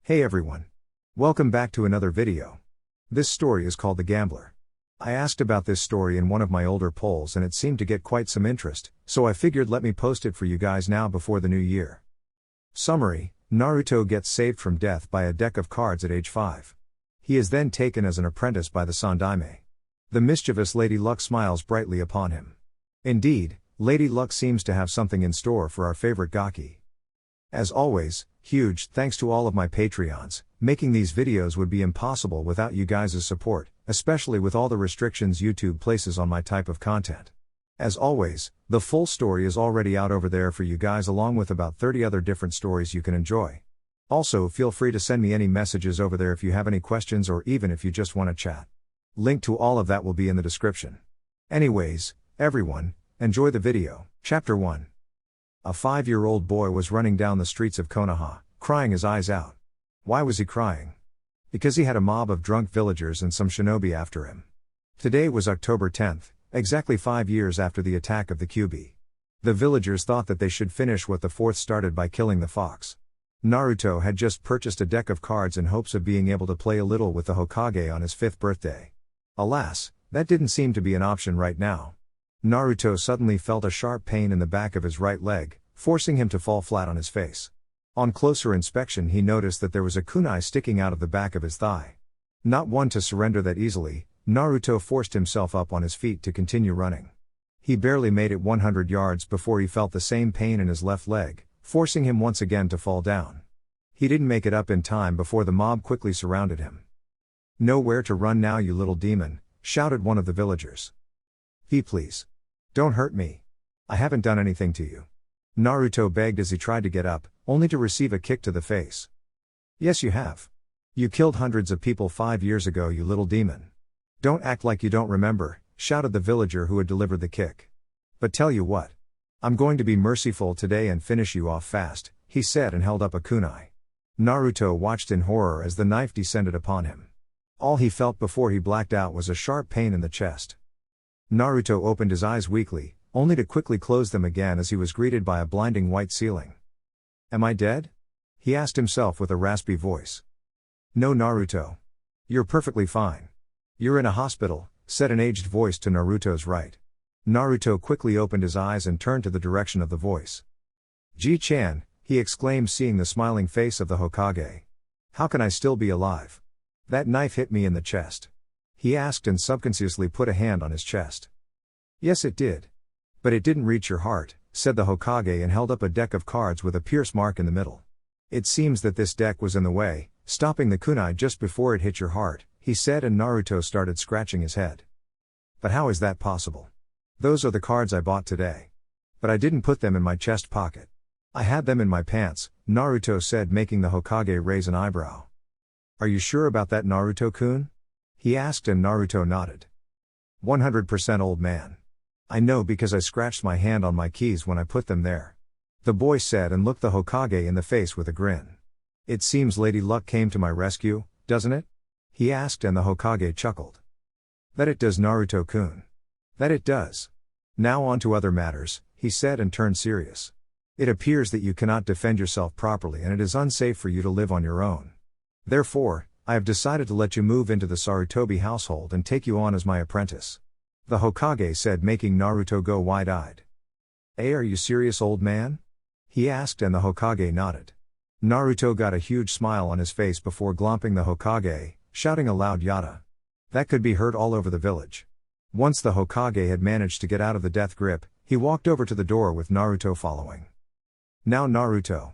Hey everyone. Welcome back to another video. This story is called The Gambler. I asked about this story in one of my older polls and it seemed to get quite some interest, so I figured let me post it for you guys now before the new year. Summary: Naruto gets saved from death by a deck of cards at age 5. He is then taken as an apprentice by the Sandaime. The mischievous Lady Luck smiles brightly upon him. Indeed, Lady Luck seems to have something in store for our favorite Gaki. As always, huge thanks to all of my Patreons. Making these videos would be impossible without you guys' support, especially with all the restrictions YouTube places on my type of content. As always, the full story is already out over there for you guys along with about 30 other different stories you can enjoy. Also, feel free to send me any messages over there if you have any questions or even if you just want to chat. Link to all of that will be in the description. Anyways, everyone, enjoy the video. Chapter 1. A 5-year-old boy was running down the streets of Konoha, crying his eyes out. Why was he crying? Because he had a mob of drunk villagers and some shinobi after him. Today was October 10th, exactly 5 years after the attack of the Kyuubi. The villagers thought that they should finish what the fourth started by killing the fox. Naruto had just purchased a deck of cards in hopes of being able to play a little with the Hokage on his 5th birthday. Alas, that didn't seem to be an option right now. Naruto suddenly felt a sharp pain in the back of his right leg, forcing him to fall flat on his face. On closer inspection he noticed that there was a kunai sticking out of the back of his thigh. Not one to surrender that easily, Naruto forced himself up on his feet to continue running. He barely made it 100 yards before he felt the same pain in his left leg, forcing him once again to fall down. He didn't make it up in time before the mob quickly surrounded him. "Nowhere to run now, you little demon," shouted one of the villagers. Please. Don't hurt me. I haven't done anything to you." Naruto begged as he tried to get up, only to receive a kick to the face. "Yes you have. You killed hundreds of people 5 years ago, you little demon. Don't act like you don't remember," shouted the villager who had delivered the kick. "But tell you what. I'm going to be merciful today and finish you off fast," he said and held up a kunai. Naruto watched in horror as the knife descended upon him. All he felt before he blacked out was a sharp pain in the chest. Naruto opened his eyes weakly, only to quickly close them again as he was greeted by a blinding white ceiling. "Am I dead?" he asked himself with a raspy voice. "No, Naruto. You're perfectly fine. You're in a hospital," said an aged voice to Naruto's right. Naruto quickly opened his eyes and turned to the direction of the voice. "Ji-chan," he exclaimed, seeing the smiling face of the Hokage. "How can I still be alive? That knife hit me in the chest," he asked and subconsciously put a hand on his chest. "Yes it did. But it didn't reach your heart," said the Hokage and held up a deck of cards with a pierce mark in the middle. "It seems that this deck was in the way, stopping the kunai just before it hit your heart," he said, and Naruto started scratching his head. "But how is that possible? Those are the cards I bought today. But I didn't put them in my chest pocket. I had them in my pants," Naruto said, making the Hokage raise an eyebrow. "Are you sure about that, Naruto-kun?" he asked, and Naruto nodded. 100% old man. I know because I scratched my hand on my keys when I put them there," the boy said and looked the Hokage in the face with a grin. "It seems Lady Luck came to my rescue, doesn't it?" he asked, and the Hokage chuckled. "That it does, Naruto-kun. That it does. Now on to other matters," he said and turned serious. "It appears that you cannot defend yourself properly and it is unsafe for you to live on your own. Therefore, I have decided to let you move into the Sarutobi household and take you on as my apprentice," the Hokage said, making Naruto go wide-eyed. Are you serious, old man?" he asked, and the Hokage nodded. Naruto got a huge smile on his face before glomping the Hokage, shouting aloud "Yada!" That could be heard all over the village. Once the Hokage had managed to get out of the death grip, he walked over to the door with Naruto following. "Now Naruto.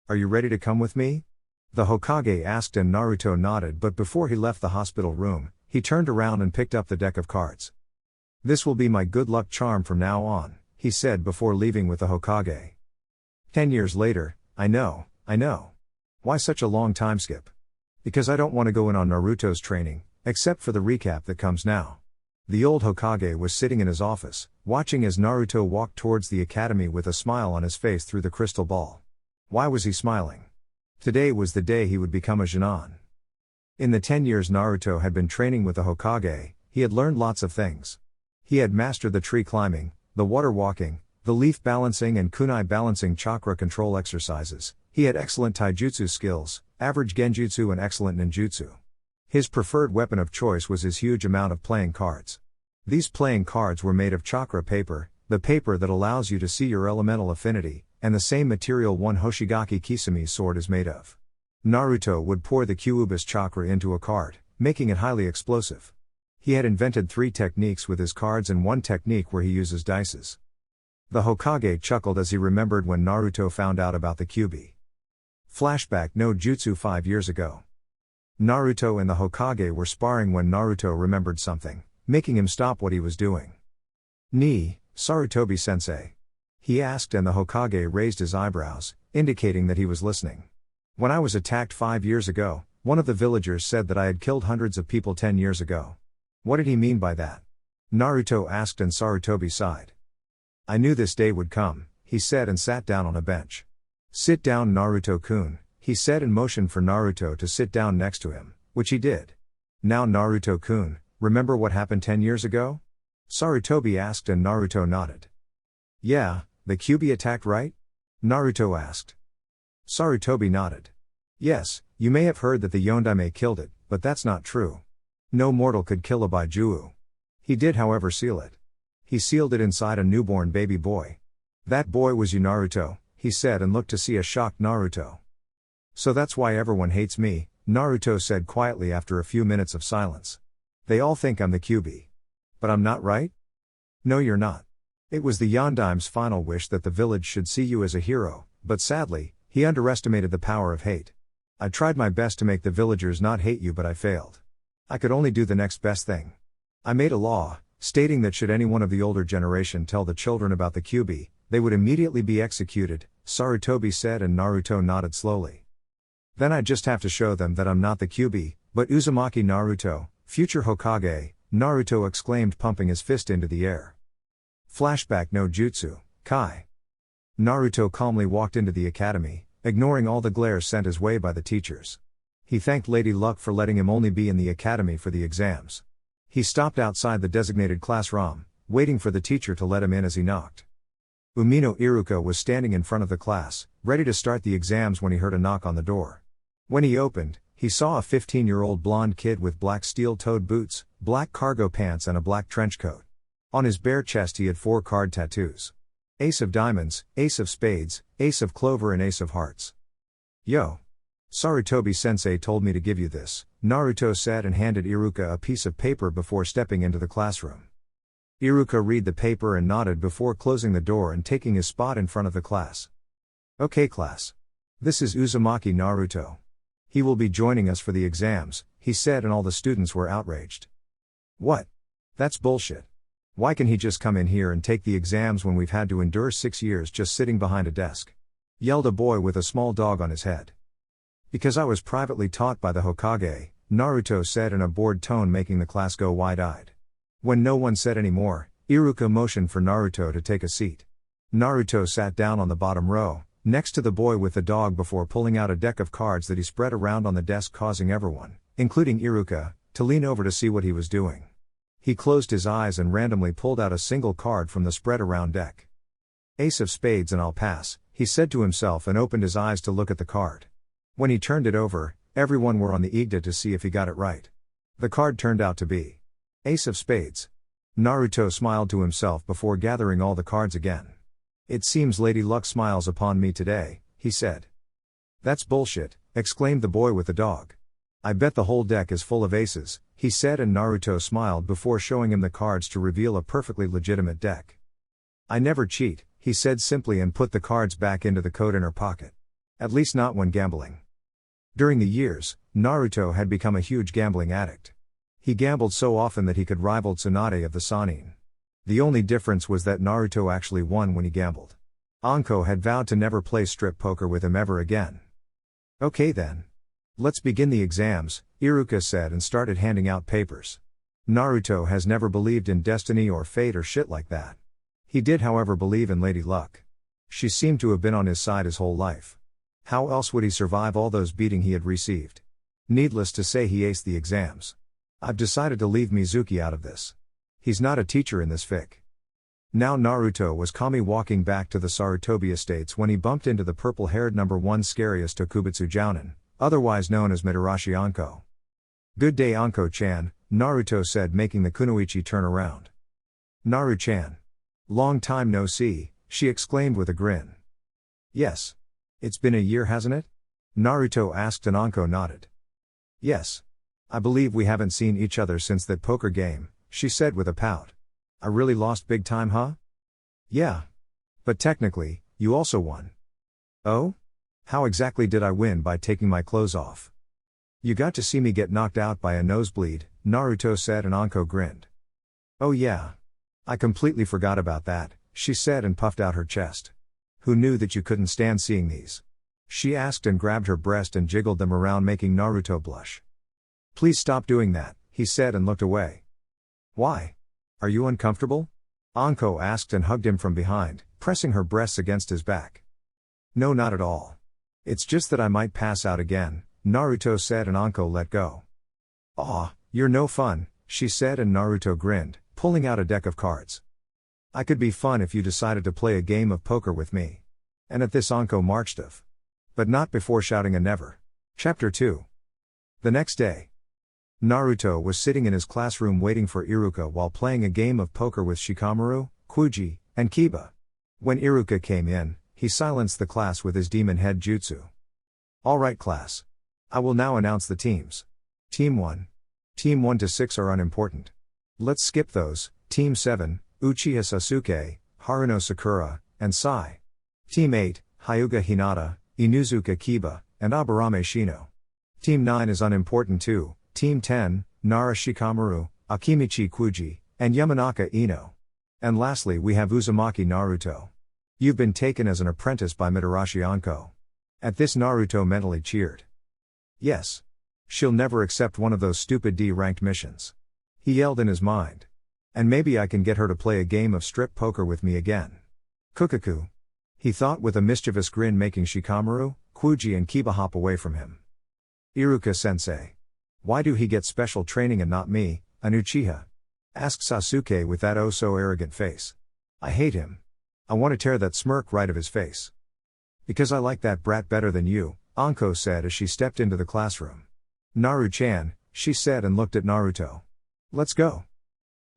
Are you ready to come with me?" the Hokage asked, and Naruto nodded, but before he left the hospital room, he turned around and picked up the deck of cards. "This will be my good luck charm from now on," he said before leaving with the Hokage. 10 years later. I know. Why such a long time skip? Because I don't want to go in on Naruto's training, except for the recap that comes now. The old Hokage was sitting in his office, watching as Naruto walked towards the academy with a smile on his face through the crystal ball. Why was he smiling? Today was the day he would become a Jonin. In the 10 years Naruto had been training with the Hokage, he had learned lots of things. He had mastered the tree climbing, the water walking, the leaf balancing and kunai balancing chakra control exercises. He had excellent taijutsu skills, average genjutsu and excellent ninjutsu. His preferred weapon of choice was his huge amount of playing cards. These playing cards were made of chakra paper, the paper that allows you to see your elemental affinity, and the same material one Hoshigaki Kisami's sword is made of. Naruto would pour the Kyuubi's chakra into a card, making it highly explosive. He had invented 3 techniques with his cards and 1 technique where he uses dices. The Hokage chuckled as he remembered when Naruto found out about the Kyuubi. Flashback no jutsu 5 years ago. Naruto and the Hokage were sparring when Naruto remembered something, making him stop what he was doing. "Ni, Sarutobi-sensei?" he asked, and the Hokage raised his eyebrows, indicating that he was listening. "When I was attacked 5 years ago, one of the villagers said that I had killed hundreds of people 10 years ago. What did he mean by that?" Naruto asked, and Sarutobi sighed. "I knew this day would come," he said, and sat down on a bench. "Sit down, Naruto-kun," he said, and motioned for Naruto to sit down next to him, which he did. "Now Naruto-kun, remember what happened 10 years ago?" Sarutobi asked, and Naruto nodded. "Yeah, the Kyuubi attacked, right?" Naruto asked. Sarutobi nodded. "Yes, you may have heard that the Yondaime killed it, but that's not true. No mortal could kill a Baijuu. He did, however, seal it. He sealed it inside a newborn baby boy. That boy was you, Naruto," he said, and looked to see a shocked Naruto. "So that's why everyone hates me," Naruto said quietly after a few minutes of silence. "They all think I'm the Kyuubi. But I'm not, right?" "No, you're not. It was the Yondaime's final wish that the village should see you as a hero, but sadly, he underestimated the power of hate. I tried my best to make the villagers not hate you, but I failed. I could only do the next best thing. I made a law, stating that should anyone of the older generation tell the children about the Kyuubi, they would immediately be executed," Sarutobi said, and Naruto nodded slowly. "Then I just have to show them that I'm not the Kyuubi, but Uzumaki Naruto, future Hokage," Naruto exclaimed, pumping his fist into the air. Flashback no jutsu, Kai. Naruto calmly walked into the academy, ignoring all the glares sent his way by the teachers. He thanked Lady Luck for letting him only be in the academy for the exams. He stopped outside the designated classroom, waiting for the teacher to let him in as he knocked. Umino Iruka was standing in front of the class, ready to start the exams when he heard a knock on the door. When he opened, he saw a 15-year-old blonde kid with black steel-toed boots, black cargo pants, and a black trench coat. On his bare chest he had 4 card tattoos. Ace of Diamonds, Ace of Spades, Ace of Clover, and Ace of Hearts. "Yo. Sarutobi-sensei told me to give you this," Naruto said, and handed Iruka a piece of paper before stepping into the classroom. Iruka read the paper and nodded before closing the door and taking his spot in front of the class. "Okay, class. This is Uzumaki Naruto. He will be joining us for the exams," he said, and all the students were outraged. "What? That's bullshit. Why can he just come in here and take the exams when we've had to endure 6 years just sitting behind a desk?" yelled a boy with a small dog on his head. "Because I was privately taught by the Hokage," Naruto said in a bored tone, making the class go wide-eyed. When no one said any more, Iruka motioned for Naruto to take a seat. Naruto sat down on the bottom row, next to the boy with the dog, before pulling out a deck of cards that he spread around on the desk, causing everyone, including Iruka, to lean over to see what he was doing. He closed his eyes and randomly pulled out a single card from the spread-around deck. "Ace of Spades, and I'll pass," he said to himself, and opened his eyes to look at the card. When he turned it over, everyone were on the eager to see if he got it right. The card turned out to be Ace of Spades. Naruto smiled to himself before gathering all the cards again. "It seems Lady Luck smiles upon me today," he said. "That's bullshit," exclaimed the boy with the dog. "I bet the whole deck is full of aces," he said, and Naruto smiled before showing him the cards to reveal a perfectly legitimate deck. "I never cheat," he said simply, and put the cards back into the coat inner pocket. At least not when gambling. During the years, Naruto had become a huge gambling addict. He gambled so often that he could rival Tsunade of the Sannin. The only difference was that Naruto actually won when he gambled. Anko had vowed to never play strip poker with him ever again. "Okay then. Let's begin the exams," Iruka said, and started handing out papers. Naruto has never believed in destiny or fate or shit like that. He did, however, believe in Lady Luck. She seemed to have been on his side his whole life. How else would he survive all those beating he had received? Needless to say, he aced the exams. I've decided to leave Mizuki out of this. He's not a teacher in this fic. Now Naruto was calmly walking back to the Sarutobi estates when he bumped into the purple-haired number 1 scariest Tokubutsu Jounin, otherwise known as Mitarashi Anko. Good day Anko-chan, Naruto said, making the kunoichi turn around. Naru-chan. Long time no see, she exclaimed with a grin. Yes. It's been a year, hasn't it? Naruto asked and Anko nodded. Yes. I believe we haven't seen each other since that poker game, she said with a pout. I really lost big time, huh? Yeah. But technically, you also won. Oh? How exactly did I win? By taking my clothes off. You got to see me get knocked out by a nosebleed, Naruto said and Anko grinned. Oh yeah. I completely forgot about that, she said and puffed out her chest. Who knew that you couldn't stand seeing these? She asked and grabbed her breast and jiggled them around, making Naruto blush. Please stop doing that, he said and looked away. Why? Are you uncomfortable? Anko asked and hugged him from behind, pressing her breasts against his back. No, not at all. It's just that I might pass out again, Naruto said and Anko let go. Aw, you're no fun, she said and Naruto grinned, pulling out a deck of cards. I could be fun if you decided to play a game of poker with me. And at this Anko marched off. But not before shouting a never. Chapter 2. The next day. Naruto was sitting in his classroom waiting for Iruka while playing a game of poker with Shikamaru, Kuji, and Kiba. When Iruka came in, he silenced the class with his demon head jutsu. Alright class. I will now announce the teams. Team 1. Team 1 to 6 are unimportant. Let's skip those. Team 7, Uchiha Sasuke, Haruno Sakura, and Sai. Team 8, Hyuga Hinata, Inuzuka Kiba, and Aburame Shino. Team 9 is unimportant too. Team 10, Nara Shikamaru, Akimichi Kuji, and Yamanaka Ino. And lastly we have Uzumaki Naruto. You've been taken as an apprentice by Mitarashi Anko. At this Naruto mentally cheered. Yes. She'll never accept one of those stupid D-ranked missions. He yelled in his mind. And maybe I can get her to play a game of strip poker with me again. Kukaku. He thought with a mischievous grin, making Shikamaru, Kuji and Kiba hop away from him. Iruka-sensei. Why do he get special training and not me, an Uchiha? Asked Sasuke with that oh-so-arrogant face. I hate him. I want to tear that smirk right of his face. Because I like that brat better than you, Anko said as she stepped into the classroom. Naru-chan, she said and looked at Naruto. Let's go.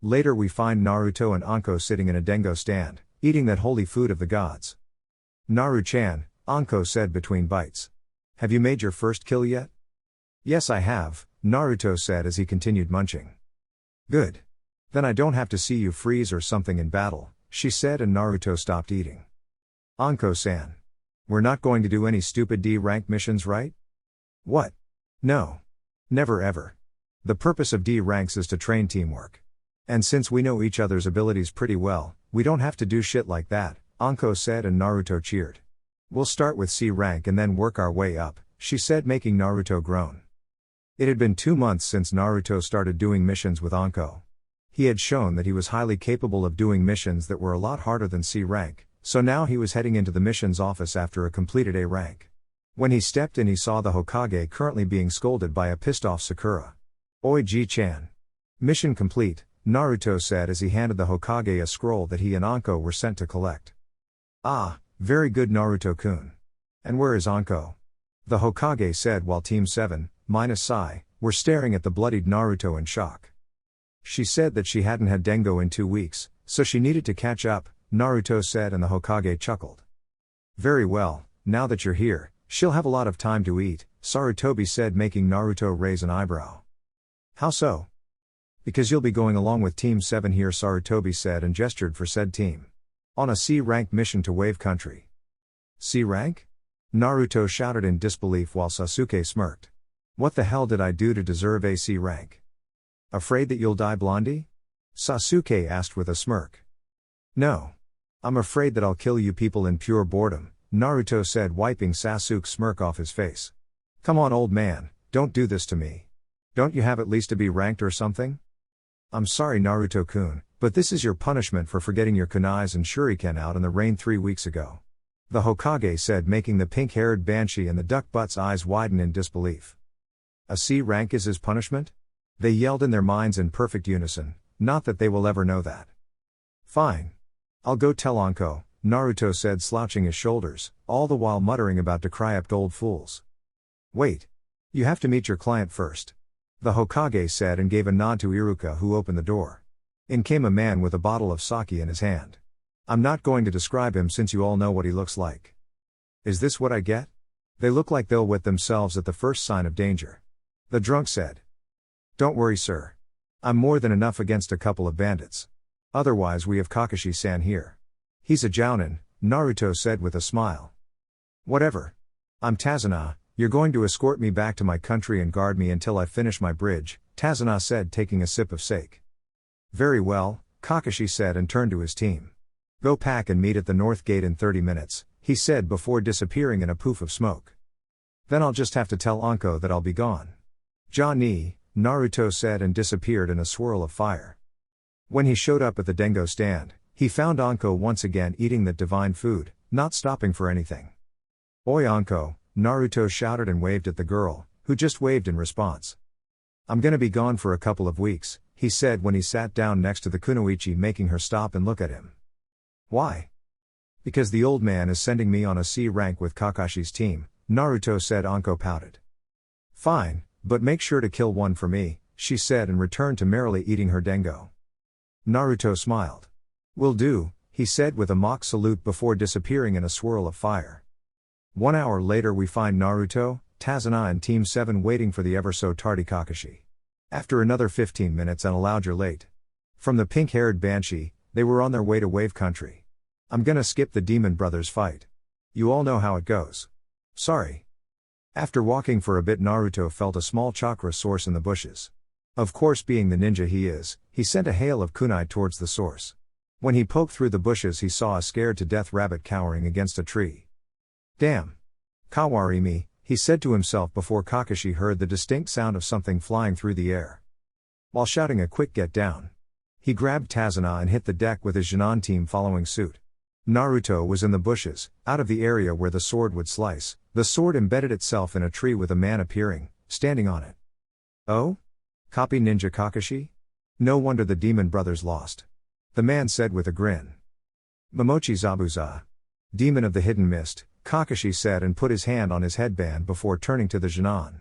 Later we find Naruto and Anko sitting in a dengo stand, eating that holy food of the gods. Naru-chan, Anko said between bites. Have you made your first kill yet? Yes I have, Naruto said as he continued munching. Good. Then I don't have to see you freeze or something in battle, she said and Naruto stopped eating. Anko-san. We're not going to do any stupid D-rank missions, right? What? No. Never ever. The purpose of D-ranks is to train teamwork. And since we know each other's abilities pretty well, we don't have to do shit like that, Anko said and Naruto cheered. We'll start with C rank and then work our way up, she said, making Naruto groan. It had been 2 months since Naruto started doing missions with Anko. He had shown that he was highly capable of doing missions that were a lot harder than C rank, so now he was heading into the missions office after a completed A rank. When he stepped in he saw the Hokage currently being scolded by a pissed off Sakura. Oi Ji-chan. Mission complete, Naruto said as he handed the Hokage a scroll that he and Anko were sent to collect. Ah, very good Naruto-kun. And where is Anko? The Hokage said while Team 7, minus Sai, were staring at the bloodied Naruto in shock. She said that she hadn't had dengo in 2 weeks, so she needed to catch up, Naruto said and the Hokage chuckled. Very well, now that you're here, she'll have a lot of time to eat, Sarutobi said, making Naruto raise an eyebrow. How so? Because you'll be going along with Team 7 here, Sarutobi said and gestured for said team. On a C-rank mission to Wave Country. C-rank? Naruto shouted in disbelief while Sasuke smirked. What the hell did I do to deserve a C rank? Afraid that you'll die, Blondie? Sasuke asked with a smirk. No. I'm afraid that I'll kill you people in pure boredom, Naruto said, wiping Sasuke's smirk off his face. Come on old man, don't do this to me. Don't you have at least to be ranked or something? I'm sorry Naruto-kun, but this is your punishment for forgetting your kunais and shuriken out in the rain 3 weeks ago. The Hokage said, making the pink-haired Banshee and the duck-butt's eyes widen in disbelief. A C rank is his punishment? They yelled in their minds in perfect unison, not that they will ever know that. Fine. I'll go tell Anko, Naruto said, slouching his shoulders, all the while muttering about decrypt old fools. Wait. You have to meet your client first. The Hokage said and gave a nod to Iruka, who opened the door. In came a man with a bottle of sake in his hand. I'm not going to describe him since you all know what he looks like. Is this what I get? They look like they'll wet themselves at the first sign of danger. The drunk said. Don't worry, sir. I'm more than enough against a couple of bandits. Otherwise we have Kakashi-san here. He's a jounin, Naruto said with a smile. Whatever. I'm Tazuna, you're going to escort me back to my country and guard me until I finish my bridge, Tazuna said, taking a sip of sake. Very well, Kakashi said and turned to his team. Go pack and meet at the north gate in 30 minutes, he said before disappearing in a poof of smoke. Then I'll just have to tell Anko that I'll be gone. Ja-ni, Naruto said and disappeared in a swirl of fire. When he showed up at the Dengo stand, he found Anko once again eating that divine food, not stopping for anything. Oi Anko, Naruto shouted and waved at the girl, who just waved in response. I'm gonna be gone for a couple of weeks, he said when he sat down next to the kunoichi, making her stop and look at him. Why? Because the old man is sending me on a C rank with Kakashi's team, Naruto said. Anko pouted. Fine, but make sure to kill one for me, she said and returned to merrily eating her dengo. Naruto smiled. Will do, he said with a mock salute before disappearing in a swirl of fire. 1 hour later we find Naruto, Tazuna and Team 7 waiting for the ever so tardy Kakashi. After another 15 minutes and allowed you're late. From the pink-haired Banshee, they were on their way to Wave Country. I'm gonna skip the Demon Brothers fight. You all know how it goes. Sorry. After walking for a bit, Naruto felt a small chakra source in the bushes. Of course, being the ninja he is, he sent a hail of kunai towards the source. When he poked through the bushes he saw a scared to death rabbit cowering against a tree. Damn. Kawarimi, he said to himself before Kakashi heard the distinct sound of something flying through the air. While shouting a quick get down, he grabbed Tazuna and hit the deck with his Jinan team following suit. Naruto was in the bushes, out of the area where the sword would slice. The sword embedded itself in a tree with a man appearing, standing on it. Oh? Copy Ninja Kakashi? No wonder the Demon Brothers lost. The man said with a grin. Momochi Zabuza. Demon of the Hidden Mist, Kakashi said and put his hand on his headband before turning to the Jinan.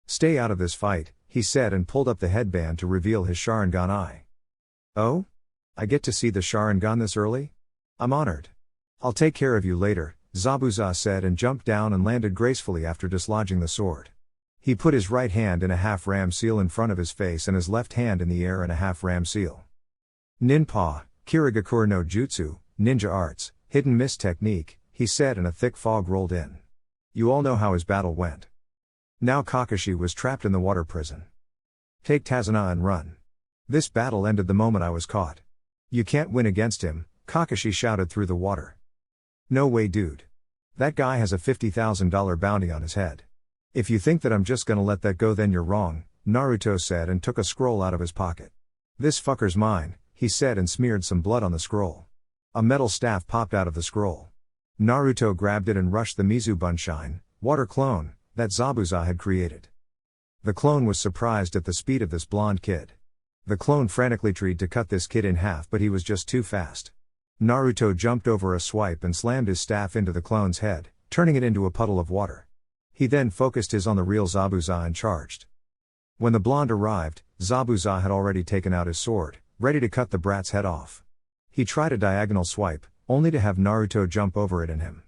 Stay out of this fight, he said and pulled up the headband to reveal his Sharingan eye. Oh? I get to see the Sharingan this early? I'm honored. I'll take care of you later, Zabuza said and jumped down and landed gracefully after dislodging the sword. He put his right hand in a half-ram seal in front of his face and his left hand in the air in a half-ram seal. Ninpa, Kirigakure no Jutsu, ninja arts, hidden mist technique, he said and a thick fog rolled in. You all know how his battle went. Now Kakashi was trapped in the water prison. Take Tazuna and run. This battle ended the moment I was caught. You can't win against him, Kakashi shouted through the water. No way, dude. That guy has a $50,000 bounty on his head. If you think that I'm just gonna let that go, then you're wrong, Naruto said and took a scroll out of his pocket. This fucker's mine, he said and smeared some blood on the scroll. A metal staff popped out of the scroll. Naruto grabbed it and rushed the Mizubunshine, water clone, that Zabuza had created. The clone was surprised at the speed of this blonde kid. The clone frantically tried to cut this kid in half, but he was just too fast. Naruto jumped over a swipe and slammed his staff into the clone's head, turning it into a puddle of water. He then focused his on the real Zabuza and charged. When the blonde arrived, Zabuza had already taken out his sword, ready to cut the brat's head off. He tried a diagonal swipe, only to have Naruto jump over it and him.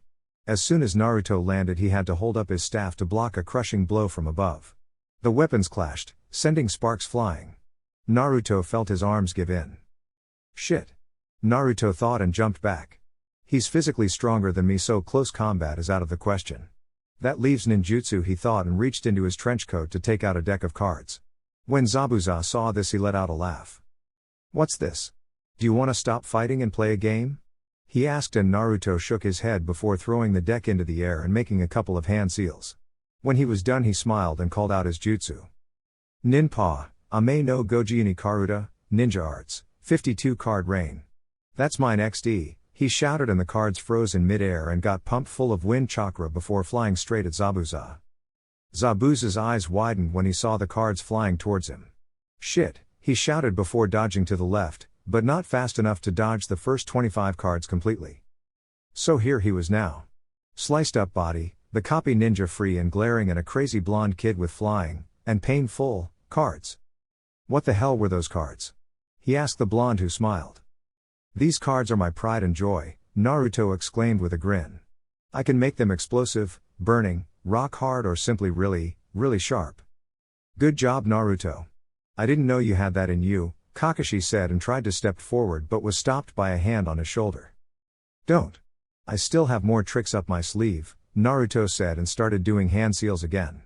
As soon as Naruto landed, he had to hold up his staff to block a crushing blow from above. The weapons clashed, sending sparks flying. Naruto felt his arms give in. Shit. Naruto thought and jumped back. He's physically stronger than me, so close combat is out of the question. That leaves ninjutsu, he thought, and reached into his trench coat to take out a deck of cards. When Zabuza saw this, he let out a laugh. What's this? Do you want to stop fighting and play a game? He asked, and Naruto shook his head before throwing the deck into the air and making a couple of hand seals. When he was done, he smiled and called out his jutsu. Ninpa, Ame no Goji ni Karuta, Ninja Arts, 52 card rain. That's mine XD, he shouted, and the cards froze in mid-air and got pumped full of wind chakra before flying straight at Zabuza. Zabuza's eyes widened when he saw the cards flying towards him. Shit, he shouted before dodging to the left, but not fast enough to dodge the first 25 cards completely. So here he was now. Sliced up body, the copy ninja free and glaring and a crazy blonde kid with flying, and painful, cards. What the hell were those cards? He asked the blonde who smiled. These cards are my pride and joy, Naruto exclaimed with a grin. I can make them explosive, burning, rock hard or simply really, really sharp. Good job Naruto. I didn't know you had that in you, Kakashi said and tried to step forward but was stopped by a hand on his shoulder. Don't. I still have more tricks up my sleeve, Naruto said and started doing hand seals again.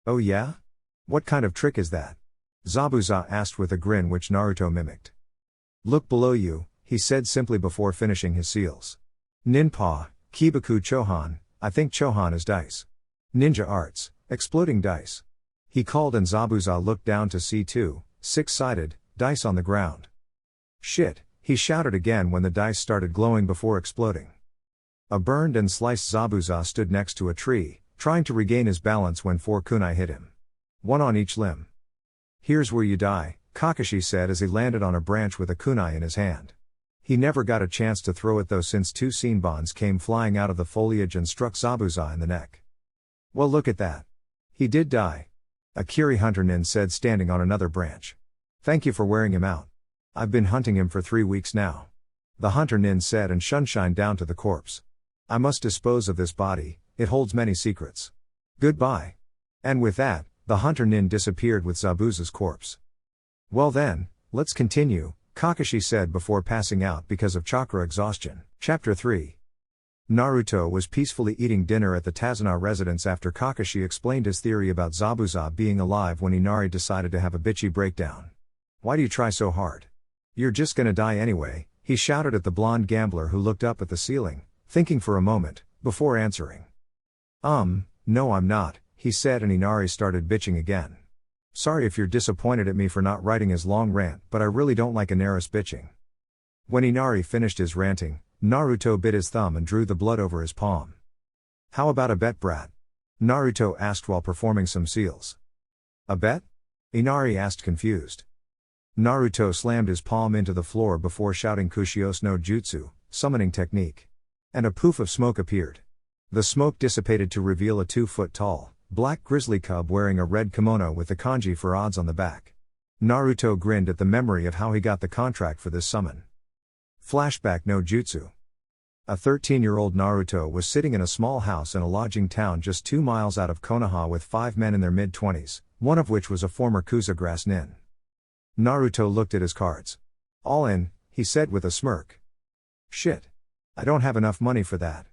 Oh yeah? What kind of trick is that? Zabuza asked with a grin which Naruto mimicked. Look below you, he said simply before finishing his seals. Ninpa, Kibaku Chohan, I think Chohan is dice. Ninja arts, exploding dice. He called and Zabuza looked down to see two, six-sided, dice on the ground. Shit, he shouted again when the dice started glowing before exploding. A burned and sliced Zabuza stood next to a tree, trying to regain his balance when four kunai hit him. One on each limb. Here's where you die, Kakashi said as he landed on a branch with a kunai in his hand. He never got a chance to throw it though since two senbons came flying out of the foliage and struck Zabuza in the neck. Well look at that. He did die. Akiri Hunter Nin said standing on another branch. Thank you for wearing him out. I've been hunting him for 3 weeks now. The Hunter Nin said and shined down to the corpse. I must dispose of this body, it holds many secrets. Goodbye. And with that, the Hunter Nin disappeared with Zabuza's corpse. Well then, let's continue, Kakashi said before passing out because of chakra exhaustion. Chapter 3. Naruto was peacefully eating dinner at the Tazuna residence after Kakashi explained his theory about Zabuza being alive when Inari decided to have a bitchy breakdown. Why do you try so hard? You're just gonna die anyway, he shouted at the blonde gambler who looked up at the ceiling, thinking for a moment, before answering. No I'm not, he said and Inari started bitching again. Sorry if you're disappointed at me for not writing his long rant but I really don't like Inari's bitching. When Inari finished his ranting, Naruto bit his thumb and drew the blood over his palm. How about a bet brat? Naruto asked while performing some seals. A bet? Inari asked confused. Naruto slammed his palm into the floor before shouting Kushios no Jutsu, summoning technique. And a poof of smoke appeared. The smoke dissipated to reveal a 2-foot-tall, black grizzly cub wearing a red kimono with the kanji for odds on the back. Naruto grinned at the memory of how he got the contract for this summon. Flashback no Jutsu. A 13-year-old Naruto was sitting in a small house in a lodging town just 2 miles out of Konoha with 5 men in their mid-20s, one of which was a former Kuza grass nin. Naruto looked at his cards. All in, he said with a smirk. Shit. I don't have enough money for that.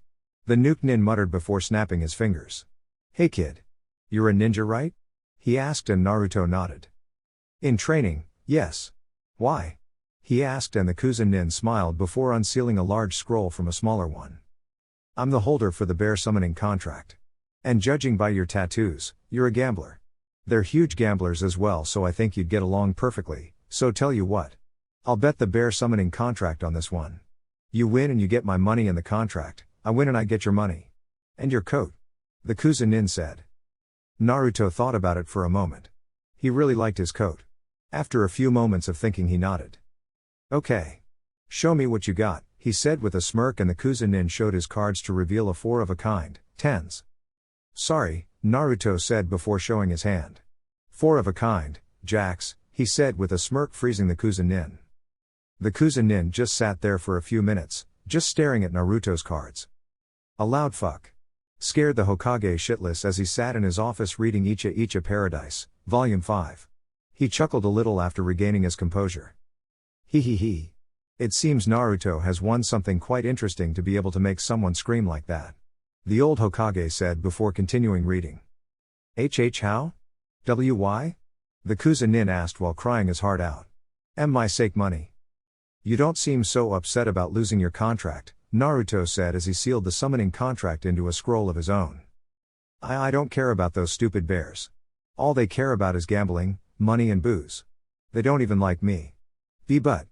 The nuke nin muttered before snapping his fingers. Hey kid. You're a ninja right? He asked and Naruto nodded. In training, yes. Why? He asked and the Kuza nin smiled before unsealing a large scroll from a smaller one. I'm the holder for the bear summoning contract. And judging by your tattoos, you're a gambler. They're huge gamblers as well so I think you'd get along perfectly, so tell you what. I'll bet the bear summoning contract on this one. You win and you get my money and the contract, I win and I get your money. And your coat. The Kuza nin said. Naruto thought about it for a moment. He really liked his coat. After a few moments of thinking he nodded. Okay. Show me what you got, he said with a smirk and the Kuza nin showed his cards to reveal a 4 of a kind, tens. Sorry, Naruto said before showing his hand. 4 of a kind, jacks, he said with a smirk freezing the Kuza nin. The Kuza nin just sat there for a few minutes, just staring at Naruto's cards. A loud fuck. Scared the Hokage shitless as he sat in his office reading Icha Icha Paradise, Volume 5. He chuckled a little after regaining his composure. He. It seems Naruto has won something quite interesting to be able to make someone scream like that. The old Hokage said before continuing reading. How? Why? The Kuza nin asked while crying his heart out. My sake money. You don't seem so upset about losing your contract, Naruto said as he sealed the summoning contract into a scroll of his own. I don't care about those stupid bears. All they care about is gambling, money and booze. They don't even like me. But.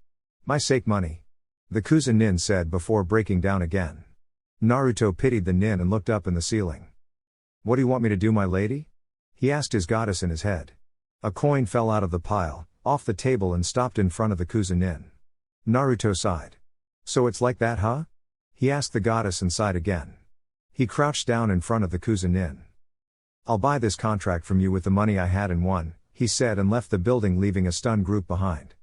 My sake money. The Kuza nin said before breaking down again. Naruto pitied the nin and looked up in the ceiling. What do you want me to do my lady? He asked his goddess in his head. A coin fell out of the pile, off the table and stopped in front of the Kuza nin. Naruto sighed. So it's like that huh? He asked the goddess and sighed again. He crouched down in front of the Kuzunin. I'll buy this contract from you with the money I had and won, he said, and left the building, leaving a stunned group behind.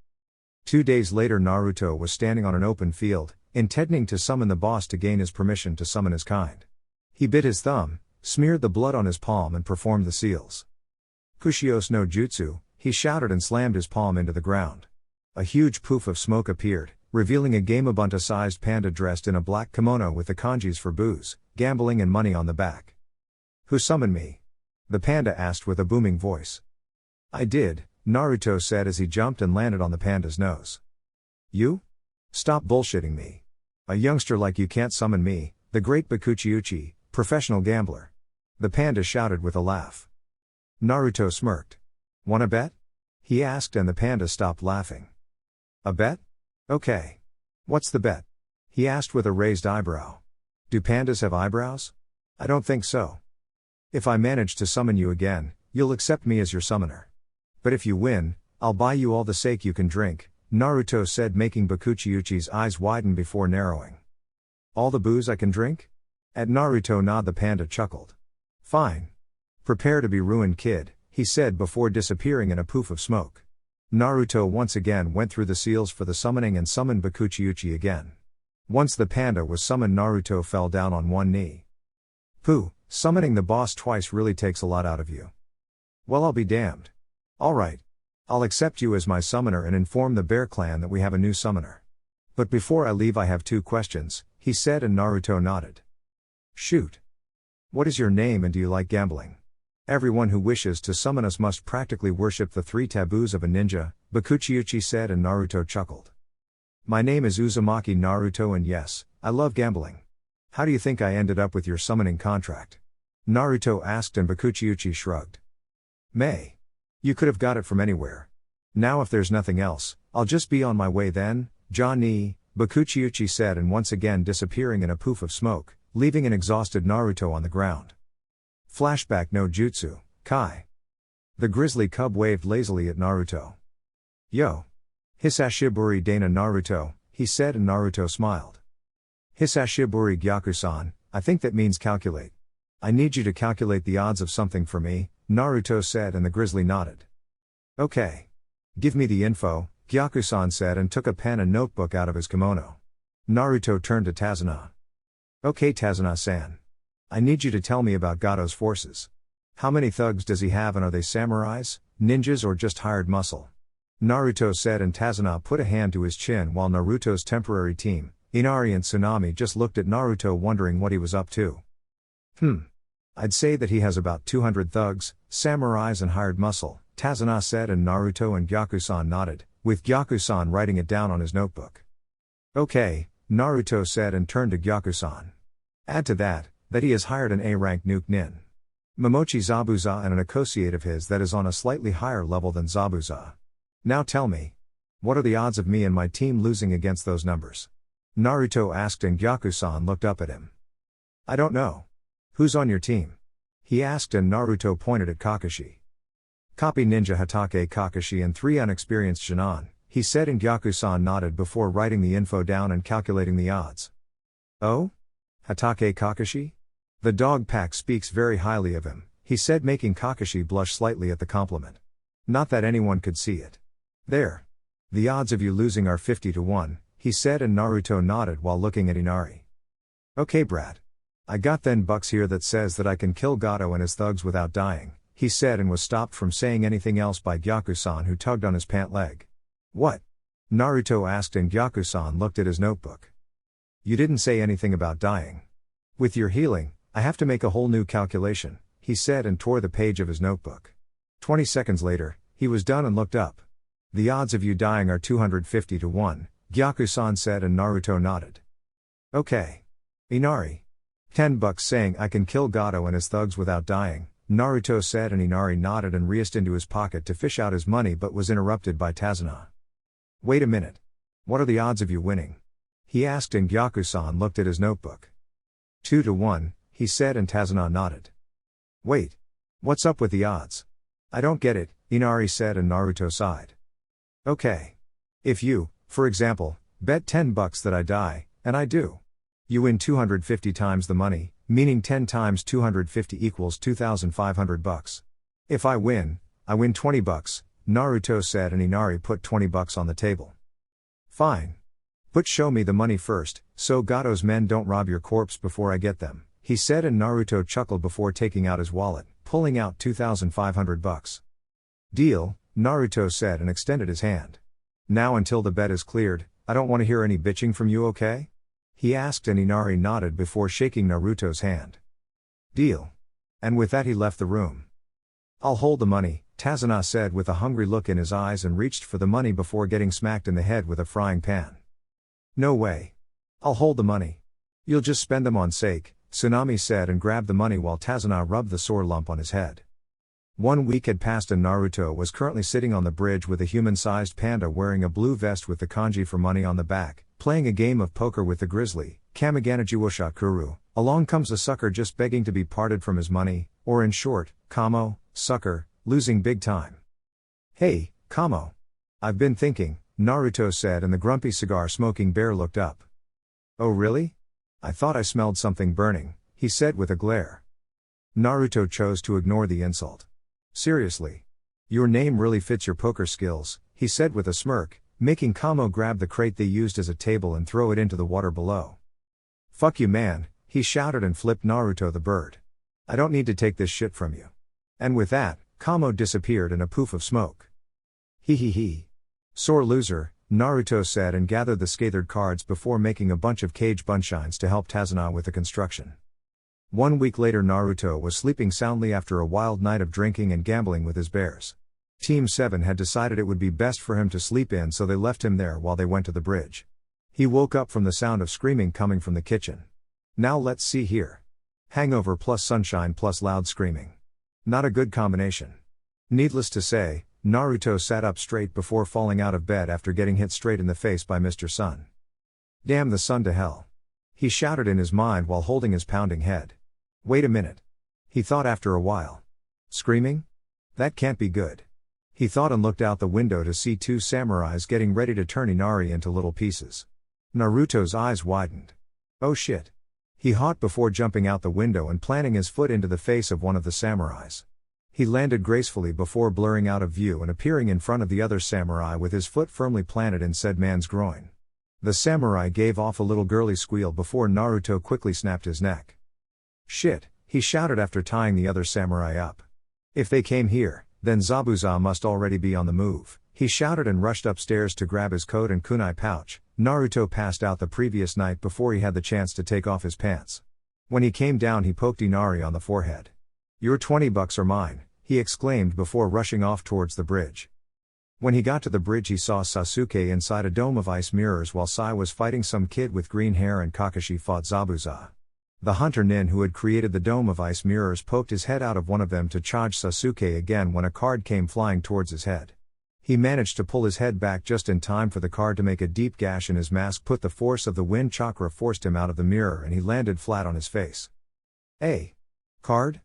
2 days later, Naruto was standing on an open field, intending to summon the boss to gain his permission to summon his kind. He bit his thumb, smeared the blood on his palm, and performed the seals. Kushios no Jutsu, he shouted and slammed his palm into the ground. A huge poof of smoke appeared, revealing a Gamabunta-sized panda dressed in a black kimono with the kanjis for booze, gambling and money on the back. Who summoned me? The panda asked with a booming voice. I did, Naruto said as he jumped and landed on the panda's nose. You? Stop bullshitting me. A youngster like you can't summon me, the great Bakuchiuchi, professional gambler. The panda shouted with a laugh. Naruto smirked. Wanna bet? He asked, and the panda stopped laughing. A bet? Okay. What's the bet? He asked with a raised eyebrow. Do pandas have eyebrows? I don't think so. If I manage to summon you again, you'll accept me as your summoner. But if you win, I'll buy you all the sake you can drink, Naruto said, making Bakuchiuchi's eyes widen before narrowing. All the booze I can drink? At Naruto nod, the panda chuckled. Fine. Prepare to be ruined, kid, he said before disappearing in a poof of smoke. Naruto once again went through the seals for the summoning and summoned Bakuchiuchi again. Once the panda was summoned, Naruto fell down on one knee. Pooh, summoning the boss twice really takes a lot out of you. Well, I'll be damned. Alright. I'll accept you as my summoner and inform the Bear Clan that we have a new summoner. But before I leave, I have 2 questions, he said, and Naruto nodded. Shoot. What is your name and do you like gambling? Everyone who wishes to summon us must practically worship the 3 taboos of a ninja, Bakuchiuchi said, and Naruto chuckled. My name is Uzumaki Naruto, and yes, I love gambling. How do you think I ended up with your summoning contract? Naruto asked, and Bakuchiuchi shrugged. May. You could have got it from anywhere. Now if there's nothing else, I'll just be on my way then, Johnny, Bakuchiuchi said, and once again disappearing in a poof of smoke, leaving an exhausted Naruto on the ground. Flashback no Jutsu, Kai. The grizzly cub waved lazily at Naruto. Yo. Hisashiburi Dana Naruto, he said, and Naruto smiled. Hisashiburi Gyaku-san, I think that means calculate. I need you to calculate the odds of something for me, Naruto said, and the grizzly nodded. Okay. Give me the info, Gyaku-san said, and took a pen and notebook out of his kimono. Naruto turned to Tazuna. Okay, Tazuna-san. I need you to tell me about Gato's forces. How many thugs does he have, and are they samurais, ninjas, or just hired muscle? Naruto said, and Tazuna put a hand to his chin while Naruto's temporary team, Inari and Tsunami, just looked at Naruto wondering what he was up to. I'd say that he has about 200 thugs, samurais and hired muscle, Tazuna said, and Naruto and Gyaku-san nodded, with Gyaku-san writing it down on his notebook. Okay, Naruto said, and turned to Gyaku-san. Add to that he has hired an A-rank nuke nin. Momochi Zabuza and an associate of his that is on a slightly higher level than Zabuza. Now tell me, what are the odds of me and my team losing against those numbers? Naruto asked, and Gyaku-san looked up at him. I don't know. Who's on your team? He asked, and Naruto pointed at Kakashi. Copy ninja Hatake Kakashi and 3 unexperienced Shinan, he said, and Gyaku-san nodded before writing the info down and calculating the odds. Oh? Hatake Kakashi? The dog pack speaks very highly of him, he said, making Kakashi blush slightly at the compliment. Not that anyone could see it. There. The odds of you losing are 50-1, he said, and Naruto nodded while looking at Inari. Okay, brat. I got then bucks here that says that I can kill Gato and his thugs without dying, he said, and was stopped from saying anything else by Gyaku-san, who tugged on his pant leg. What? Naruto asked, and Gyaku-san looked at his notebook. You didn't say anything about dying. With your healing, I have to make a whole new calculation, he said, and tore the page of his notebook. 20 seconds later, he was done and looked up. The odds of you dying are 250-1, Gyaku-san said, and Naruto nodded. Okay. Inari. $10 saying I can kill Gato and his thugs without dying, Naruto said, and Inari nodded and reached into his pocket to fish out his money, but was interrupted by Tazuna. Wait a minute. What are the odds of you winning? He asked, and Gyaku-san looked at his notebook. 2-1, he said, and Tazuna nodded. Wait. What's up with the odds? I don't get it, Inari said, and Naruto sighed. Okay. If you, for example, bet $10 that I die, and I do. You win 250 times the money, meaning 10 times 250 equals 2,500 bucks. If I win 20 bucks, Naruto said, and Inari put 20 bucks on the table. Fine. But show me the money first, so Gato's men don't rob your corpse before I get them, he said, and Naruto chuckled before taking out his wallet, pulling out 2,500 bucks. Deal, Naruto said and extended his hand. Now until the bet is cleared, I don't want to hear any bitching from you, okay? He asked, and Inari nodded before shaking Naruto's hand. Deal. And with that he left the room. I'll hold the money, Tazuna said with a hungry look in his eyes, and reached for the money before getting smacked in the head with a frying pan. No way. I'll hold the money. You'll just spend them on sake, Tsunami said, and grabbed the money while Tazuna rubbed the sore lump on his head. 1 week had passed and Naruto was currently sitting on the bridge with a human-sized panda wearing a blue vest with the kanji for money on the back, playing a game of poker with the grizzly, Kamiganajiwosha Kuru. Along comes a sucker just begging to be parted from his money, or in short, Kamo, sucker, losing big time. Hey, Kamo. I've been thinking, Naruto said, and the grumpy cigar-smoking bear looked up. Oh really? I thought I smelled something burning, he said with a glare. Naruto chose to ignore the insult. Seriously. Your name really fits your poker skills, he said with a smirk, making Kamo grab the crate they used as a table and throw it into the water below. Fuck you, man, he shouted and flipped Naruto the bird. I don't need to take this shit from you. And with that, Kamo disappeared in a poof of smoke. He. Sore loser, Naruto said, and gathered the scathered cards before making a bunch of cage bunshines to help Tazuna with the construction. 1 week later, Naruto was sleeping soundly after a wild night of drinking and gambling with his bears. Team 7 had decided it would be best for him to sleep in, so they left him there while they went to the bridge. He woke up from the sound of screaming coming from the kitchen. Now let's see here. Hangover plus sunshine plus loud screaming. Not a good combination. Needless to say, Naruto sat up straight before falling out of bed after getting hit straight in the face by Mr. Sun. Damn the sun to hell. He shouted in his mind while holding his pounding head. Wait a minute. He thought after a while. Screaming? That can't be good. He thought and looked out the window to see 2 samurais getting ready to turn Inari into little pieces. Naruto's eyes widened. Oh shit. He hawked before jumping out the window and planting his foot into the face of one of the samurais. He landed gracefully before blurring out of view and appearing in front of the other samurai with his foot firmly planted in said man's groin. The samurai gave off a little girly squeal before Naruto quickly snapped his neck. Shit, he shouted after tying the other samurai up. If they came here, then Zabuza must already be on the move, he shouted and rushed upstairs to grab his coat and kunai pouch. Naruto passed out the previous night before he had the chance to take off his pants. When he came down, he poked Inari on the forehead. Your 20 bucks are mine, he exclaimed before rushing off towards the bridge. When he got to the bridge, he saw Sasuke inside a dome of ice mirrors while Sai was fighting some kid with green hair and Kakashi fought Zabuza. The hunter nin who had created the dome of ice mirrors poked his head out of one of them to charge Sasuke again when a card came flying towards his head. He managed to pull his head back just in time for the card to make a deep gash in his mask, but the force of the wind chakra forced him out of the mirror and he landed flat on his face. Card?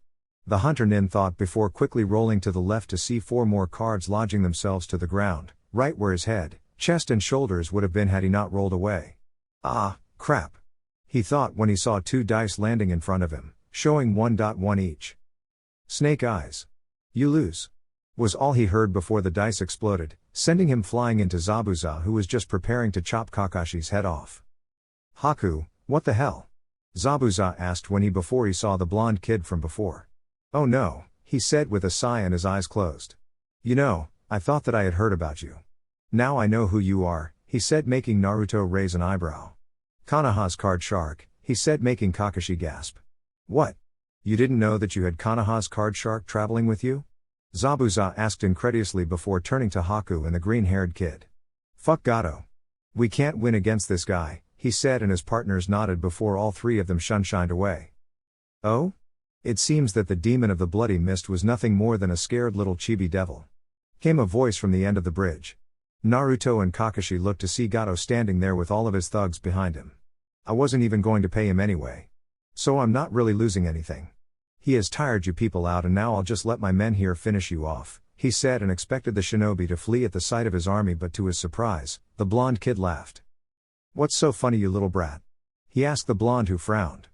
The hunter nin thought before quickly rolling to the left to see 4 more cards lodging themselves to the ground, right where his head, chest and shoulders would have been had he not rolled away. Ah, crap. He thought when he saw 2 dice landing in front of him, showing 1.1 each. Snake eyes. You lose. Was all he heard before the dice exploded, sending him flying into Zabuza, who was just preparing to chop Kakashi's head off. Haku, what the hell? Zabuza asked before he saw the blonde kid from before. Oh no, he said with a sigh and his eyes closed. You know, I thought that I had heard about you. Now I know who you are, he said, making Naruto raise an eyebrow. Konoha's card shark, he said, making Kakashi gasp. What? You didn't know that you had Konoha's card shark traveling with you? Zabuza asked incredulously before turning to Haku and the green-haired kid. Fuck Gato. We can't win against this guy, he said, and his partners nodded before all 3 of them shined away. Oh? It seems that the demon of the bloody mist was nothing more than a scared little chibi devil. Came a voice from the end of the bridge. Naruto and Kakashi looked to see Gato standing there with all of his thugs behind him. I wasn't even going to pay him anyway. So I'm not really losing anything. He has tired you people out and now I'll just let my men here finish you off, he said, and expected the shinobi to flee at the sight of his army, but to his surprise, the blonde kid laughed. What's so funny, you little brat? He asked the blonde, who frowned.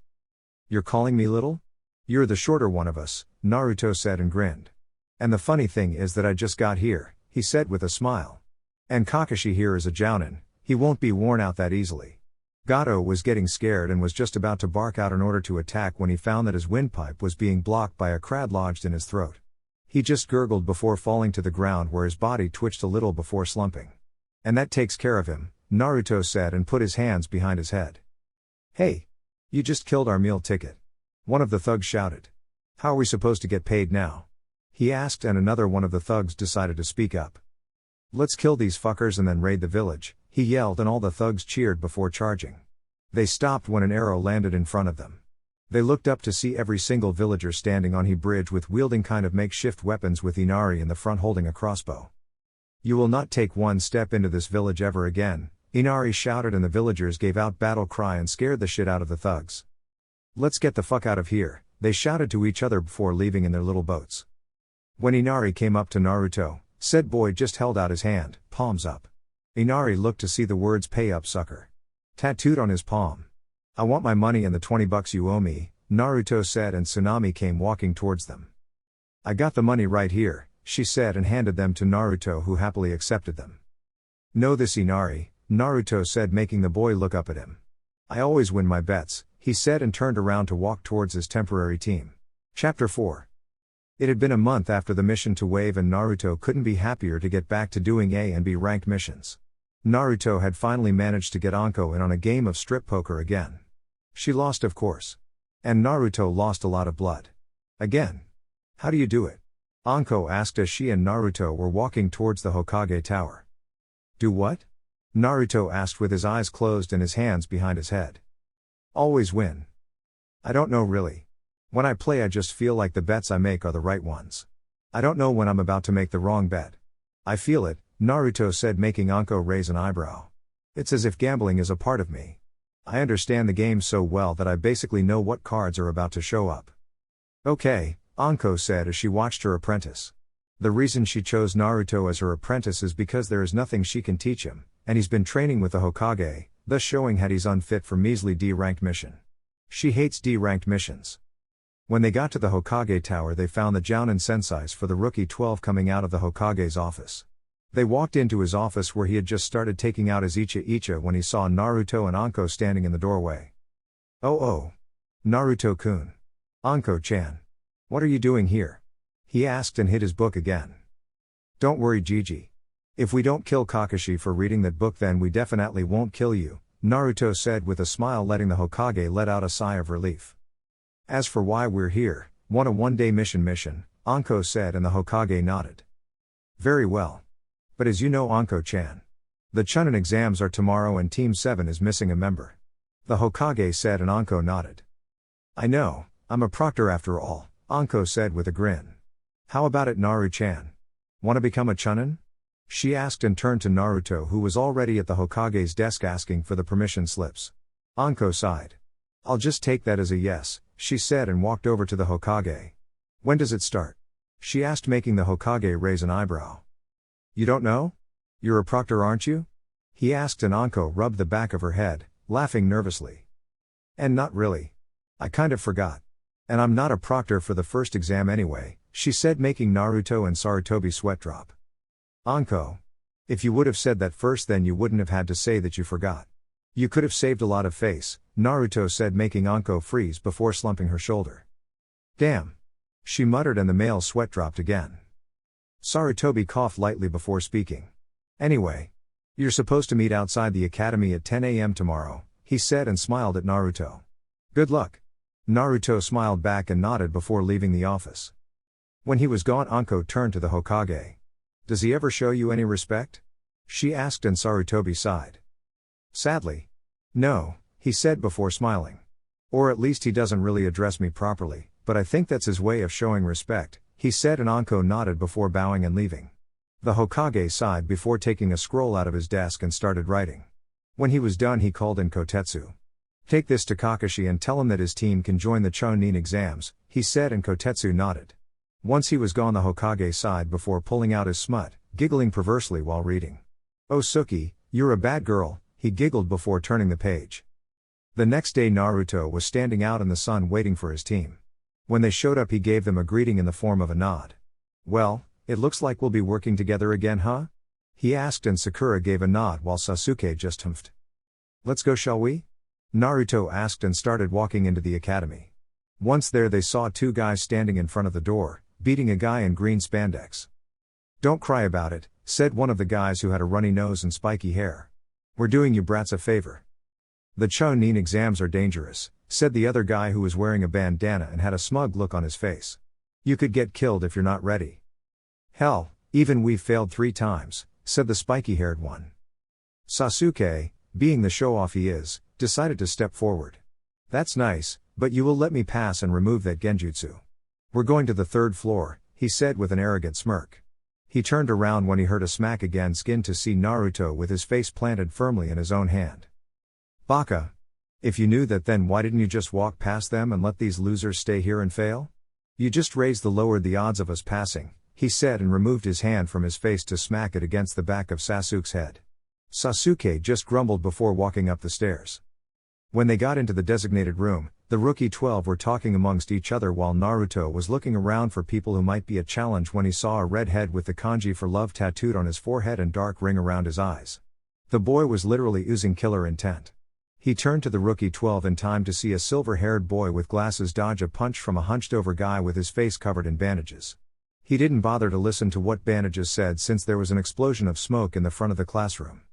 You're calling me little? You're the shorter one of us, Naruto said and grinned. And the funny thing is that I just got here, he said with a smile. And Kakashi here is a jounin, he won't be worn out that easily. Gato was getting scared and was just about to bark out in order to attack when he found that his windpipe was being blocked by a crad lodged in his throat. He just gurgled before falling to the ground where his body twitched a little before slumping. And that takes care of him, Naruto said and put his hands behind his head. Hey! You just killed our meal ticket. One of the thugs shouted. How are we supposed to get paid now? He asked and another one of the thugs decided to speak up. Let's kill these fuckers and then raid the village, he yelled and all the thugs cheered before charging. They stopped when an arrow landed in front of them. They looked up to see every single villager standing on a bridge with wielding kind of makeshift weapons with Inari in the front holding a crossbow. You will not take one step into this village ever again, Inari shouted and the villagers gave out battle cry and scared the shit out of the thugs. Let's get the fuck out of here, they shouted to each other before leaving in their little boats. When Inari came up to Naruto, said boy just held out his hand, palms up. Inari looked to see the words pay up sucker tattooed on his palm. I want my money and the $20 you owe me, Naruto said and Tsunami came walking towards them. I got the money right here, she said and handed them to Naruto who happily accepted them. Know this Inari, Naruto said making the boy look up at him. I always win my bets, he said and turned around to walk towards his temporary team. Chapter 4. It had been a month after the mission to Wave and Naruto couldn't be happier to get back to doing A and B ranked missions. Naruto had finally managed to get Anko in on a game of strip poker again. She lost of course. And Naruto lost a lot of blood. Again. How do you do it? Anko asked as she and Naruto were walking towards the Hokage Tower. Do what? Naruto asked with his eyes closed and his hands behind his head. Always win. I don't know really. When I play I just feel like the bets I make are the right ones. I don't know when I'm about to make the wrong bet. I feel it, Naruto said making Anko raise an eyebrow. It's as if gambling is a part of me. I understand the game so well that I basically know what cards are about to show up. Okay, Anko said as she watched her apprentice. The reason she chose Naruto as her apprentice is because there is nothing she can teach him, and he's been training with the Hokage, thus showing that he's unfit for measly D-ranked mission. She hates D-ranked missions. When they got to the Hokage Tower they found the Jounin Sensais for the Rookie 12 coming out of the Hokage's office. They walked into his office where he had just started taking out his Icha when he saw Naruto and Anko standing in the doorway. Oh. Naruto-kun. Anko-chan. What are you doing here? He asked and hid his book again. Don't worry Gigi. If we don't kill Kakashi for reading that book then we definitely won't kill you, Naruto said with a smile letting the Hokage let out a sigh of relief. As for why we're here, want a one-day mission, Anko said and the Hokage nodded. Very well. But as you know Anko-chan. The Chunin exams are tomorrow and Team 7 is missing a member. The Hokage said and Anko nodded. I know, I'm a proctor after all, Anko said with a grin. How about it Naru-chan? Wanna become a Chunin? She asked and turned to Naruto who was already at the Hokage's desk asking for the permission slips. Anko sighed. I'll just take that as a yes, she said and walked over to the Hokage. When does it start? She asked making the Hokage raise an eyebrow. You don't know? You're a proctor aren't you? He asked and Anko rubbed the back of her head, laughing nervously. And not really. I kind of forgot. And I'm not a proctor for the first exam anyway, she said making Naruto and Sarutobi sweat drop. Anko. If you would have said that first then you wouldn't have had to say that you forgot. You could have saved a lot of face, Naruto said making Anko freeze before slumping her shoulder. Damn. She muttered and the male sweat dropped again. Sarutobi coughed lightly before speaking. Anyway. You're supposed to meet outside the academy at 10 a.m. tomorrow, he said and smiled at Naruto. Good luck. Naruto smiled back and nodded before leaving the office. When he was gone Anko turned to the Hokage. Does he ever show you any respect? She asked and Sarutobi sighed. Sadly. No, he said before smiling. Or at least he doesn't really address me properly, but I think that's his way of showing respect, he said and Anko nodded before bowing and leaving. The Hokage sighed before taking a scroll out of his desk and started writing. When he was done he called in Kotetsu. Take this to Kakashi and tell him that his team can join the Chunin exams, he said and Kotetsu nodded. Once he was gone the Hokage sighed before pulling out his smut, giggling perversely while reading. Oh Suki, you're a bad girl, he giggled before turning the page. The next day Naruto was standing out in the sun waiting for his team. When they showed up he gave them a greeting in the form of a nod. "Well, it looks like we'll be working together again, huh?" he asked, and Sakura gave a nod while Sasuke just humphed. "Let's go, shall we?" Naruto asked and started walking into the academy. Once there they saw two guys standing in front of the door, beating a guy in green spandex. "Don't cry about it," said one of the guys who had a runny nose and spiky hair. "We're doing you brats a favor." "The Chunin exams are dangerous," said the other guy who was wearing a bandana and had a smug look on his face. "You could get killed if you're not ready." "Hell, even we've failed 3 times, said the spiky-haired one. Sasuke, being the show-off he is, decided to step forward. "That's nice, but you will let me pass and remove that genjutsu. We're going to the 3rd floor, he said with an arrogant smirk. He turned around when he heard a smack against skin to see Naruto with his face planted firmly in his own hand. "Baka. If you knew that, then why didn't you just walk past them and let these losers stay here and fail? You just lowered the odds of us passing," he said, and removed his hand from his face to smack it against the back of Sasuke's head. Sasuke just grumbled before walking up the stairs. When they got into the designated room, the rookie 12 were talking amongst each other while Naruto was looking around for people who might be a challenge when he saw a redhead with the kanji for love tattooed on his forehead and dark ring around his eyes. The boy was literally oozing killer intent. He turned to the rookie 12 in time to see a silver-haired boy with glasses dodge a punch from a hunched-over guy with his face covered in bandages. He didn't bother to listen to what bandages said since there was an explosion of smoke in the front of the classroom.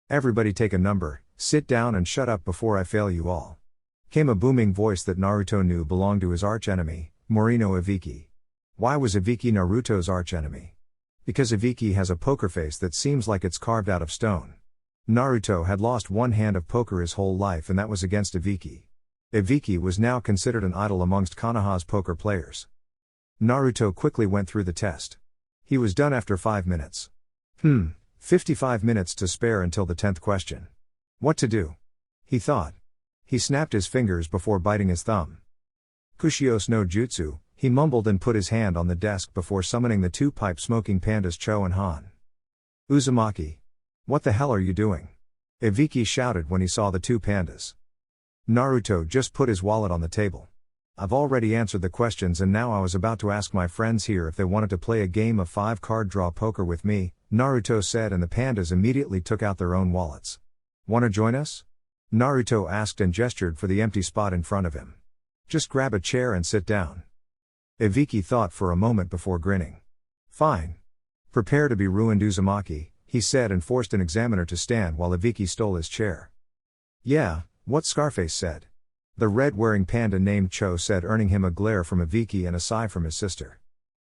"Everybody take a number, sit down and shut up before I fail you all," came a booming voice that Naruto knew belonged to his archenemy, Morino Ibiki. Why was Ibiki Naruto's archenemy? Because Ibiki has a poker face that seems like it's carved out of stone. Naruto had lost one hand of poker his whole life, and that was against Ibiki. Ibiki was now considered an idol amongst Konoha's poker players. Naruto quickly went through the test. He was done after 5 minutes. 55 minutes to spare until the 10th question. What to do? He thought. He snapped his fingers before biting his thumb. "Kushios no jutsu," he mumbled and put his hand on the desk before summoning the 2 pipe-smoking pandas Cho and Han. "Uzumaki. What the hell are you doing?" Ibiki shouted when he saw the 2 pandas. Naruto just put his wallet on the table. "I've already answered the questions, and now I was about to ask my friends here if they wanted to play a game of 5-card draw poker with me," Naruto said, and the pandas immediately took out their own wallets. "Wanna join us?" Naruto asked and gestured for the empty spot in front of him. "Just grab a chair and sit down." Ibiki thought for a moment before grinning. "Fine. Prepare to be ruined, Uzumaki," he said, and forced an examiner to stand while Ibiki stole his chair. "Yeah, what Scarface said," the red-wearing panda named Cho said, earning him a glare from Ibiki and a sigh from his sister.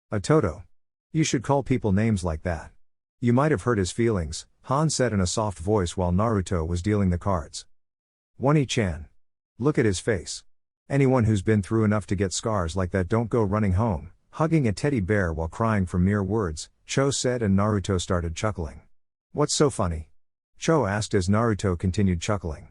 "A Toto. You should call people names like that. You might have hurt his feelings," Han said in a soft voice while Naruto was dealing the cards. "Wani-chan. Look at his face. Anyone who's been through enough to get scars like that don't go running home, hugging a teddy bear while crying from mere words," Cho said, and Naruto started chuckling. "What's so funny?" Cho asked as Naruto continued chuckling.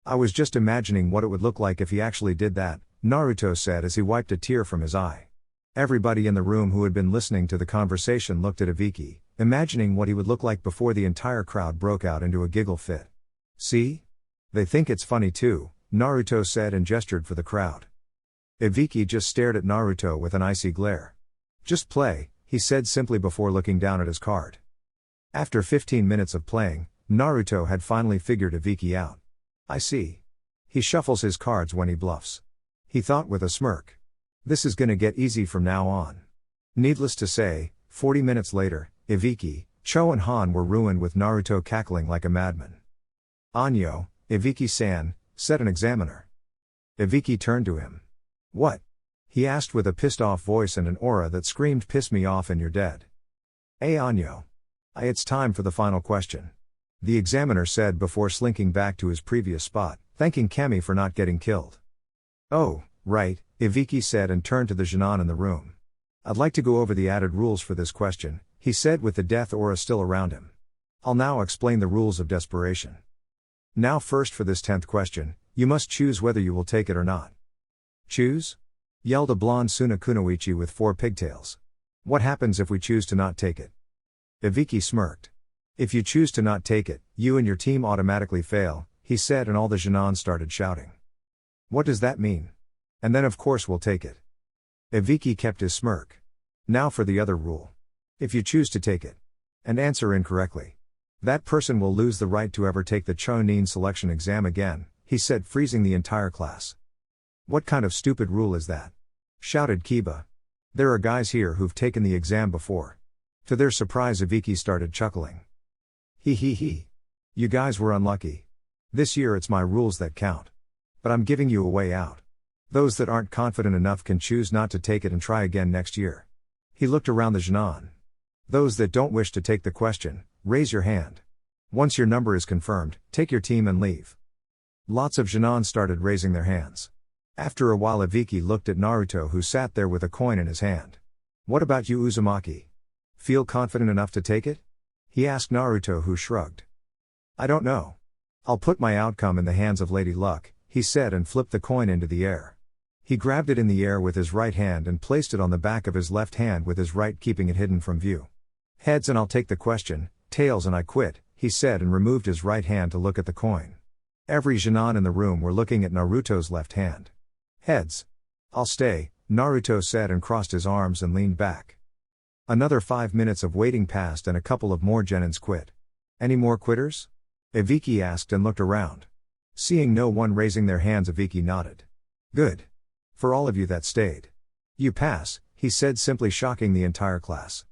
"I was just imagining what it would look like if he actually did that," Naruto said as he wiped a tear from his eye. Everybody in the room who had been listening to the conversation looked at Ibiki, imagining what he would look like before the entire crowd broke out into a giggle fit. "See? They think it's funny too," Naruto said and gestured for the crowd. Ibiki just stared at Naruto with an icy glare. "Just play," he said simply before looking down at his card. After 15 minutes of playing, Naruto had finally figured Ibiki out. "I see. He shuffles his cards when he bluffs," he thought with a smirk. "This is gonna get easy from now on." Needless to say, 40 minutes later, Ibiki, Cho and Han were ruined with Naruto cackling like a madman. "Anyo, Ibiki-san," said an examiner. Ibiki turned to him. "What?" he asked with a pissed-off voice and an aura that screamed, "Piss me off and you're dead." "Hey Anyo. It's time for the final question," the examiner said before slinking back to his previous spot, thanking Kemi for not getting killed. "Oh, right," Ibiki said and turned to the Jinan in the room. "I'd like to go over the added rules for this question," he said with the death aura still around him. "I'll now explain the rules of desperation. Now first for this 10th question, you must choose whether you will take it or not." "Choose?" yelled a blonde Suna Kunoichi with 4 pigtails. "What happens if we choose to not take it?" Ibiki smirked. "If you choose to not take it, you and your team automatically fail," he said, and all the Jinan started shouting. What does that mean? And then of course we'll take it. Ibiki kept his smirk. Now for the other rule. If you choose to take it and answer incorrectly, that person will lose the right to ever take the Chunin selection exam again, he said, freezing the entire class. What kind of stupid rule is that? Shouted Kiba. There are guys here who've taken the exam before. To their surprise, Ibiki started chuckling. He. You guys were unlucky. This year it's my rules that count. But I'm giving you a way out. Those that aren't confident enough can choose not to take it and try again next year. He looked around the Jinan. Those that don't wish to take the question, raise your hand. Once your number is confirmed, take your team and leave. Lots of Jinan started raising their hands. After a while, Ibiki looked at Naruto, who sat there with a coin in his hand. What about you, Uzumaki? Feel confident enough to take it? He asked Naruto, who shrugged. I don't know. I'll put my outcome in the hands of Lady Luck, he said, and flipped the coin into the air. He grabbed it in the air with his right hand and placed it on the back of his left hand with his right, keeping it hidden from view. Heads and I'll take the question, tails and I quit, he said, and removed his right hand to look at the coin. Every Jinan in the room were looking at Naruto's left hand. Heads. I'll stay, Naruto said, and crossed his arms and leaned back. Another 5 minutes of waiting passed and a couple of more Genins quit. Any more quitters? Ibiki asked and looked around. Seeing no one raising their hands, Ibiki nodded. Good. For all of you that stayed. You pass, he said, simply, shocking the entire class.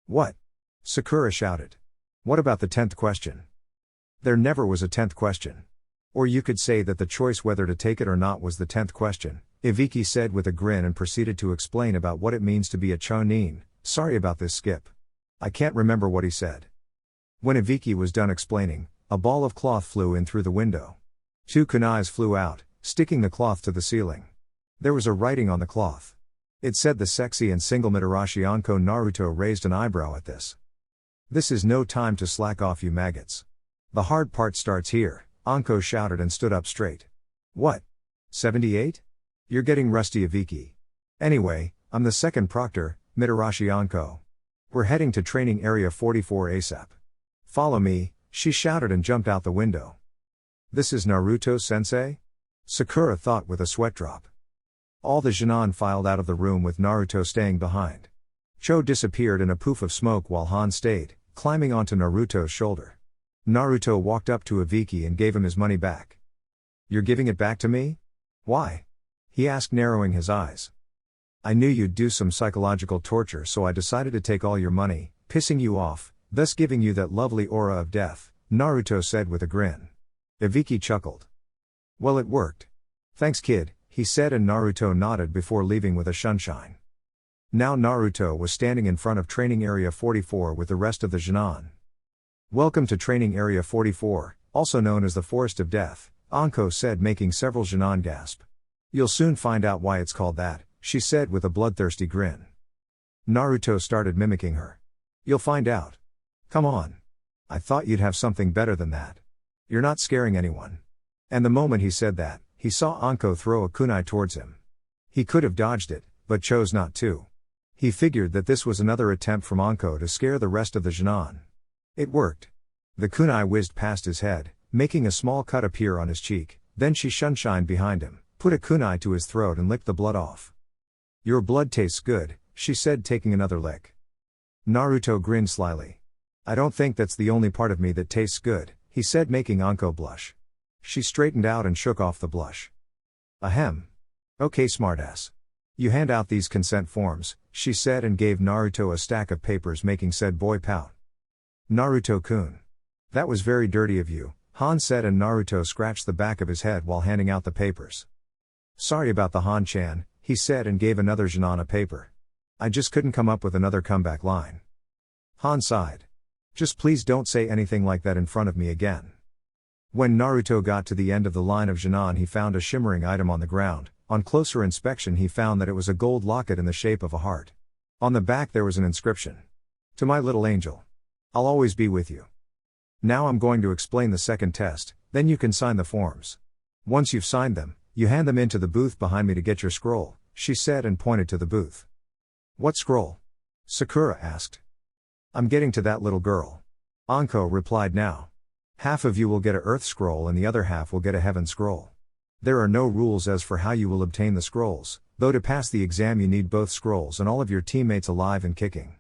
What? Sakura shouted. What about the 10th question? There never was a 10th question. Or you could say that the choice whether to take it or not was the 10th question, Ibiki said with a grin, and proceeded to explain about what it means to be a Chunin. Sorry about this, Skip. I can't remember what he said. When Ibiki was done explaining, a ball of cloth flew in through the window. 2 kunais flew out, sticking the cloth to the ceiling. There was a writing on the cloth. It said, "The sexy and single Mitarashi Anko." Naruto raised an eyebrow at this. This is no time to slack off, you maggots. The hard part starts here, Anko shouted and stood up straight. What? 78? You're getting rusty, Ibiki. Anyway, I'm the second proctor, Mitarashi Anko. We're heading to training area 44 ASAP. Follow me, she shouted and jumped out the window. This is Naruto-sensei? Sakura thought with a sweat drop. All the Jinan filed out of the room with Naruto staying behind. Cho disappeared in a poof of smoke while Han stayed, climbing onto Naruto's shoulder. Naruto walked up to Ibiki and gave him his money back. You're giving it back to me? Why? He asked, narrowing his eyes. I knew you'd do some psychological torture, so I decided to take all your money, pissing you off, thus giving you that lovely aura of death, Naruto said with a grin. Ibiki chuckled. Well, it worked. Thanks, kid, he said, and Naruto nodded before leaving with a shunshine. Now Naruto was standing in front of training area 44 with the rest of the Jinan. Welcome to training area 44, also known as the Forest of Death, Anko said, making several Jinan gasp. You'll soon find out why it's called that, she said with a bloodthirsty grin. Naruto started mimicking her. You'll find out. Come on. I thought you'd have something better than that. You're not scaring anyone. And the moment he said that, he saw Anko throw a kunai towards him. He could have dodged it, but chose not to. He figured that this was another attempt from Anko to scare the rest of the Jinan. It worked. The kunai whizzed past his head, making a small cut appear on his cheek, then she shunshined behind him, put a kunai to his throat and licked the blood off. Your blood tastes good, she said, taking another lick. Naruto grinned slyly. I don't think that's the only part of me that tastes good, he said, making Anko blush. She straightened out and shook off the blush. Ahem. Okay, smartass. You hand out these consent forms, she said, and gave Naruto a stack of papers, making said boy pout. Naruto-kun. That was very dirty of you, Han said, and Naruto scratched the back of his head while handing out the papers. Sorry about the Han-chan, he said, and gave another Jinan a paper. I just couldn't come up with another comeback line. Han sighed. Just please don't say anything like that in front of me again. When Naruto got to the end of the line of Jinan, he found a shimmering item on the ground. On closer inspection, he found that it was a gold locket in the shape of a heart. On the back there was an inscription. To my little angel. I'll always be with you. Now I'm going to explain the second test, then you can sign the forms. Once you've signed them, you hand them into the booth behind me to get your scroll, she said, and pointed to the booth. What scroll? Sakura asked. I'm getting to that, little girl. Anko replied now. Half of you will get a Earth Scroll and the other half will get a Heaven Scroll. There are no rules as for how you will obtain the scrolls, though to pass the exam you need both scrolls and all of your teammates alive and kicking.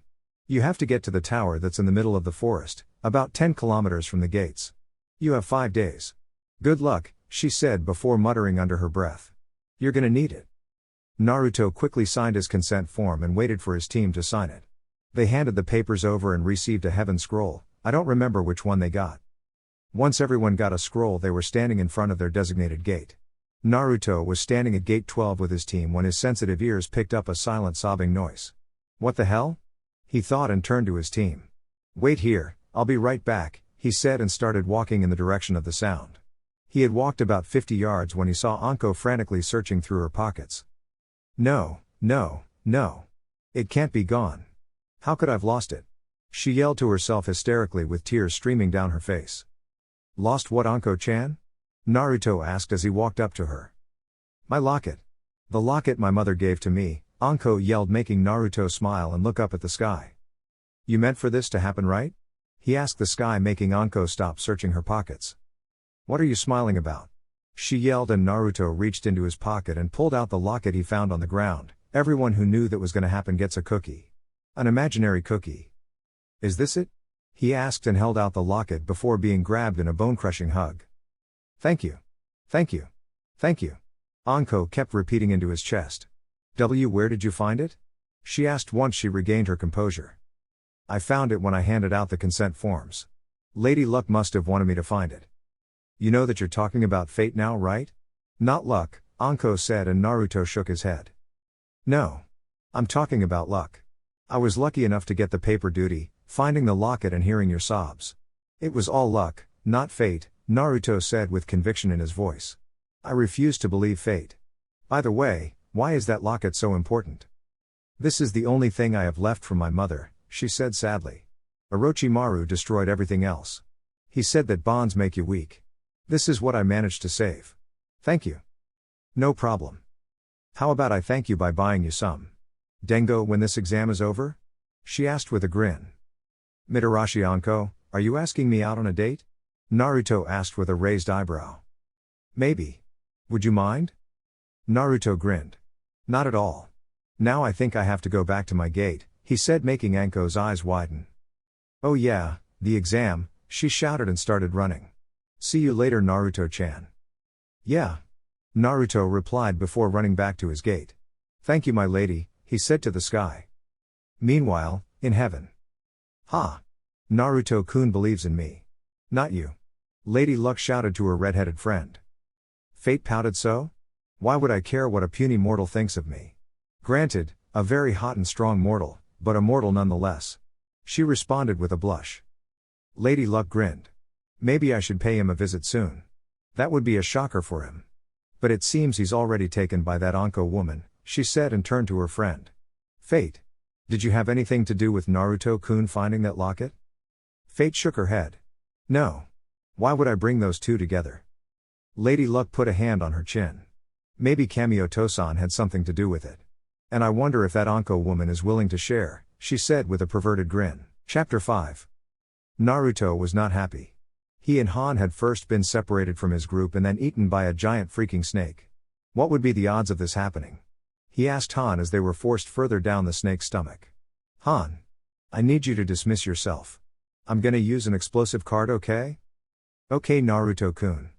You have to get to the tower that's in the middle of the forest, about 10 kilometers from the gates. You have 5 days. Good luck, she said before muttering under her breath. You're gonna need it. Naruto quickly signed his consent form and waited for his team to sign it. They handed the papers over and received a Heaven Scroll. I don't remember which one they got. Once everyone got a scroll, they were standing in front of their designated gate. Naruto was standing at gate 12 with his team when his sensitive ears picked up a silent sobbing noise. What the hell? He thought and turned to his team. Wait here, I'll be right back, he said and started walking in the direction of the sound. He had walked about 50 yards when he saw Anko frantically searching through her pockets. No. It can't be gone. How could I've lost it? She yelled to herself hysterically with tears streaming down her face. Lost what, Anko-chan? Naruto asked as he walked up to her. My locket. The locket my mother gave to me, Anko yelled, making Naruto smile and look up at the sky. You meant for this to happen, right? He asked the sky, making Anko stop searching her pockets. What are you smiling about? She yelled, and Naruto reached into his pocket and pulled out the locket he found on the ground. Everyone who knew that was gonna happen gets a cookie. An imaginary cookie. Is this it? He asked and held out the locket before being grabbed in a bone-crushing hug. Thank you. Thank you. Thank you. Anko kept repeating into his chest. Where did you find it? She asked once she regained her composure. I found it when I handed out the consent forms. Lady Luck must have wanted me to find it. You know that you're talking about fate now, right? Not luck, Anko said, and Naruto shook his head. No. I'm talking about luck. I was lucky enough to get the paper duty, finding the locket and hearing your sobs. It was all luck, not fate, Naruto said with conviction in his voice. I refuse to believe fate. By the way, why is that locket so important? This is the only thing I have left from my mother, she said sadly. Orochimaru destroyed everything else. He said that bonds make you weak. This is what I managed to save. Thank you. No problem. How about I thank you by buying you some Dengo when this exam is over? She asked with a grin. Mitarashi Anko, are you asking me out on a date? Naruto asked with a raised eyebrow. Maybe. Would you mind? Naruto grinned. Not at all. Now I think I have to go back to my gate, he said, making Anko's eyes widen. Oh yeah, the exam, she shouted and started running. See you later, Naruto-chan. Yeah. Naruto replied before running back to his gate. Thank you, my lady, he said to the sky. Meanwhile, in heaven. Ha! Naruto-kun believes in me. Not you. Lady Luck shouted to her red-headed friend. Fate pouted so? Why would I care what a puny mortal thinks of me? Granted, a very hot and strong mortal, but a mortal nonetheless. She responded with a blush. Lady Luck grinned. Maybe I should pay him a visit soon. That would be a shocker for him. But it seems he's already taken by that Anko woman, she said and turned to her friend. Fate. Did you have anything to do with Naruto-kun finding that locket? Fate shook her head. No. Why would I bring those two together? Lady Luck put a hand on her chin. Maybe Kamioto-san had something to do with it. And I wonder if that Anko woman is willing to share, she said with a perverted grin. Chapter 5. Naruto was not happy. He and Han had first been separated from his group and then eaten by a giant freaking snake. What would be the odds of this happening? He asked Han as they were forced further down the snake's stomach. Han. I need you to dismiss yourself. I'm gonna use an explosive card, okay? Okay, Naruto-kun.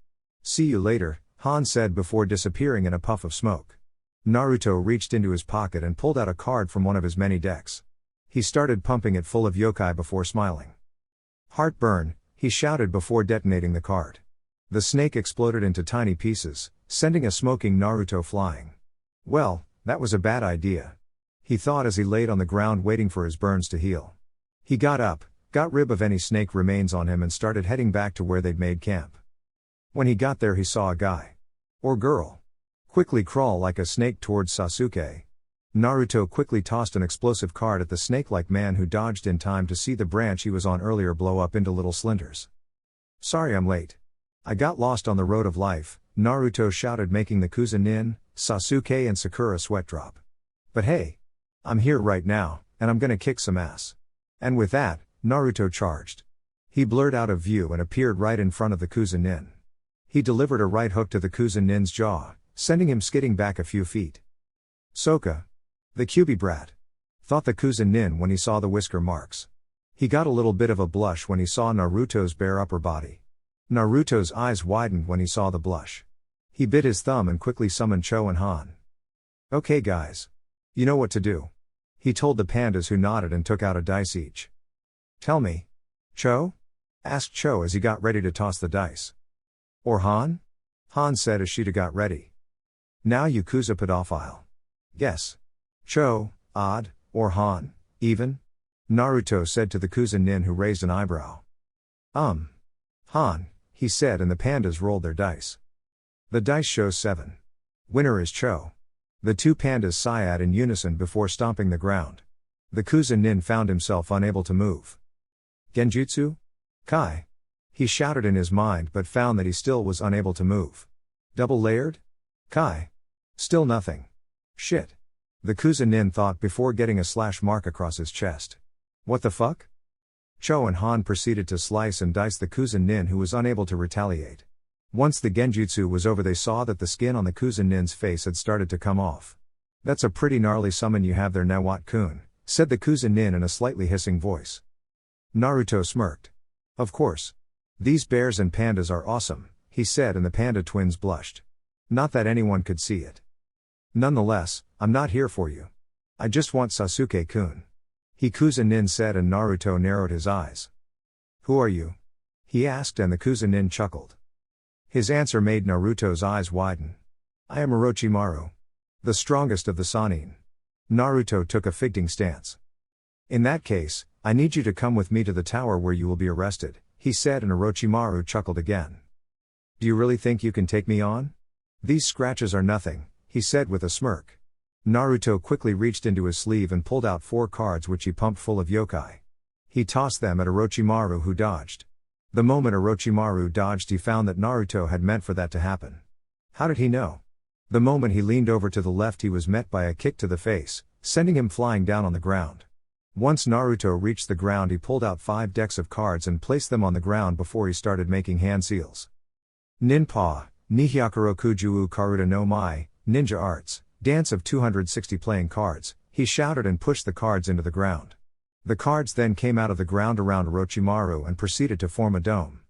See you later, Han said before disappearing in a puff of smoke. Naruto reached into his pocket and pulled out a card from one of his many decks. He started pumping it full of yokai before smiling. Heartburn, he shouted before detonating the card. The snake exploded into tiny pieces, sending a smoking Naruto flying. Well, that was a bad idea. He thought as he laid on the ground waiting for his burns to heal. He got up, got rid of any snake remains on him and started heading back to where they'd made camp. When he got there he saw a guy. Or girl. Quickly crawl like a snake towards Sasuke. Naruto quickly tossed an explosive card at the snake-like man who dodged in time to see the branch he was on earlier blow up into little splinters. Sorry I'm late. I got lost on the road of life, Naruto shouted, making the Kuzunin, Sasuke and Sakura sweat drop. But hey! I'm here right now, and I'm gonna kick some ass. And with that, Naruto charged. He blurred out of view and appeared right in front of the Kuzen-nin. He delivered a right hook to the Kuzen-nin's jaw, sending him skidding back a few feet. Soka. The Kyuubi brat. Thought the Kuzen-nin when he saw the whisker marks. He got a little bit of a blush when he saw Naruto's bare upper body. Naruto's eyes widened when he saw the blush. He bit his thumb and quickly summoned Cho and Han. Okay guys. You know what to do. He told the pandas, who nodded and took out a dice each. Tell me. Cho? Asked Cho as he got ready to toss the dice. Or Han? Han said as Shida got ready. Now Yakuza pedophile. Guess. Cho, odd, or Han, even? Naruto said to the Kuzen-nin, who raised an eyebrow. Han, he said, and the pandas rolled their dice. The dice shows 7. Winner is Cho. The two pandas sighed in unison before stomping the ground. The Kuzen-nin found himself unable to move. Genjutsu? Kai? He shouted in his mind but found that he still was unable to move. Double layered? Kai? Still nothing. Shit. The Kuzen-nin thought before getting a slash mark across his chest. What the fuck? Cho and Han proceeded to slice and dice the Kuzen-nin, who was unable to retaliate. Once the genjutsu was over, they saw that the skin on the Kuzen-nin's face had started to come off. That's a pretty gnarly summon you have there, Nawat-kun, said the Kuzen-nin in a slightly hissing voice. Naruto smirked. Of course. These bears and pandas are awesome, he said, and the panda twins blushed. Not that anyone could see it. Nonetheless, I'm not here for you. I just want Sasuke-kun. Kuzen-nin said, and Naruto narrowed his eyes. Who are you? He asked, and the Kuzen-nin chuckled. His answer made Naruto's eyes widen. I am Orochimaru. The strongest of the Sannin. Naruto took a fighting stance. In that case, I need you to come with me to the tower where you will be arrested, he said, and Orochimaru chuckled again. Do you really think you can take me on? These scratches are nothing, he said with a smirk. Naruto quickly reached into his sleeve and pulled out 4 cards which he pumped full of yokai. He tossed them at Orochimaru, who dodged. The moment Orochimaru dodged, he found that Naruto had meant for that to happen. How did he know? The moment he leaned over to the left, he was met by a kick to the face, sending him flying down on the ground. Once Naruto reached the ground, he pulled out 5 decks of cards and placed them on the ground before he started making hand seals. Ninpa, Nihyakuroku Juu Karuta no Mai, Ninja Arts, Dance of 260 playing cards, he shouted and pushed the cards into the ground. The cards then came out of the ground around Orochimaru and proceeded to form a dome.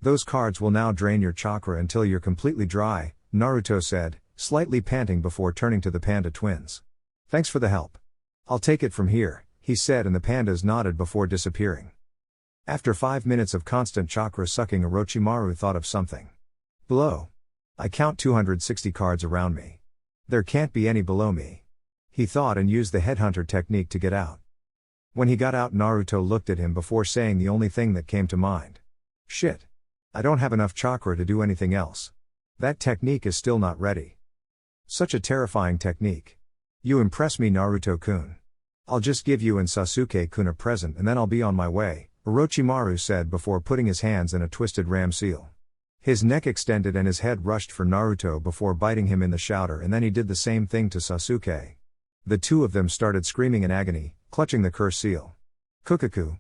Those cards will now drain your chakra until you're completely dry, Naruto said, slightly panting before turning to the panda twins. Thanks for the help. I'll take it from here, he said, and the pandas nodded before disappearing. After 5 minutes of constant chakra sucking, Orochimaru thought of something. Below. I count 260 cards around me. There can't be any below me. He thought and used the headhunter technique to get out. When he got out, Naruto looked at him before saying the only thing that came to mind. Shit. I don't have enough chakra to do anything else. That technique is still not ready. Such a terrifying technique. You impress me, Naruto-kun. I'll just give you and Sasuke-kun a present and then I'll be on my way, Orochimaru said before putting his hands in a twisted ram seal. His neck extended and his head rushed for Naruto before biting him in the shoulder, and then he did the same thing to Sasuke. The two of them started screaming in agony, clutching the curse seal. Kukaku.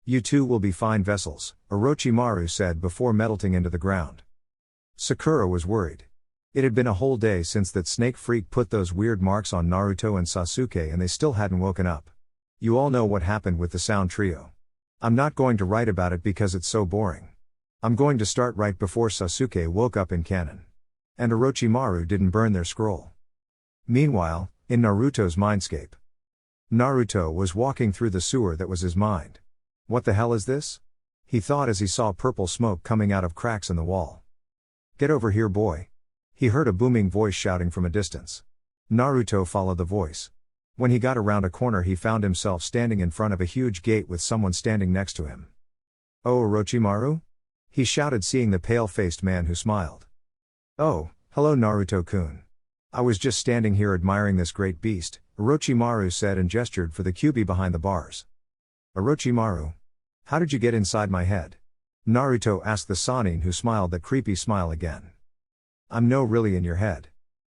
You two will be fine vessels, Orochimaru said before melting into the ground. Sakura was worried. It had been a whole day since that snake freak put those weird marks on Naruto and Sasuke, and they still hadn't woken up. You all know what happened with the sound trio. I'm not going to write about it because it's so boring. I'm going to start right before Sasuke woke up in canon. And Orochimaru didn't burn their scroll. Meanwhile, in Naruto's mindscape, Naruto was walking through the sewer that was his mind. What the hell is this? He thought as he saw purple smoke coming out of cracks in the wall. Get over here, boy. He heard a booming voice shouting from a distance. Naruto followed the voice. When he got around a corner, he found himself standing in front of a huge gate with someone standing next to him. Oh, Orochimaru? He shouted, seeing the pale-faced man who smiled. Oh, hello Naruto-kun. I was just standing here admiring this great beast, Orochimaru said and gestured for the Kyuubi behind the bars. Orochimaru. How did you get inside my head? Naruto asked the Sannin, who smiled that creepy smile again. I'm no really in your head.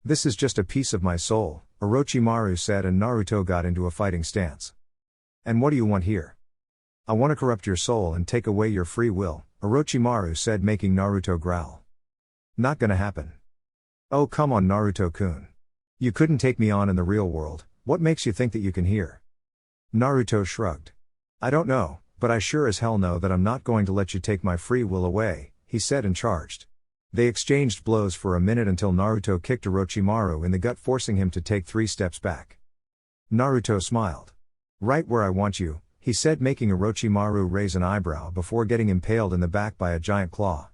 This is just a piece of my soul, Orochimaru said, and Naruto got into a fighting stance. And what do you want here? I want to corrupt your soul and take away your free will, Orochimaru said, making Naruto growl. Not gonna happen. Oh come on Naruto-kun. You couldn't take me on in the real world, what makes you think that you can hear? Naruto shrugged. I don't know, but I sure as hell know that I'm not going to let you take my free will away, he said and charged. They exchanged blows for a minute until Naruto kicked Orochimaru in the gut, forcing him to take 3 steps back. Naruto smiled. Right where I want you, he said, making Orochimaru raise an eyebrow before getting impaled in the back by a giant claw.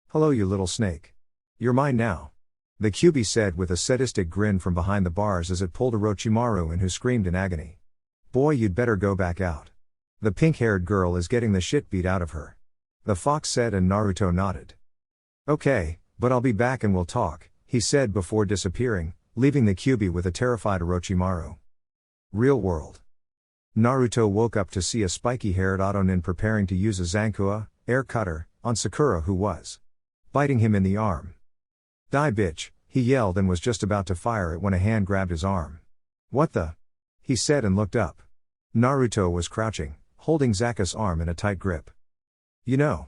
Hello you little snake. You're mine now. The Kyuubi said with a sadistic grin from behind the bars as it pulled Orochimaru in, who screamed in agony. Boy, you'd better go back out. The pink-haired girl is getting the shit beat out of her. The fox said, and Naruto nodded. Okay, but I'll be back and we'll talk, he said before disappearing, leaving the Kyuubi with a terrified Orochimaru. Real world. Naruto woke up to see a spiky-haired Otonin preparing to use a Zankua, air cutter, on Sakura, who was biting him in the arm. Die bitch, he yelled and was just about to fire it when a hand grabbed his arm. What the? He said and looked up. Naruto was crouching, holding Zaka's arm in a tight grip. You know.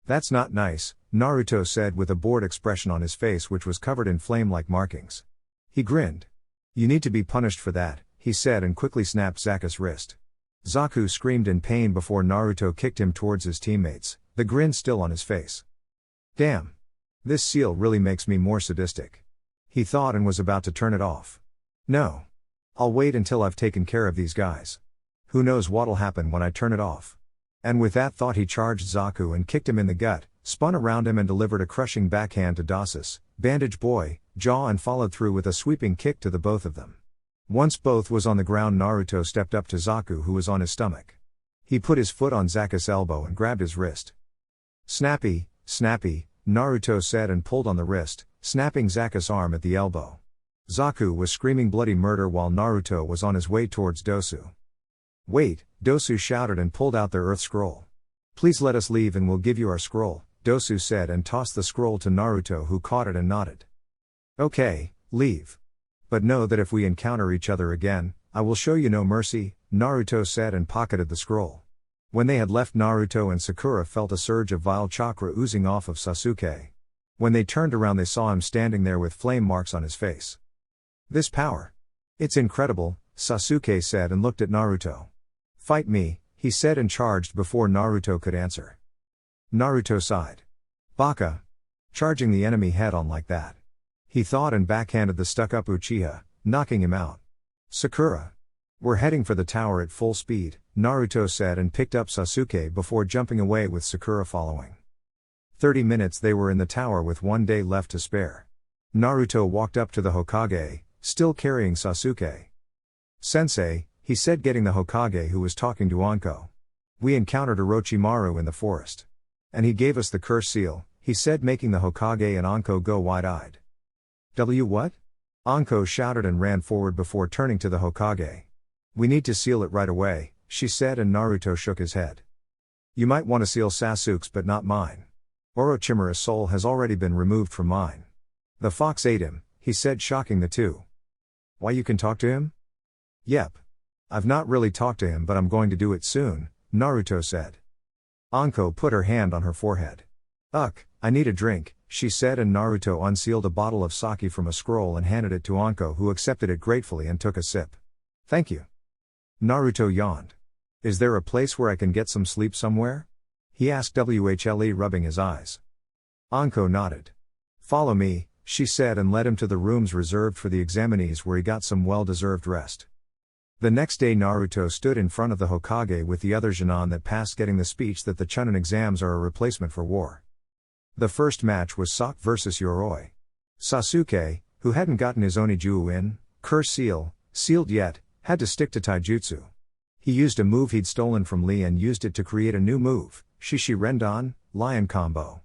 That's not nice, Naruto said with a bored expression on his face which was covered in flame-like markings. He grinned. You need to be punished for that, he said and quickly snapped Zaka's wrist. Zaku screamed in pain before Naruto kicked him towards his teammates, the grin still on his face. Damn. This seal really makes me more sadistic. He thought and was about to turn it off. No. I'll wait until I've taken care of these guys. Who knows what'll happen when I turn it off. And with that thought he charged Zaku and kicked him in the gut, spun around him and delivered a crushing backhand to Dasus, Bandage Boy, jaw, and followed through with a sweeping kick to the both of them. Once both was on the ground, Naruto stepped up to Zaku, who was on his stomach. He put his foot on Zaka's elbow and grabbed his wrist. Snappy, snappy, Naruto said and pulled on the wrist, snapping Zaka's arm at the elbow. Zaku was screaming bloody murder while Naruto was on his way towards Dosu. Wait, Dosu shouted and pulled out their earth scroll. Please let us leave and we'll give you our scroll, Dosu said and tossed the scroll to Naruto, who caught it and nodded. Okay, leave. But know that if we encounter each other again, I will show you no mercy, Naruto said and pocketed the scroll. When they had left, Naruto and Sakura felt a surge of vile chakra oozing off of Sasuke. When they turned around they saw him standing there with flame marks on his face. This power. It's incredible, Sasuke said and looked at Naruto. Fight me, he said and charged before Naruto could answer. Naruto sighed. Baka. Charging the enemy head on like that. He thought and backhanded the stuck-up Uchiha, knocking him out. Sakura. We're heading for the tower at full speed, Naruto said and picked up Sasuke before jumping away with Sakura following. 30 minutes they were in the tower with 1 day left to spare. Naruto walked up to the Hokage, still carrying Sasuke. Sensei, he said, getting the Hokage, who was talking to Anko. We encountered Orochimaru in the forest. And he gave us the curse seal, he said, making the Hokage and Anko go wide-eyed. What? Anko shouted and ran forward before turning to the Hokage. We need to seal it right away, she said, and Naruto shook his head. You might want to seal Sasuke's but not mine. Orochimaru's soul has already been removed from mine. The fox ate him, he said, shocking the two. Why, you can talk to him? Yep. I've not really talked to him but I'm going to do it soon, Naruto said. Anko put her hand on her forehead. I need a drink, she said, and Naruto unsealed a bottle of sake from a scroll and handed it to Anko, who accepted it gratefully and took a sip. Thank you. Naruto yawned. Is there a place where I can get some sleep somewhere? He asked Whle, rubbing his eyes. Anko nodded. Follow me, she said, and led him to the rooms reserved for the examinees, where he got some well-deserved rest. The next day Naruto stood in front of the Hokage with the other Genin that passed, getting the speech that the Chunin exams are a replacement for war. The first match was Sok vs Yoroi. Sasuke, who hadn't gotten his Onijutsu in, curse seal, sealed yet, had to stick to taijutsu. He used a move he'd stolen from Lee and used it to create a new move, Shishi Rendan, Lion Combo.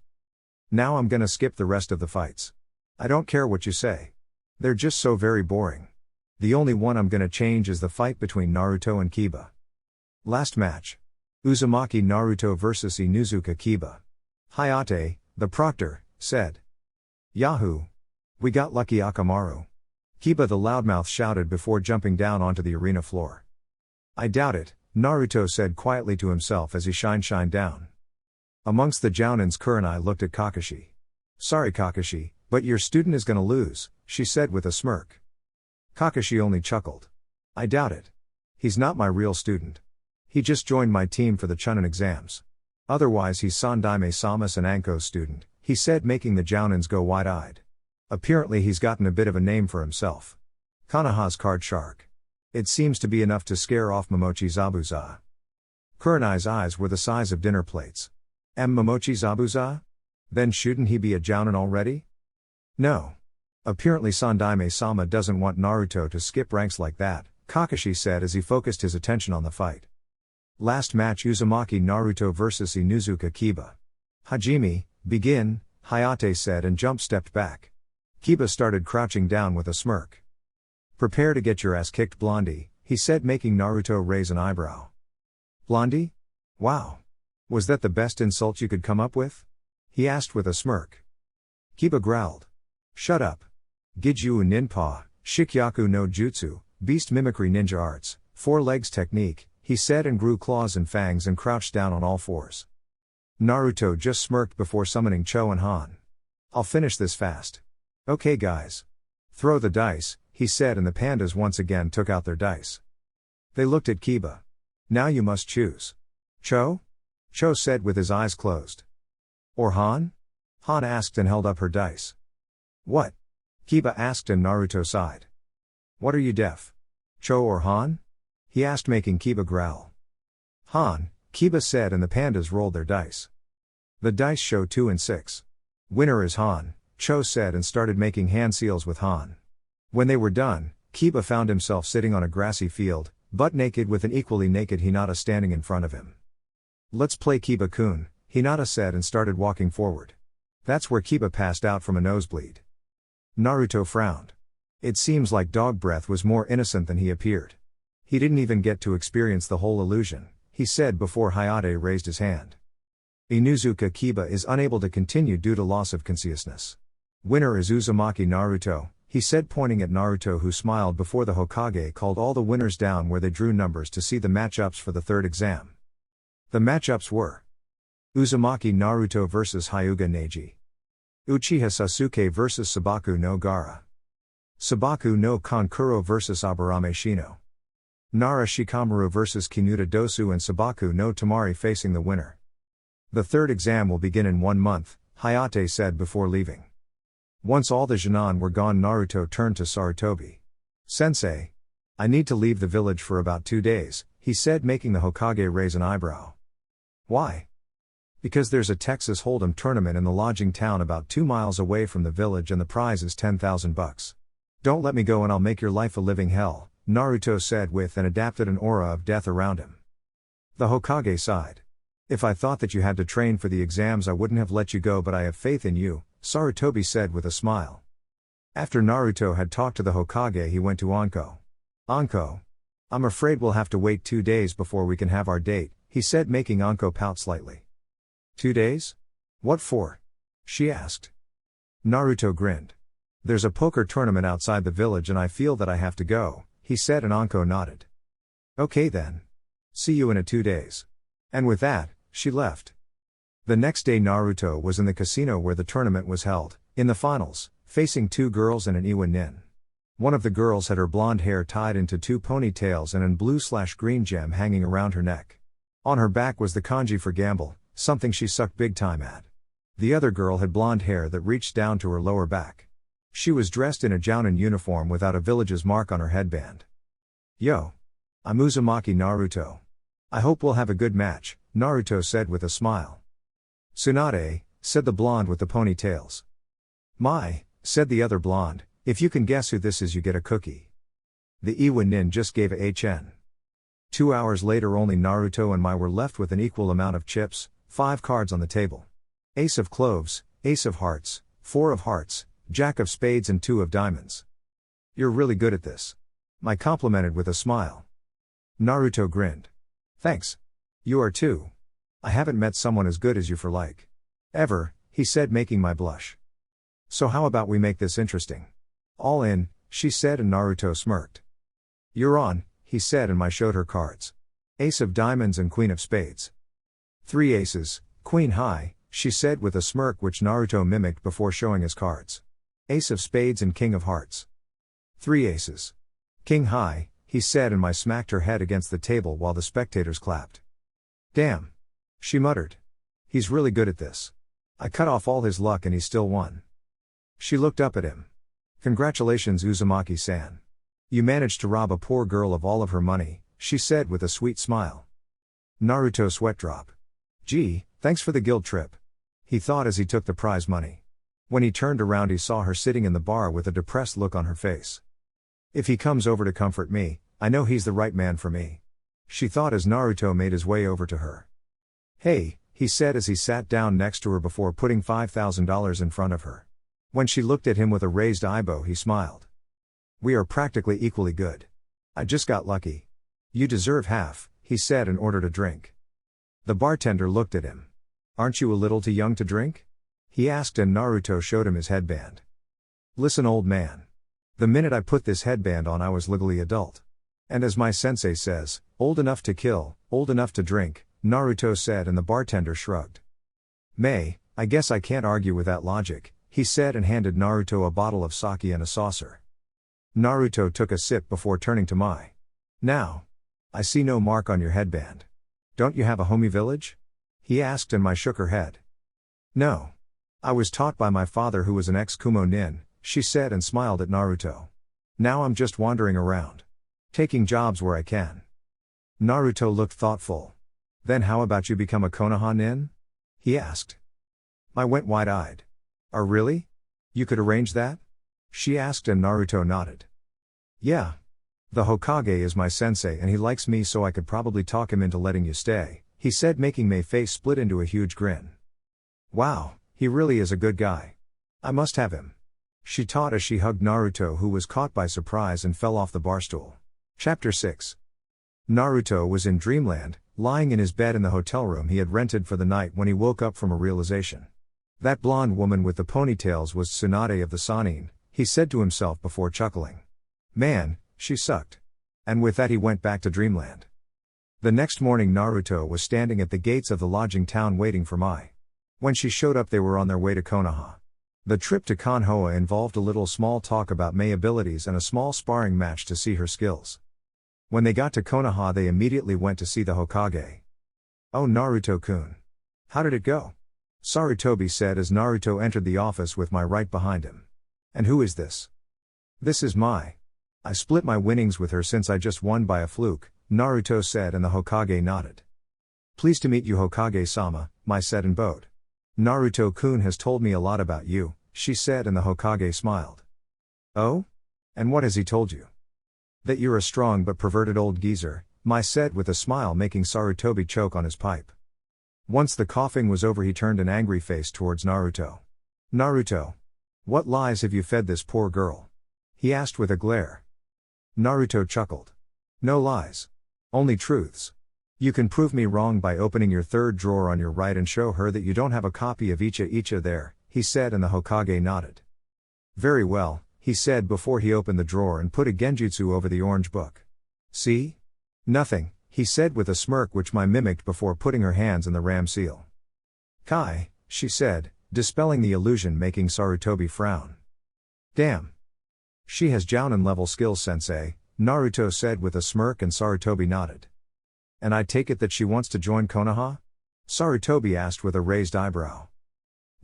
Now I'm gonna skip the rest of the fights. I don't care what you say. They're just so very boring. The only one I'm gonna change is the fight between Naruto and Kiba. Last match. Uzumaki Naruto vs Inuzuka Kiba. Hayate, the proctor, said. Yahoo! We got lucky, Akamaru. Kiba the loudmouth shouted before jumping down onto the arena floor. I doubt it, Naruto said quietly to himself as he shined down. Amongst the Jounins, Kurenai looked at Kakashi. Sorry Kakashi, but your student is gonna lose, she said with a smirk. Kakashi only chuckled. I doubt it. He's not my real student. He just joined my team for the Chunin exams. Otherwise he's Sandaime Samus and Anko's student, he said, making the Jounins go wide-eyed. Apparently he's gotten a bit of a name for himself. Konoha's card shark. It seems to be enough to scare off Momochi Zabuza. Kurenai's eyes were the size of dinner plates. Momochi Zabuza? Then shouldn't he be a Jounin already? No. Apparently Sandaime-sama doesn't want Naruto to skip ranks like that, Kakashi said as he focused his attention on the fight. Last match, Uzumaki Naruto vs Inuzuka Kiba. Hajime, begin, Hayate said and jump-stepped back. Kiba started crouching down with a smirk. Prepare to get your ass kicked, Blondie, he said, making Naruto raise an eyebrow. Blondie? Wow. Was that the best insult you could come up with? He asked with a smirk. Kiba growled. Shut up. Giju Ninpa, Shikyaku no Jutsu, Beast Mimicry Ninja Arts, Four Legs Technique, he said and grew claws and fangs and crouched down on all fours. Naruto just smirked before summoning Cho and Han. I'll finish this fast. Okay guys. Throw the dice, he said, and the pandas once again took out their dice. They looked at Kiba. Now you must choose. Cho? Cho said with his eyes closed. Or Han? Han asked and held up her dice. What? Kiba asked and Naruto sighed. What are you, deaf? Cho or Han? He asked, making Kiba growl. Han, Kiba said, and the pandas rolled their dice. The dice show 2 and 6. Winner is Han, Cho said and started making hand seals with Han. When they were done, Kiba found himself sitting on a grassy field, butt naked with an equally naked Hinata standing in front of him. Let's play Kiba-kun, Hinata said and started walking forward. That's where Kiba passed out from a nosebleed. Naruto frowned. It seems like dog breath was more innocent than he appeared. He didn't even get to experience the whole illusion, he said before Hayate raised his hand. Inuzuka Kiba is unable to continue due to loss of consciousness. Winner is Uzumaki Naruto, he said, pointing at Naruto, who smiled before the Hokage called all the winners down where they drew numbers to see the matchups for the third exam. The matchups were Uzumaki Naruto vs Hyuga Neji. Uchiha Sasuke vs Sabaku no Gaara. Sabaku no Kankuro vs Aburame Shino. Nara Shikamaru vs Kinuta Dosu and Sabaku no Tamari facing the winner. The third exam will begin in 1 month, Hayate said before leaving. Once all the Genin were gone, Naruto turned to Sarutobi. Sensei. I need to leave the village for about 2 days, he said, making the Hokage raise an eyebrow. Why? Because there's a Texas Hold'em tournament in the lodging town about 2 miles away from the village and the prize is $10,000. Don't let me go and I'll make your life a living hell, Naruto said with and adapted an aura of death around him. The Hokage sighed. If I thought that you had to train for the exams I wouldn't have let you go, but I have faith in you, Sarutobi said with a smile. After Naruto had talked to the Hokage, he went to Anko. Anko. I'm afraid we'll have to wait 2 days before we can have our date, he said, making Anko pout slightly. 2 days? What for? She asked. Naruto grinned. There's a poker tournament outside the village and I feel that I have to go, he said, and Anko nodded. Okay then. See you in 2 days. And with that, she left. The next day Naruto was in the casino where the tournament was held, in the finals, facing 2 girls and an Iwa nin. One of the girls had her blonde hair tied into 2 ponytails and an blue/green gem hanging around her neck. On her back was the kanji for gamble, something she sucked big time at. The other girl had blonde hair that reached down to her lower back. She was dressed in a Jounin uniform without a village's mark on her headband. Yo. I'm Uzumaki Naruto. I hope we'll have a good match, Naruto said with a smile. Tsunade, said the blonde with the ponytails. My, said the other blonde, if you can guess who this is you get a cookie. The Iwa nin just gave a HN. 2 hours later only Naruto and Mai were left with an equal amount of chips, 5 cards on the table. Ace of cloves, Ace of hearts, 4 of hearts, Jack of spades and 2 of diamonds. You're really good at this. Mai complimented with a smile. Naruto grinned. Thanks. You are too. I haven't met someone as good as you for ever, he said, making Mai blush. So how about we make this interesting? All in, she said, and Naruto smirked. You're on, he said, and Mai showed her cards. Ace of diamonds and queen of spades. 3 aces, queen high, she said with a smirk which Naruto mimicked before showing his cards. Ace of spades and king of hearts. 3 aces. King high, he said, and I smacked her head against the table while the spectators clapped. Damn. She muttered. He's really good at this. I cut off all his luck and he still won. She looked up at him. Congratulations, Uzumaki-san. You managed to rob a poor girl of all of her money, she said with a sweet smile. Naruto sweat drop. Gee, thanks for the guild trip. He thought as he took the prize money. When he turned around he saw her sitting in the bar with a depressed look on her face. If he comes over to comfort me, I know he's the right man for me. She thought as Naruto made his way over to her. Hey, he said as he sat down next to her before putting $5,000 in front of her. When she looked at him with a raised eyebrow he smiled. We are practically equally good. I just got lucky. You deserve half, he said and ordered a drink. The bartender looked at him. Aren't you a little too young to drink? He asked and Naruto showed him his headband. Listen, old man. The minute I put this headband on I was legally adult. And as my sensei says, old enough to kill, old enough to drink, Naruto said and the bartender shrugged. I guess I can't argue with that logic, he said and handed Naruto a bottle of sake and a saucer. Naruto took a sip before turning to Mai. Now. I see no mark on your headband. Don't you have a homie village? He asked and Mai shook her head. No. I was taught by my father who was an ex-kumo nin, she said and smiled at Naruto. Now I'm just wandering around. Taking jobs where I can. Naruto looked thoughtful. Then how about you become a Konoha nin? He asked. Mai went wide-eyed. Oh really? You could arrange that? She asked and Naruto nodded. Yeah. The Hokage is my sensei and he likes me so I could probably talk him into letting you stay, he said making Mei's face split into a huge grin. Wow, he really is a good guy. I must have him. She thought as she hugged Naruto who was caught by surprise and fell off the barstool. Chapter 6. Naruto was in dreamland, lying in his bed in the hotel room he had rented for the night when he woke up from a realization. That blonde woman with the ponytails was Tsunade of the Sannin, he said to himself before chuckling. Man, she sucked. And with that he went back to dreamland. The next morning Naruto was standing at the gates of the lodging town waiting for Mai. When she showed up they were on their way to Konoha. The trip to Konoha involved a little small talk about Mei abilities and a small sparring match to see her skills. When they got to Konoha they immediately went to see the Hokage. Oh Naruto-kun. How did it go? Sarutobi said as Naruto entered the office with Mai right behind him. And who is this? This is Mai. I split my winnings with her since I just won by a fluke, Naruto said and the Hokage nodded. Pleased to meet you Hokage-sama, Mai said and bowed. Naruto-kun has told me a lot about you, she said and the Hokage smiled. Oh? And what has he told you? That you're a strong but perverted old geezer, Mai said with a smile making Sarutobi choke on his pipe. Once the coughing was over he turned an angry face towards Naruto. Naruto. What lies have you fed this poor girl? He asked with a glare. Naruto chuckled. No lies. Only truths. You can prove me wrong by opening your third drawer on your right and show her that you don't have a copy of Icha there, he said and the Hokage nodded. Very well, he said before he opened the drawer and put a genjutsu over the orange book. See? Nothing, he said with a smirk which Mai mimicked before putting her hands in the ram seal. Kai, she said, dispelling the illusion making Sarutobi frown. Damn. She has Jounin level skills sensei, Naruto said with a smirk and Sarutobi nodded. And I take it that she wants to join Konoha? Sarutobi asked with a raised eyebrow.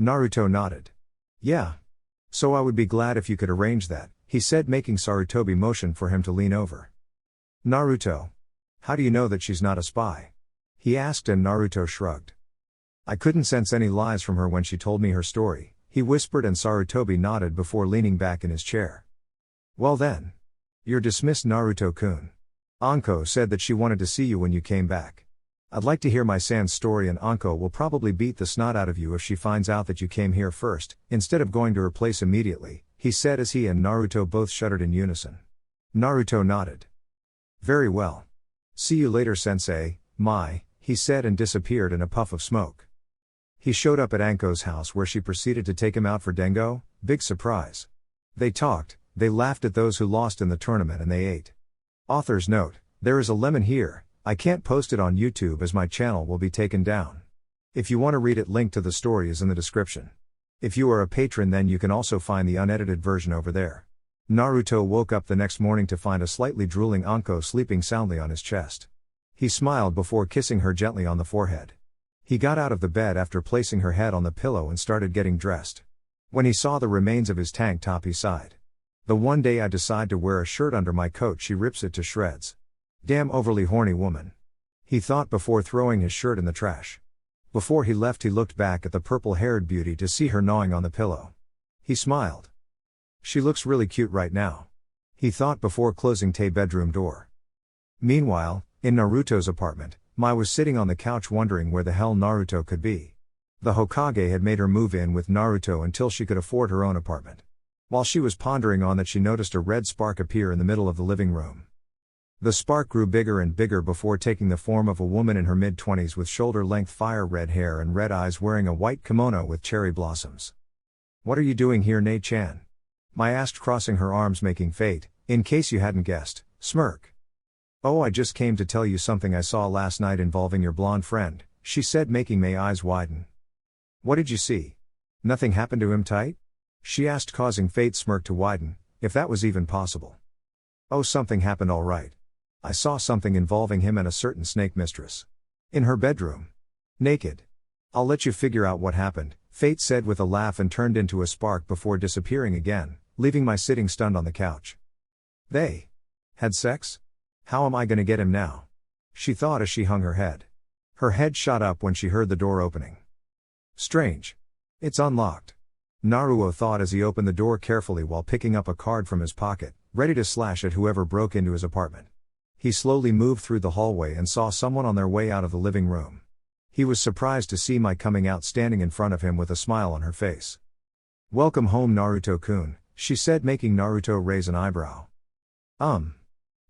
Naruto nodded. Yeah. So I would be glad if you could arrange that, he said making Sarutobi motion for him to lean over. Naruto. How do you know that she's not a spy? He asked and Naruto shrugged. I couldn't sense any lies from her when she told me her story, he whispered and Sarutobi nodded before leaning back in his chair. Well then. You're dismissed Naruto-kun. Anko said that she wanted to see you when you came back. I'd like to hear my San's story and Anko will probably beat the snot out of you if she finds out that you came here first, instead of going to her place immediately, he said as he and Naruto both shuddered in unison. Naruto nodded. Very well. See you later sensei, Mai, he said and disappeared in a puff of smoke. He showed up at Anko's house where she proceeded to take him out for Dengo, big surprise. They talked, they laughed at those who lost in the tournament and they ate. Author's note, there is a lemon here, I can't post it on YouTube as my channel will be taken down. If you want to read it, link to the story is in the description. If you are a patron, then you can also find the unedited version over there. Naruto woke up the next morning to find a slightly drooling Anko sleeping soundly on his chest. He smiled before kissing her gently on the forehead. He got out of the bed after placing her head on the pillow and started getting dressed. When he saw the remains of his tank top, he sighed. The one day I decide to wear a shirt under my coat, she rips it to shreds. Damn overly horny woman. He thought before throwing his shirt in the trash. Before he left, he looked back at the purple-haired beauty to see her gnawing on the pillow. He smiled. She looks really cute right now. He thought before closing Tae's bedroom door. Meanwhile, in Naruto's apartment, Mai was sitting on the couch wondering where the hell Naruto could be. The Hokage had made her move in with Naruto until she could afford her own apartment. While she was pondering on that, she noticed a red spark appear in the middle of the living room. The spark grew bigger and bigger before taking the form of a woman in her mid-20s with shoulder-length fire-red hair and red eyes, wearing a white kimono with cherry blossoms. "What are you doing here, Nei-chan?" Mai asked, crossing her arms, making Fate, in case you hadn't guessed, smirk. "Oh, I just came to tell you something I saw last night involving your blonde friend," she said, making Mei's eyes widen. "What did you see? Nothing happened to him, tight?" she asked, causing Fate's smirk to widen, if that was even possible. "Oh, something happened, all right. I saw something involving him and a certain snake mistress. In her bedroom. Naked. I'll let you figure out what happened," Fate said with a laugh and turned into a spark before disappearing again, leaving Mai sitting stunned on the couch. "They had sex? How am I gonna get him now?" she thought as she hung her head. Her head shot up when she heard the door opening. "Strange. It's unlocked," Naruto thought as he opened the door carefully while picking up a card from his pocket, ready to slash at whoever broke into his apartment. He slowly moved through the hallway and saw someone on their way out of the living room. He was surprised to see Mai coming out, standing in front of him with a smile on her face. "Welcome home, Naruto-kun," she said, making Naruto raise an eyebrow.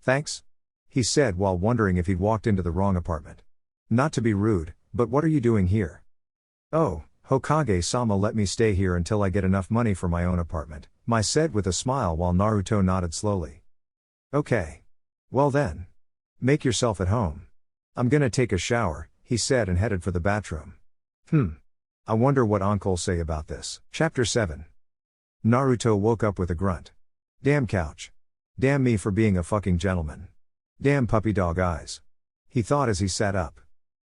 Thanks," he said while wondering if he'd walked into the wrong apartment. "Not to be rude, but what are you doing here?" "Oh, Hokage-sama let me stay here until I get enough money for my own apartment," Mai said with a smile while Naruto nodded slowly. "Okay. Well then. Make yourself at home. I'm gonna take a shower," he said and headed for the bathroom. I wonder what Uncle'll say about this. Chapter 7. Naruto woke up with a grunt. Damn couch. Damn me for being a fucking gentleman. Damn puppy dog eyes. He thought as he sat up.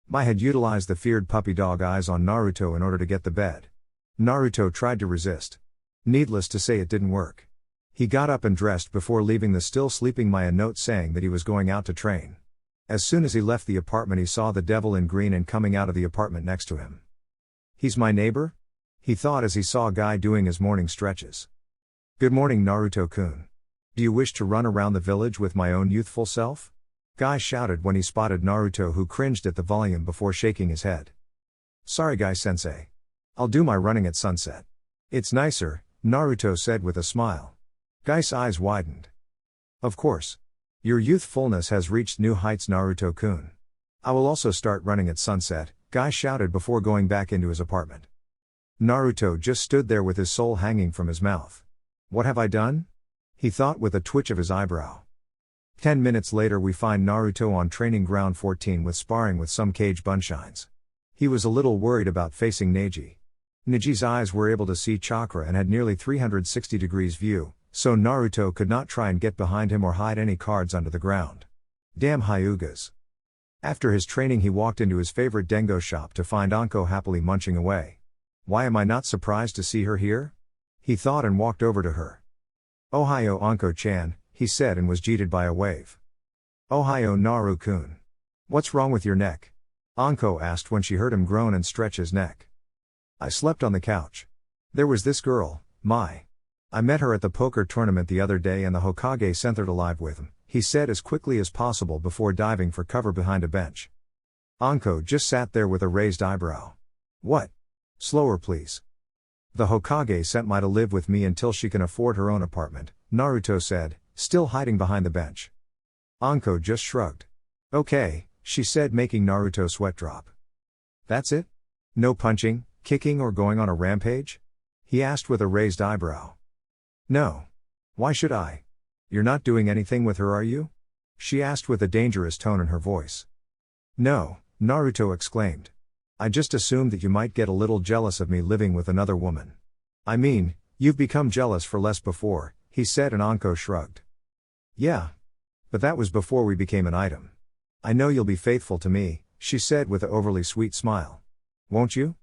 Mai had utilized the feared puppy dog eyes on Naruto in order to get the bed. Naruto tried to resist. Needless to say, it didn't work. He got up and dressed before leaving the still sleeping Mai a note saying that he was going out to train. As soon as he left the apartment, he saw the devil in green and coming out of the apartment next to him. "He's my neighbor?" he thought as he saw Guy doing his morning stretches. "Good morning, Naruto-kun. Do you wish to run around the village with my own youthful self?" Guy shouted when he spotted Naruto, who cringed at the volume before shaking his head. "Sorry, Guy-sensei. I'll do my running at sunset." "It's nicer," Naruto said with a smile. Guy's eyes widened. "Of course. Your youthfulness has reached new heights, Naruto-kun. I will also start running at sunset," Guy shouted before going back into his apartment. Naruto just stood there with his soul hanging from his mouth. "What have I done?" he thought with a twitch of his eyebrow. 10 minutes later, we find Naruto on training ground 14 with sparring with some cage bunshines. He was a little worried about facing Neji. Neji's eyes were able to see chakra and had nearly 360 degrees view, so Naruto could not try and get behind him or hide any cards under the ground. Damn Hyugas. After his training, he walked into his favorite Dengo shop to find Anko happily munching away. Why am I not surprised to see her here? He thought and walked over to her. "Ohayo, Anko-chan," he said, and was greeted by a wave. "Ohayo, Naru-kun. What's wrong with your neck?" Anko asked when she heard him groan and stretch his neck. "I slept on the couch. There was this girl, Mai. I met her at the poker tournament the other day and the Hokage sent her to live with him," he said as quickly as possible before diving for cover behind a bench. Anko just sat there with a raised eyebrow. "What? Slower please." "The Hokage sent Mai to live with me until she can afford her own apartment," Naruto said, still hiding behind the bench. Anko just shrugged. "Okay," she said, making Naruto sweat drop. "That's it? No punching, kicking or going on a rampage?" he asked with a raised eyebrow. "No. Why should I? You're not doing anything with her, are you?" she asked with a dangerous tone in her voice. No, Naruto exclaimed. I just assumed that you might get a little jealous of me living with another woman. I mean, you've become jealous for less before, he said, and Anko shrugged. Yeah. But that was before we became an item. I know you'll be faithful to me, she said with an overly sweet smile. Won't you?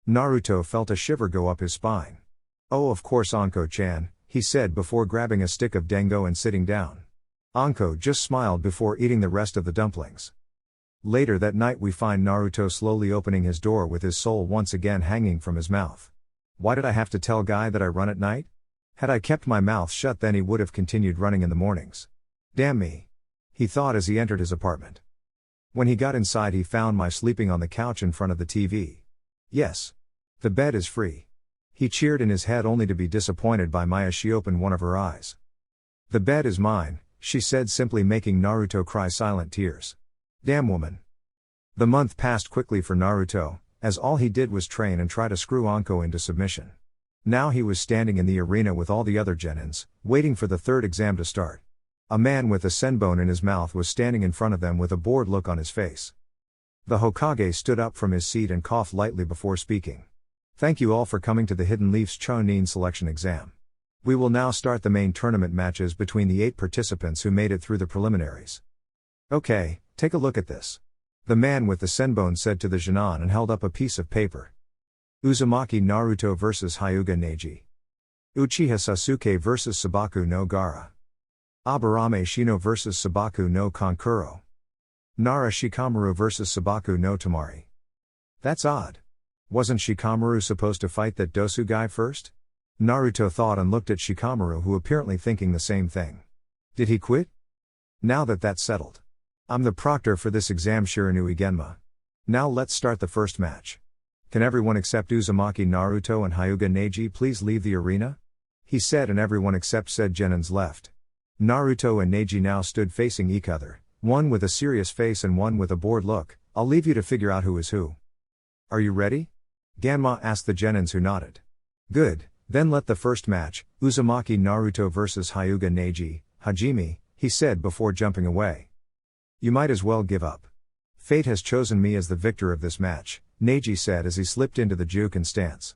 Naruto felt a shiver go up his spine. Oh, of course, Anko-chan, he said before grabbing a stick of dango and sitting down. Anko just smiled before eating the rest of the dumplings. Later that night we find Naruto slowly opening his door with his soul once again hanging from his mouth. Why did I have to tell Guy that I run at night? Had I kept my mouth shut, then he would have continued running in the mornings. Damn me. He thought as he entered his apartment. When he got inside, he found Mai sleeping on the couch in front of the TV. Yes. The bed is free. He cheered in his head only to be disappointed by Mai as she opened one of her eyes. The bed is mine, she said, simply making Naruto cry silent tears. Damn woman. The month passed quickly for Naruto, as all he did was train and try to screw Anko into submission. Now he was standing in the arena with all the other genins, waiting for the third exam to start. A man with a senbon in his mouth was standing in front of them with a bored look on his face. The Hokage stood up from his seat and coughed lightly before speaking. Thank you all for coming to the Hidden Leaf's Chunin selection exam. We will now start the main tournament matches between the 8 participants who made it through the preliminaries. Okay, take a look at this. The man with the senbon said to the genin and held up a piece of paper. Uzumaki Naruto vs Hyuga Neji. Uchiha Sasuke vs Sabaku no Gaara. Aburame Shino vs Sabaku no Kankuro. Nara Shikamaru vs Sabaku no Tamari. That's odd. Wasn't Shikamaru supposed to fight that Dosu guy first? Naruto thought and looked at Shikamaru, who apparently thinking the same thing. Did he quit? Now that that's settled. I'm the proctor for this exam, Shiranui Genma. Now let's start the first match. Can everyone except Uzumaki Naruto and Hyuga Neji please leave the arena? He said, and everyone except said genins left. Naruto and Neji now stood facing each other, one with a serious face and one with a bored look. I'll leave you to figure out who is who. Are you ready? Ganma asked the genins, who nodded. Good, then let the first match, Uzumaki Naruto vs Hyuga Neji, Hajime, he said before jumping away. You might as well give up. Fate has chosen me as the victor of this match, Neji said as he slipped into the Juken stance.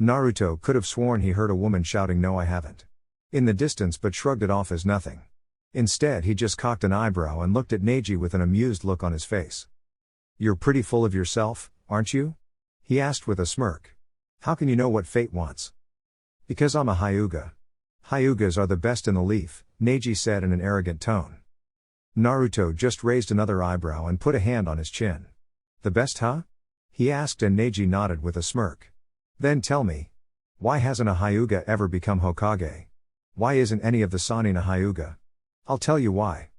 Naruto could have sworn he heard a woman shouting "No, I haven't" in the distance, but shrugged it off as nothing. Instead, he just cocked an eyebrow and looked at Neji with an amused look on his face. You're pretty full of yourself, aren't you? He asked with a smirk. How can you know what fate wants? Because I'm a Hyuga. Hyugas are the best in the leaf, Neji said in an arrogant tone. Naruto just raised another eyebrow and put a hand on his chin. The best, huh? He asked, and Neji nodded with a smirk. Then tell me, why hasn't a Hyuga ever become Hokage? Why isn't any of the Sannin a Hyuga? I'll tell you why.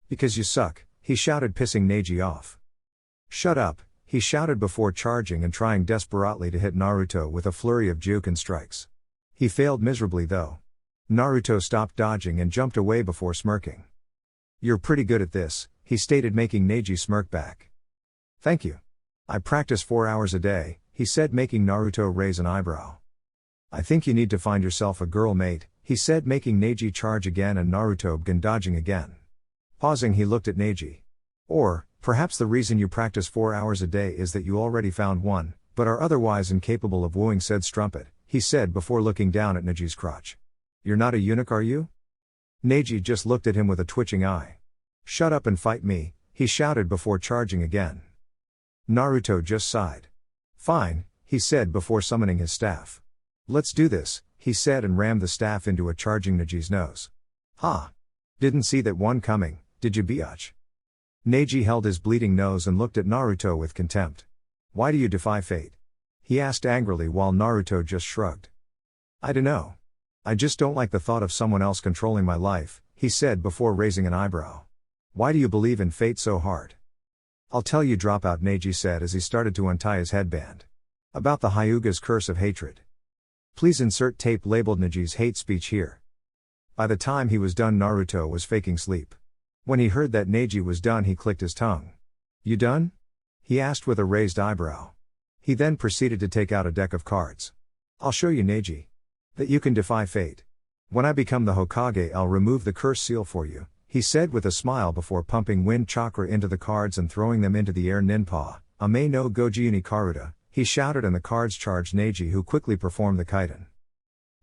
Because you suck, he shouted, pissing Neji off. Shut up, he shouted before charging and trying desperately to hit Naruto with a flurry of Juken strikes. He failed miserably though. Naruto stopped dodging and jumped away before smirking. You're pretty good at this, he stated, making Neji smirk back. Thank you. I practice 4 hours a day, he said, making Naruto raise an eyebrow. I think you need to find yourself a girl mate, he said, making Neji charge again and Naruto began dodging again. Pausing, he looked at Neji. Or, perhaps the reason you practice 4 hours a day is that you already found one, but are otherwise incapable of wooing said strumpet, he said before looking down at Neji's crotch. You're not a eunuch, are you? Neji just looked at him with a twitching eye. Shut up and fight me, he shouted before charging again. Naruto just sighed. Fine, he said before summoning his staff. Let's do this, he said, and rammed the staff into a charging Neji's nose. Ha! Didn't see that one coming, did you, biatch? Neji held his bleeding nose and looked at Naruto with contempt. Why do you defy fate? He asked angrily while Naruto just shrugged. I dunno. I just don't like the thought of someone else controlling my life, he said before raising an eyebrow. Why do you believe in fate so hard? I'll tell you, dropout, Neji said as he started to untie his headband. About the Hyuga's curse of hatred. Please insert tape labeled Neji's hate speech here. By the time he was done, Naruto was faking sleep. When he heard that Neji was done, he clicked his tongue. You done? He asked with a raised eyebrow. He then proceeded to take out a deck of cards. I'll show you, Neji. That you can defy fate. When I become the Hokage, I'll remove the curse seal for you, he said with a smile before pumping wind chakra into the cards and throwing them into the air. Ninpa, Ame no Goji ni Karuta, he shouted, and the cards charged Neji, who quickly performed the Kaiten.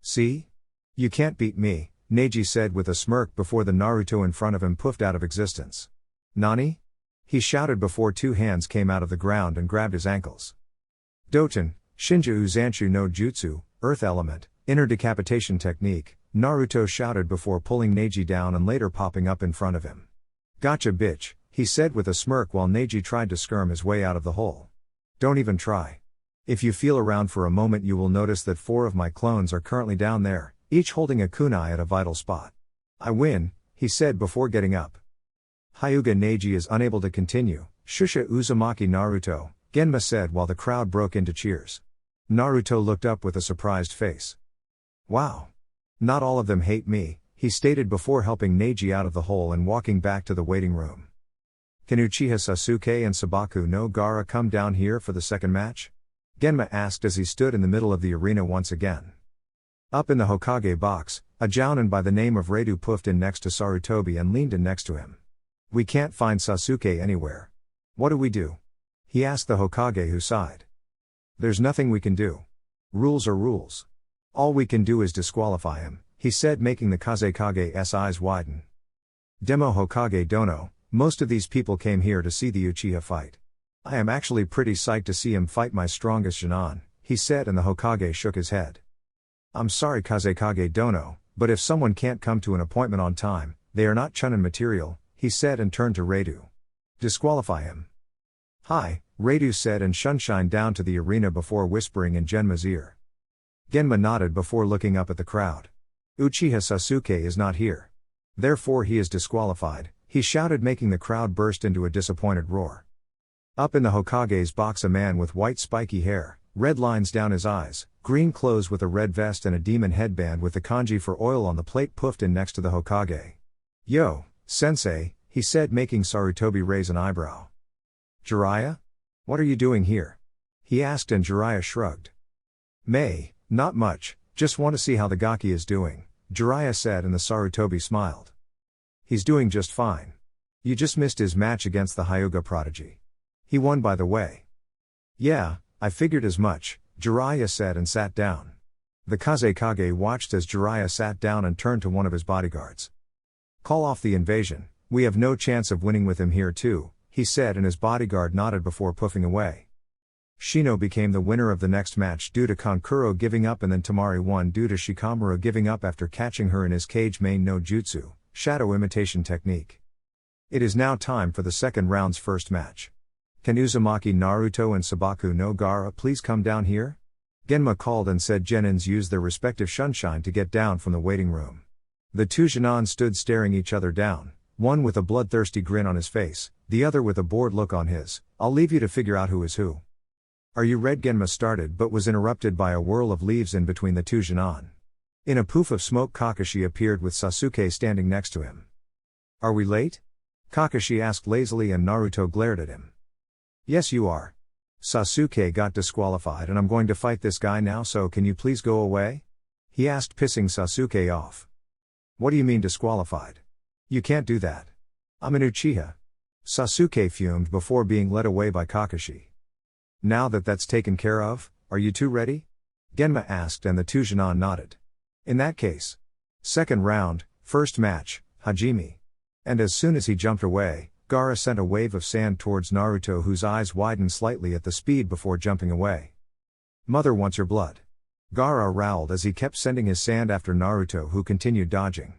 See? You can't beat me, Neji said with a smirk before the Naruto in front of him puffed out of existence. Nani? He shouted before two hands came out of the ground and grabbed his ankles. Doten, Shinja Uzanshu no Jutsu, Earth Element, Inner Decapitation Technique, Naruto shouted before pulling Neji down and later popping up in front of him. Gotcha bitch, he said with a smirk while Neji tried to skirm his way out of the hole. Don't even try. If you feel around for a moment you will notice that 4 of my clones are currently down there, each holding a kunai at a vital spot. I win, he said before getting up. Hyuga Neji is unable to continue, Shusha Uzumaki Naruto, Genma said while the crowd broke into cheers. Naruto looked up with a surprised face. Wow. Not all of them hate me, he stated before helping Neji out of the hole and walking back to the waiting room. Can Uchiha Sasuke and Sabaku no Gaara come down here for the second match? Genma asked as he stood in the middle of the arena once again. Up in the Hokage box, a jounin by the name of Reidu puffed in next to Sarutobi and leaned in next to him. We can't find Sasuke anywhere. What do we do? He asked the Hokage, who sighed. There's nothing we can do. Rules are rules. All we can do is disqualify him, he said, making the Kazekage's eyes widen. Demo Hokage Dono, most of these people came here to see the Uchiha fight. I am actually pretty psyched to see him fight my strongest Jonin, he said, and the Hokage shook his head. I'm sorry Kazekage Dono, but if someone can't come to an appointment on time, they are not Chunin material, he said and turned to Reidu. Disqualify him. Hi, Reidu said and shunshined down to the arena before whispering in Genma's ear. Genma nodded before looking up at the crowd. Uchiha Sasuke is not here. Therefore he is disqualified, he shouted, making the crowd burst into a disappointed roar. Up in the Hokage's box, a man with white spiky hair, red lines down his eyes, green clothes with a red vest and a demon headband with the kanji for oil on the plate puffed in next to the Hokage. Yo, sensei, he said, making Sarutobi raise an eyebrow. Jiraiya? What are you doing here? He asked and Jiraiya shrugged. Not much, just want to see how the Gaki is doing, Jiraiya said, and the Sarutobi smiled. He's doing just fine. You just missed his match against the Hyuga prodigy. He won, by the way. Yeah, I figured as much, Jiraiya said and sat down. The Kazekage watched as Jiraiya sat down and turned to one of his bodyguards. Call off the invasion, we have no chance of winning with him here too, he said, and his bodyguard nodded before puffing away. Shino became the winner of the next match due to Kankuro giving up, and then Tamari won due to Shikamaru giving up after catching her in his cage main no jutsu, shadow imitation technique. It is now time for the second round's first match. Can Uzumaki Naruto and Sabaku no Gaara please come down here? Genma called and said Genins used their respective shunshine to get down from the waiting room. The two Jonin stood staring each other down, one with a bloodthirsty grin on his face, the other with a bored look on his. I'll leave you to figure out who is who. Are you ready? Genma started but was interrupted by a whirl of leaves in between the two Jonin. In a poof of smoke, Kakashi appeared with Sasuke standing next to him. Are we late? Kakashi asked lazily, and Naruto glared at him. Yes you are. Sasuke got disqualified and I'm going to fight this guy now, so can you please go away? He asked, pissing Sasuke off. What do you mean disqualified? You can't do that. I'm an Uchiha. Sasuke fumed before being led away by Kakashi. Now that that's taken care of, are you two ready? Genma asked, and the two Jonin nodded. In that case. Second round, first match, Hajime. And as soon as he jumped away, Gaara sent a wave of sand towards Naruto, whose eyes widened slightly at the speed before jumping away. Mother wants your blood. Gaara growled as he kept sending his sand after Naruto, who continued dodging.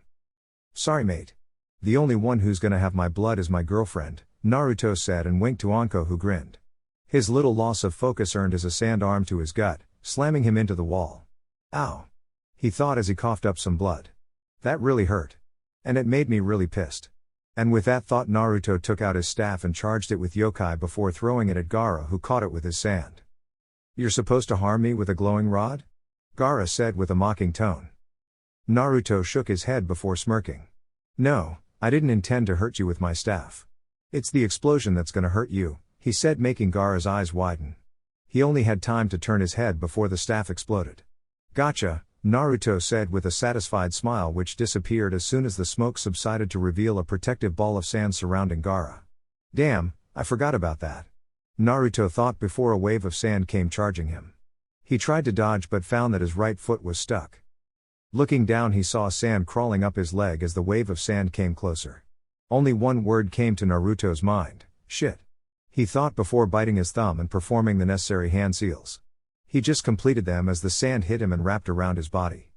Sorry mate. The only one who's gonna have my blood is my girlfriend, Naruto said and winked to Anko, who grinned. His little loss of focus earned as a sand arm to his gut, slamming him into the wall. Ow! He thought as he coughed up some blood. That really hurt. And it made me really pissed. And with that thought, Naruto took out his staff and charged it with yokai before throwing it at Gaara, who caught it with his sand. You're supposed to harm me with a glowing rod? Gaara said with a mocking tone. Naruto shook his head before smirking. No, I didn't intend to hurt you with my staff. It's the explosion that's gonna hurt you, he said, making Gaara's eyes widen. He only had time to turn his head before the staff exploded. Gotcha, Naruto said with a satisfied smile which disappeared as soon as the smoke subsided to reveal a protective ball of sand surrounding Gaara. Damn, I forgot about that. Naruto thought before a wave of sand came charging him. He tried to dodge but found that his right foot was stuck. Looking down he saw sand crawling up his leg as the wave of sand came closer. Only one word came to Naruto's mind: shit. He thought before biting his thumb and performing the necessary hand seals. He just completed them as the sand hit him and wrapped around his body.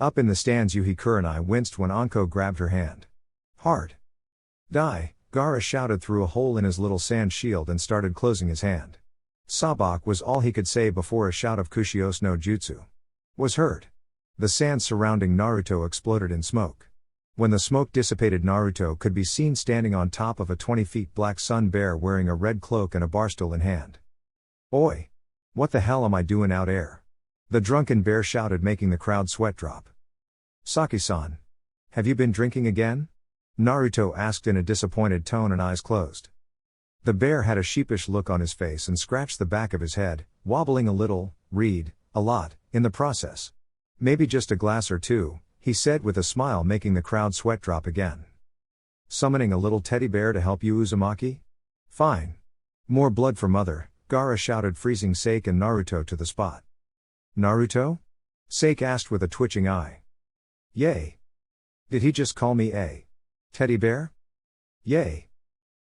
Up in the stands Yuhi Kurenai winced when Anko grabbed her hand. Hard. Die, Gaara shouted through a hole in his little sand shield and started closing his hand. Sabak was all he could say before a shout of Kushios no Jutsu was heard. The sand surrounding Naruto exploded in smoke. When the smoke dissipated, Naruto could be seen standing on top of a 20 feet black sun bear wearing a red cloak and a barstool in hand. Oi! What the hell am I doing out air? The drunken bear shouted, making the crowd sweat drop. Saki-san. Have you been drinking again? Naruto asked in a disappointed tone and eyes closed. The bear had a sheepish look on his face and scratched the back of his head, wobbling a little, a lot, in the process. Maybe just a glass or two, he said with a smile, making the crowd sweat drop again. Summoning a little teddy bear to help you, Uzumaki? Fine. More blood for mother, Gaara shouted, freezing Sake and Naruto to the spot. Naruto? Sake asked with a twitching eye. Yay. Did he just call me a teddy bear? Yay.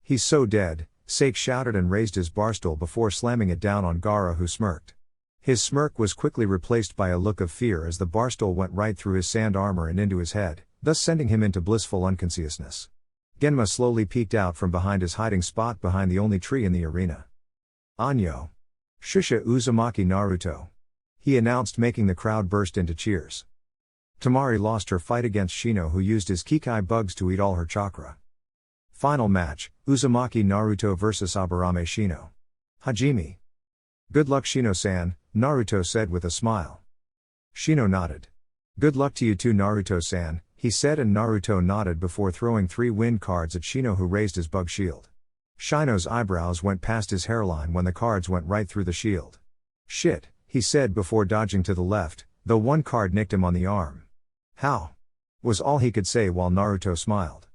He's so dead, Sake shouted and raised his barstool before slamming it down on Gaara, who smirked. His smirk was quickly replaced by a look of fear as the barstool went right through his sand armor and into his head, thus sending him into blissful unconsciousness. Genma slowly peeked out from behind his hiding spot behind the only tree in the arena. Anyo. Shusha Uzumaki Naruto. He announced, making the crowd burst into cheers. Tamari lost her fight against Shino, who used his Kikai bugs to eat all her chakra. Final match, Uzumaki Naruto vs Aburame Shino. Hajime. Good luck, Shino-san, Naruto said with a smile. Shino nodded. Good luck to you too, Naruto-san, he said, and Naruto nodded before throwing 3 wind cards at Shino, who raised his bug shield. Shino's eyebrows went past his hairline when the cards went right through the shield. Shit, he said before dodging to the left, though one card nicked him on the arm. How? Was all he could say while Naruto smiled.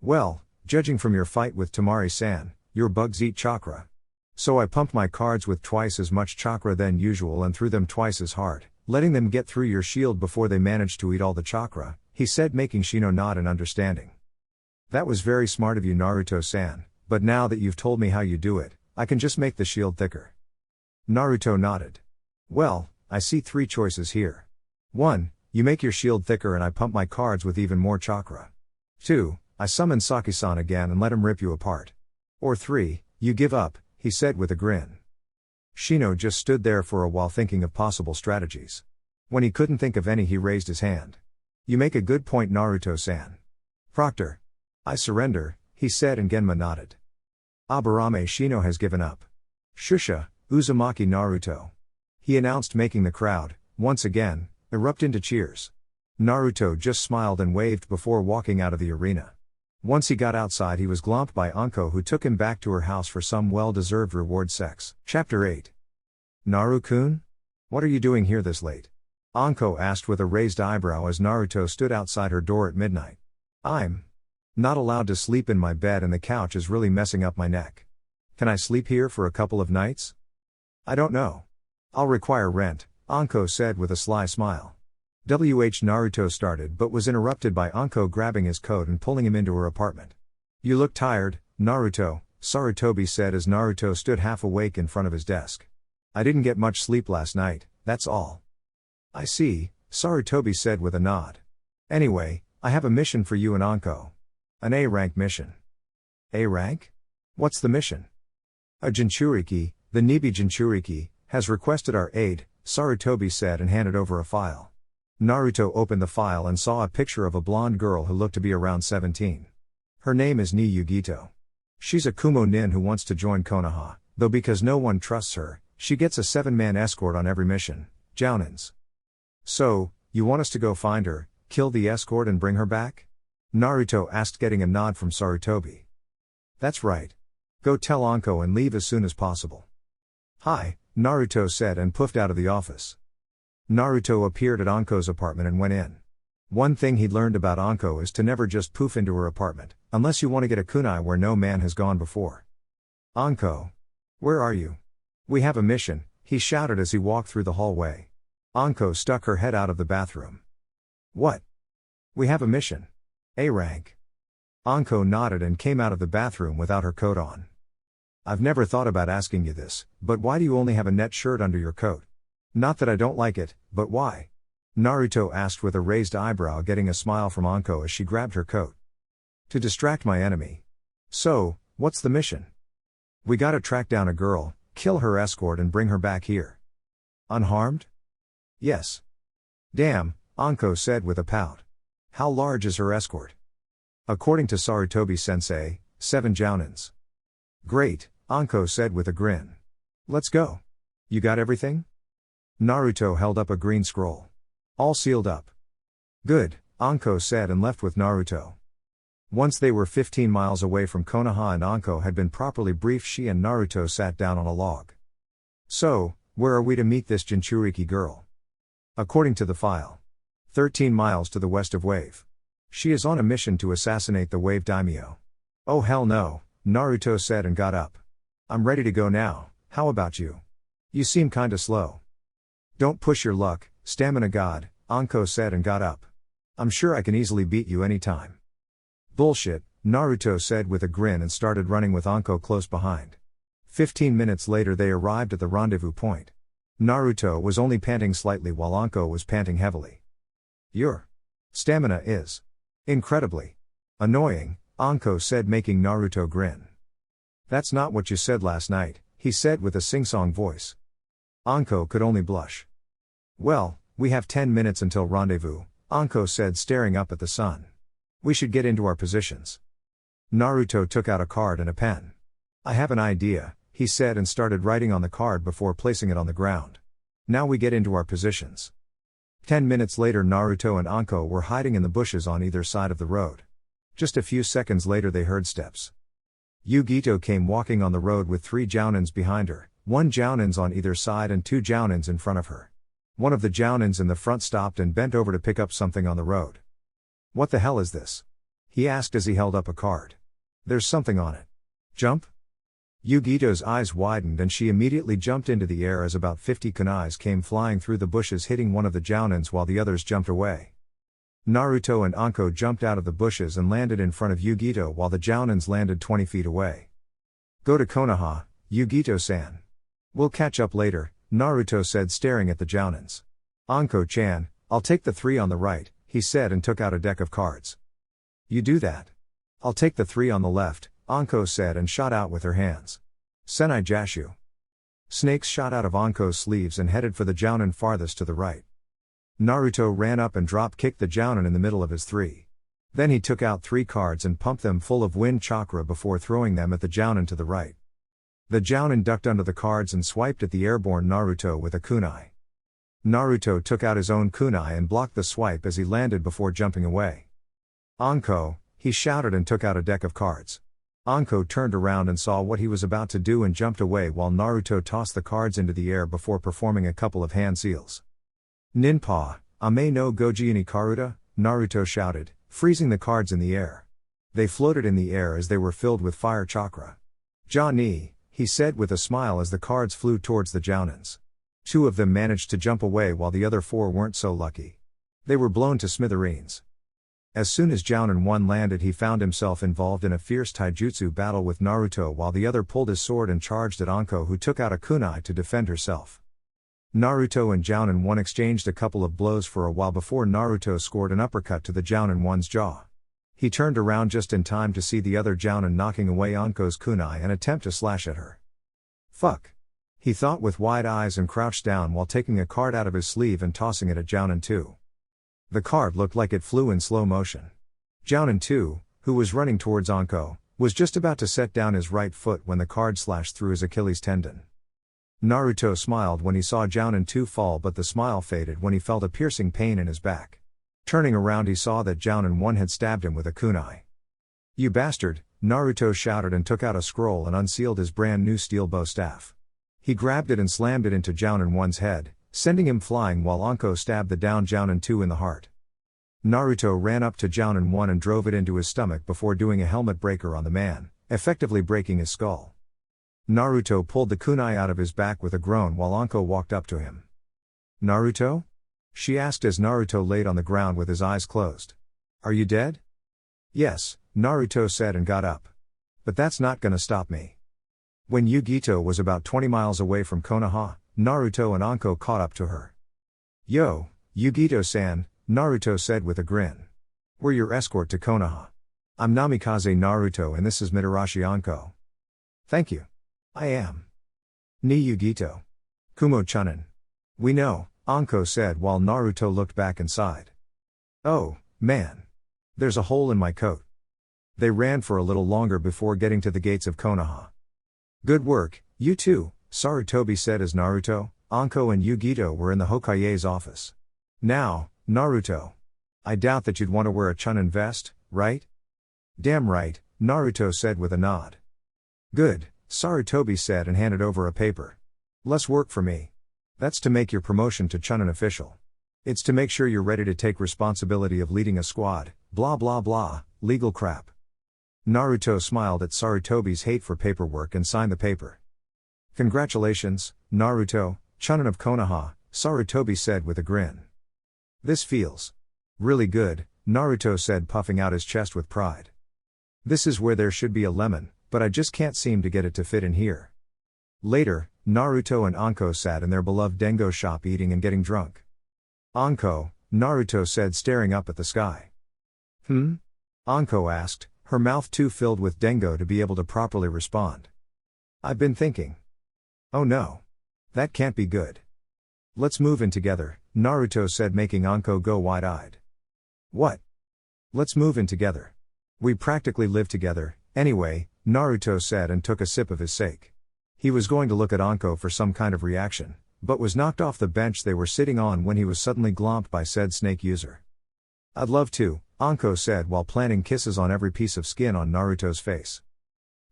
Well, judging from your fight with Tamari-san, your bugs eat chakra. So I pumped my cards with twice as much chakra than usual and threw them twice as hard, letting them get through your shield before they managed to eat all the chakra, he said, making Shino nod in understanding. That was very smart of you, Naruto-san, but now that you've told me how you do it, I can just make the shield thicker. Naruto nodded. Well, I see 3 choices here. 1, you make your shield thicker and I pump my cards with even more chakra. 2, I summon Saki-san again and let him rip you apart. Or 3, you give up, he said with a grin. Shino just stood there for a while thinking of possible strategies. When he couldn't think of any, he raised his hand. You make a good point, Naruto-san. Proctor. I surrender, he said, and Genma nodded. Aburame Shino has given up. Shusha, Uzumaki Naruto. He announced, making the crowd, once again, erupt into cheers. Naruto just smiled and waved before walking out of the arena. Once he got outside, he was glomped by Anko, who took him back to her house for some well-deserved reward sex. Chapter 8. Naru-kun? What are you doing here this late? Anko asked with a raised eyebrow as Naruto stood outside her door at midnight. I'm not allowed to sleep in my bed and the couch is really messing up my neck. Can I sleep here for a couple of nights? I don't know. I'll require rent, Anko said with a sly smile. Naruto started but was interrupted by Anko grabbing his coat and pulling him into her apartment. You look tired, Naruto, Sarutobi said as Naruto stood half awake in front of his desk. I didn't get much sleep last night, that's all. I see, Sarutobi said with a nod. Anyway, I have a mission for you and Anko. An A-rank mission. A-rank? What's the mission? A Jinchuriki, the Nibi Jinchuriki, has requested our aid, Sarutobi said and handed over a file. Naruto opened the file and saw a picture of a blonde girl who looked to be around 17. Her name is Ni Yugito. She's a Kumo nin who wants to join Konoha, though because no one trusts her, she gets a 7-man escort on every mission, Jounins. So, you want us to go find her, kill the escort and bring her back? Naruto asked, getting a nod from Sarutobi. That's right. Go tell Anko and leave as soon as possible. Hi, Naruto said and puffed out of the office. Naruto appeared at Anko's apartment and went in. One thing he'd learned about Anko is to never just poof into her apartment, unless you want to get a kunai where no man has gone before. Anko. Where are you? We have a mission, he shouted as he walked through the hallway. Anko stuck her head out of the bathroom. What? We have a mission. A rank. Anko nodded and came out of the bathroom without her coat on. I've never thought about asking you this, but why do you only have a net shirt under your coat? Not that I don't like it, but why? Naruto asked with a raised eyebrow, getting a smile from Anko as she grabbed her coat. To distract my enemy. So, what's the mission? We gotta track down a girl, kill her escort and bring her back here. Unharmed? Yes. Damn, Anko said with a pout. How large is her escort? According to Sarutobi-sensei, 7 jounins. Great, Anko said with a grin. Let's go. You got everything? Naruto held up a green scroll. All sealed up. Good, Anko said and left with Naruto. Once they were 15 miles away from Konoha and Anko had been properly briefed, she and Naruto sat down on a log. So, where are we to meet this Jinchuriki girl? According to the file. 13 miles to the west of Wave. She is on a mission to assassinate the Wave Daimyo. Oh hell no, Naruto said and got up. I'm ready to go now, how about you? You seem kinda slow. Don't push your luck, stamina god, Anko said and got up. I'm sure I can easily beat you anytime. Bullshit, Naruto said with a grin and started running with Anko close behind. 15 minutes later they arrived at the rendezvous point. Naruto was only panting slightly while Anko was panting heavily. Your stamina is incredibly annoying, Anko said, making Naruto grin. That's not what you said last night, he said with a sing-song voice. Anko could only blush. Well, we have 10 minutes until rendezvous, Anko said, staring up at the sun. We should get into our positions. Naruto took out a card and a pen. I have an idea, he said and started writing on the card before placing it on the ground. Now we get into our positions. 10 minutes later Naruto and Anko were hiding in the bushes on either side of the road. Just a few seconds later they heard steps. Yugito came walking on the road with 3 jounins behind her, 1 jounins on either side and 2 jounins in front of her. One of the jounins in the front stopped and bent over to pick up something on the road. What the hell is this? He asked as he held up a card. There's something on it. Jump? Yugito's eyes widened and she immediately jumped into the air as about 50 kunais came flying through the bushes, hitting one of the jounins while the others jumped away. Naruto and Anko jumped out of the bushes and landed in front of Yugito while the jounins landed 20 feet away. Go to Konoha, Yugito-san. We'll catch up later, Naruto said, staring at the jounins. Anko-chan, I'll take the 3 on the right, he said and took out a deck of cards. You do that. I'll take the 3 on the left, Anko said and shot out with her hands. Senai Jashu. Snakes shot out of Anko's sleeves and headed for the jounin farthest to the right. Naruto ran up and drop-kicked the jounin in the middle of his 3. Then he took out 3 cards and pumped them full of wind chakra before throwing them at the jounin to the right. The jounin ducked under the cards and swiped at the airborne Naruto with a kunai. Naruto took out his own kunai and blocked the swipe as he landed before jumping away. Anko, he shouted and took out a deck of cards. Anko turned around and saw what he was about to do and jumped away while Naruto tossed the cards into the air before performing a couple of hand seals. Ninpa, Ame no Goji ni Karuta, Naruto shouted, freezing the cards in the air. They floated in the air as they were filled with fire chakra. Ja-ni, he said with a smile as the cards flew towards the jounins. 2 of them managed to jump away while the other 4 weren't so lucky. They were blown to smithereens. As soon as Jounin 1 landed, he found himself involved in a fierce taijutsu battle with Naruto while the other pulled his sword and charged at Anko, who took out a kunai to defend herself. Naruto and Jounin 1 exchanged a couple of blows for a while before Naruto scored an uppercut to the Jounin 1's jaw. He turned around just in time to see the other Jounin knocking away Anko's kunai and attempt to slash at her. Fuck. He thought with wide eyes and crouched down while taking a card out of his sleeve and tossing it at Jounin 2. The card looked like it flew in slow motion. Jounin 2, who was running towards Anko, was just about to set down his right foot when the card slashed through his Achilles tendon. Naruto smiled when he saw Jounin 2 fall, but the smile faded when he felt a piercing pain in his back. Turning around he saw that Jounin 1 had stabbed him with a kunai. You bastard, Naruto shouted and took out a scroll and unsealed his brand new steel bow staff. He grabbed it and slammed it into Jounin 1's head, sending him flying while Anko stabbed the down Jounin 2 in the heart. Naruto ran up to Jounin 1 and drove it into his stomach before doing a helmet breaker on the man, effectively breaking his skull. Naruto pulled the kunai out of his back with a groan while Anko walked up to him. "Naruto?" she asked as Naruto laid on the ground with his eyes closed. "Are you dead?" "Yes," Naruto said and got up. "But that's not gonna stop me." When Yugito was about 20 miles away from Konoha, Naruto and Anko caught up to her. "Yo, Yugito-san," Naruto said with a grin. "We're your escort to Konoha. I'm Namikaze Naruto and this is Mitarashi Anko." "Thank you. I am." "Ni Yugito. Kumo Chunin." "We know," Anko said while Naruto looked back and sighed. "Oh, man. There's a hole in my coat." They ran for a little longer before getting to the gates of Konoha. "Good work, you two," Sarutobi said as Naruto, Anko and Yugito were in the Hokage's office. "Now, Naruto. I doubt that you'd want to wear a Chunin vest, right?" "Damn right," Naruto said with a nod. "Good," Sarutobi said and handed over a paper. "Less work for me. That's to make your promotion to Chunin official. It's to make sure you're ready to take responsibility of leading a squad, blah blah blah, legal crap." Naruto smiled at Sarutobi's hate for paperwork and signed the paper. "Congratulations, Naruto, Chunin of Konoha," Sarutobi said with a grin. "This feels really good," Naruto said, puffing out his chest with pride. "This is where there should be a lemon, but I just can't seem to get it to fit in here." Later, Naruto and Anko sat in their beloved Dengo shop eating and getting drunk. "Anko," Naruto said staring up at the sky. Anko asked, her mouth too filled with Dengo to be able to properly respond. "I've been thinking." "Oh no. That can't be good." "Let's move in together," Naruto said, making Anko go wide-eyed. "What?" "Let's move in together. We practically live together, anyway," Naruto said and took a sip of his sake. He was going to look at Anko for some kind of reaction, but was knocked off the bench they were sitting on when he was suddenly glomped by said snake user. "I'd love to," Anko said while planting kisses on every piece of skin on Naruto's face.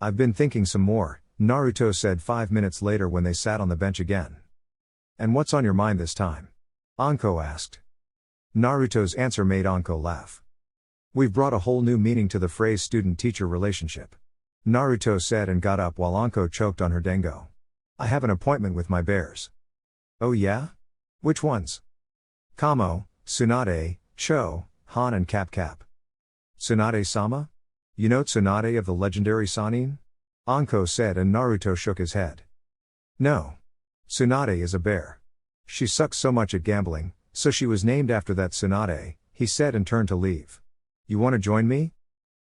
"I've been thinking some more," Naruto said 5 minutes later when they sat on the bench again. "And what's on your mind this time?" Anko asked. Naruto's answer made Anko laugh. "We've brought a whole new meaning to the phrase student-teacher relationship," Naruto said and got up while Anko choked on her Dengo. "I have an appointment with my bears." "Oh yeah? Which ones?" "Kamo, Tsunade, Cho, Han and Cap Cap." "Tsunade-sama? You know Tsunade of the legendary Sannin?" Anko said and Naruto shook his head. "No. Tsunade is a bear. She sucks so much at gambling, so she was named after that Tsunade," he said and turned to leave. "You want to join me?"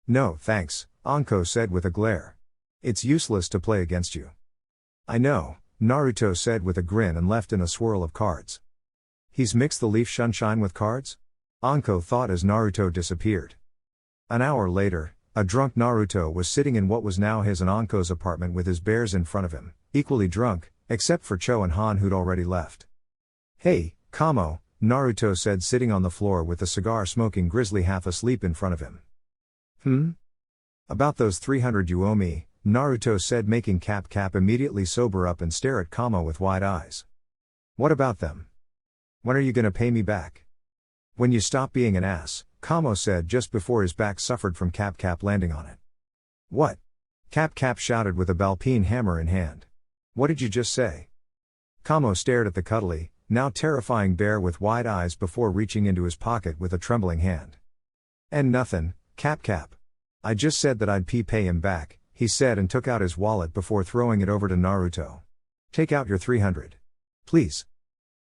"No, thanks," Anko said with a glare. "It's useless to play against you." "I know," Naruto said with a grin and left in a swirl of cards. "He's mixed the leaf sunshine with cards?" Anko thought as Naruto disappeared. An hour later, a drunk Naruto was sitting in what was now his and Anko's apartment with his bears in front of him, equally drunk, except for Cho and Han who'd already left. "Hey, Kamo," Naruto said sitting on the floor with the cigar-smoking grizzly half asleep in front of him. "About those 300 you owe me," Naruto said, making Cap Cap immediately sober up and stare at Kamo with wide eyes. "What about them? When are you gonna pay me back?" "When you stop being an ass," Kamo said just before his back suffered from Cap Cap landing on it. "What?" Cap Cap shouted with a balpine hammer in hand. "What did you just say?" Kamo stared at the cuddly, now terrifying bear with wide eyes before reaching into his pocket with a trembling hand. "And nothin', Cap Cap. I just said that I'd pay him back," he said and took out his wallet before throwing it over to Naruto. "Take out your 300. Please."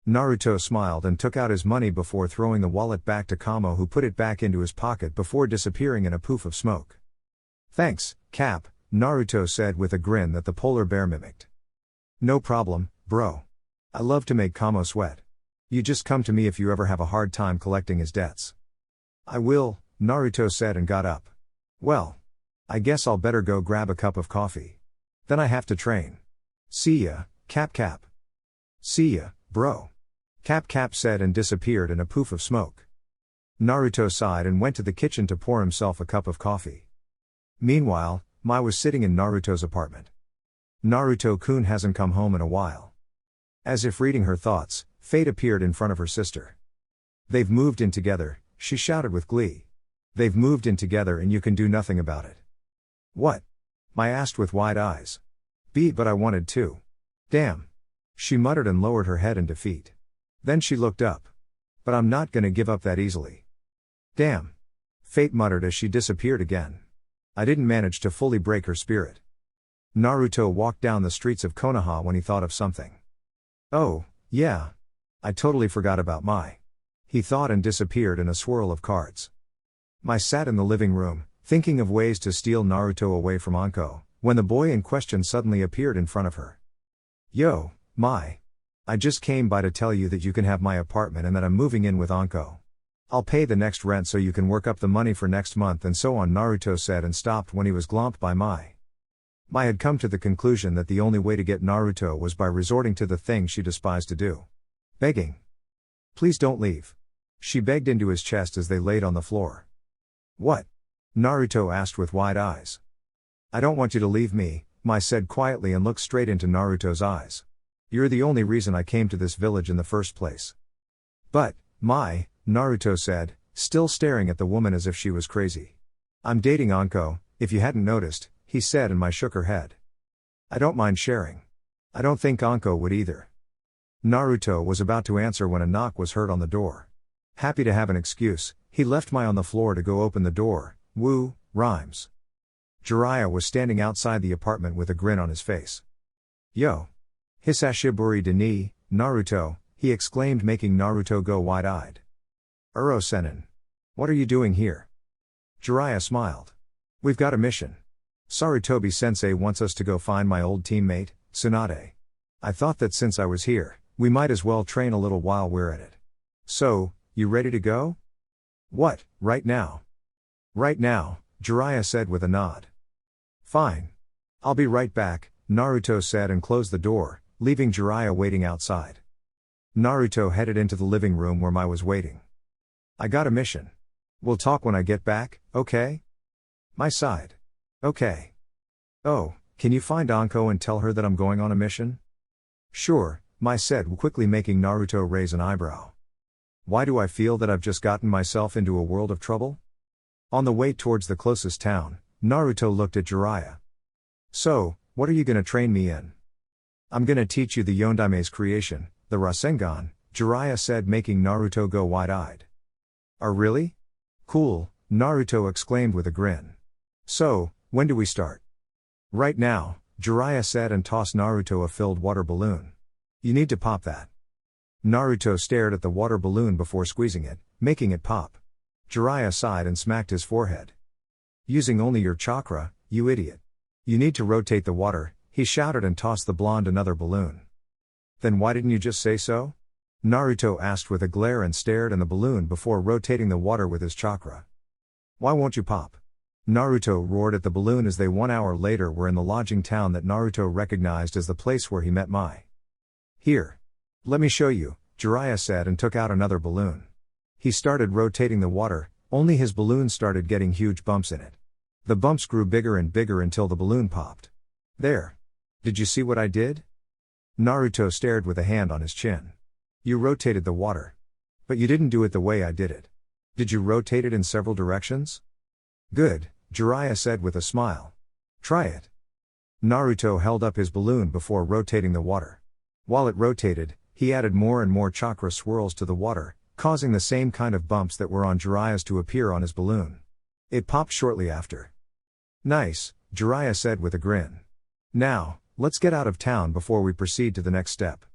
Naruto smiled and took out his money before throwing the wallet back to Kamo, who put it back into his pocket before disappearing in a poof of smoke. "Thanks, Cap," Naruto said with a grin that the polar bear mimicked. "No problem, bro. I love to make Kamo sweat. You just come to me if you ever have a hard time collecting his debts." "I will," Naruto said and got up. "Well, I guess I'll better go grab a cup of coffee. Then I have to train. See ya, Cap Cap." "See ya, bro." Cap Cap said and disappeared in a poof of smoke. Naruto sighed and went to the kitchen to pour himself a cup of coffee. Meanwhile, Mai was sitting in Naruto's apartment. Naruto-kun hasn't come home in a while. As if reading her thoughts, Fate appeared in front of her sister. "They've moved in together," she shouted with glee. "They've moved in together and you can do nothing about it." "What?" Mai asked with wide eyes. But I wanted to." "Damn." She muttered and lowered her head in defeat. Then she looked up. "But I'm not gonna give up that easily." "Damn." Fate muttered as she disappeared again. I didn't manage to fully break her spirit. Naruto walked down the streets of Konoha when he thought of something. "Oh, yeah. I totally forgot about Mai." He thought and disappeared in a swirl of cards. Mai sat in the living room, thinking of ways to steal Naruto away from Anko, when the boy in question suddenly appeared in front of her. "Yo, Mai. I just came by to tell you that you can have my apartment and that I'm moving in with Anko. I'll pay the next rent so you can work up the money for next month and so on," Naruto said and stopped when he was glomped by Mai. Mai had come to the conclusion that the only way to get Naruto was by resorting to the thing she despised to do. Begging. "Please don't leave." She begged into his chest as they laid on the floor. "What?" Naruto asked with wide eyes. "I don't want you to leave me," Mai said quietly and looked straight into Naruto's eyes. "You're the only reason I came to this village in the first place." "But, Mai," Naruto said, still staring at the woman as if she was crazy. "I'm dating Anko, if you hadn't noticed," he said, and Mai shook her head. "I don't mind sharing. I don't think Anko would either." Naruto was about to answer when a knock was heard on the door. Happy to have an excuse, he left Mai on the floor to go open the door. Woo, rhymes. Jiraiya was standing outside the apartment with a grin on his face. "Yo. Hisashiburi de ni, Naruto," he exclaimed, making Naruto go wide-eyed. "Uro-senin. What are you doing here?" Jiraiya smiled. "We've got a mission. Sarutobi-sensei wants us to go find my old teammate, Tsunade. I thought that since I was here, we might as well train a little while we're at it. So, you ready to go?" "What, right now?" "Right now," Jiraiya said with a nod. "Fine. I'll be right back," Naruto said and closed the door, leaving Jiraiya waiting outside. Naruto headed into the living room where Mai was waiting. "I got a mission. We'll talk when I get back, okay?" Mai sighed. "Okay. Oh, can you find Anko and tell her that I'm going on a mission?" "Sure," Mai said, quickly making Naruto raise an eyebrow. "Why do I feel that I've just gotten myself into a world of trouble?" On the way towards the closest town, Naruto looked at Jiraiya. "So, what are you gonna train me in?" "I'm gonna teach you the Yondaime's creation, the Rasengan," Jiraiya said, making Naruto go wide-eyed. "Oh really? Cool," Naruto exclaimed with a grin. "So, when do we start?" "Right now," Jiraiya said and tossed Naruto a filled water balloon. "You need to pop that." Naruto stared at the water balloon before squeezing it, making it pop. Jiraiya sighed and smacked his forehead. "Using only your chakra, you idiot. You need to rotate the water," he shouted and tossed the blonde another balloon. "Then why didn't you just say so?" Naruto asked with a glare and stared at the balloon before rotating the water with his chakra. "Why won't you pop?" Naruto roared at the balloon as they 1 hour later were in the lodging town that Naruto recognized as the place where he met Mai. "Here. Let me show you," Jiraiya said and took out another balloon. He started rotating the water, only his balloon started getting huge bumps in it. The bumps grew bigger and bigger until the balloon popped. "There. Did you see what I did?" Naruto stared with a hand on his chin. "You rotated the water. But you didn't do it the way I did it. Did you rotate it in several directions?" "Good," Jiraiya said with a smile. "Try it." Naruto held up his balloon before rotating the water. While it rotated, he added more and more chakra swirls to the water, causing the same kind of bumps that were on Jiraiya's to appear on his balloon. It popped shortly after. "Nice," Jiraiya said with a grin. "Now, let's get out of town before we proceed to the next step."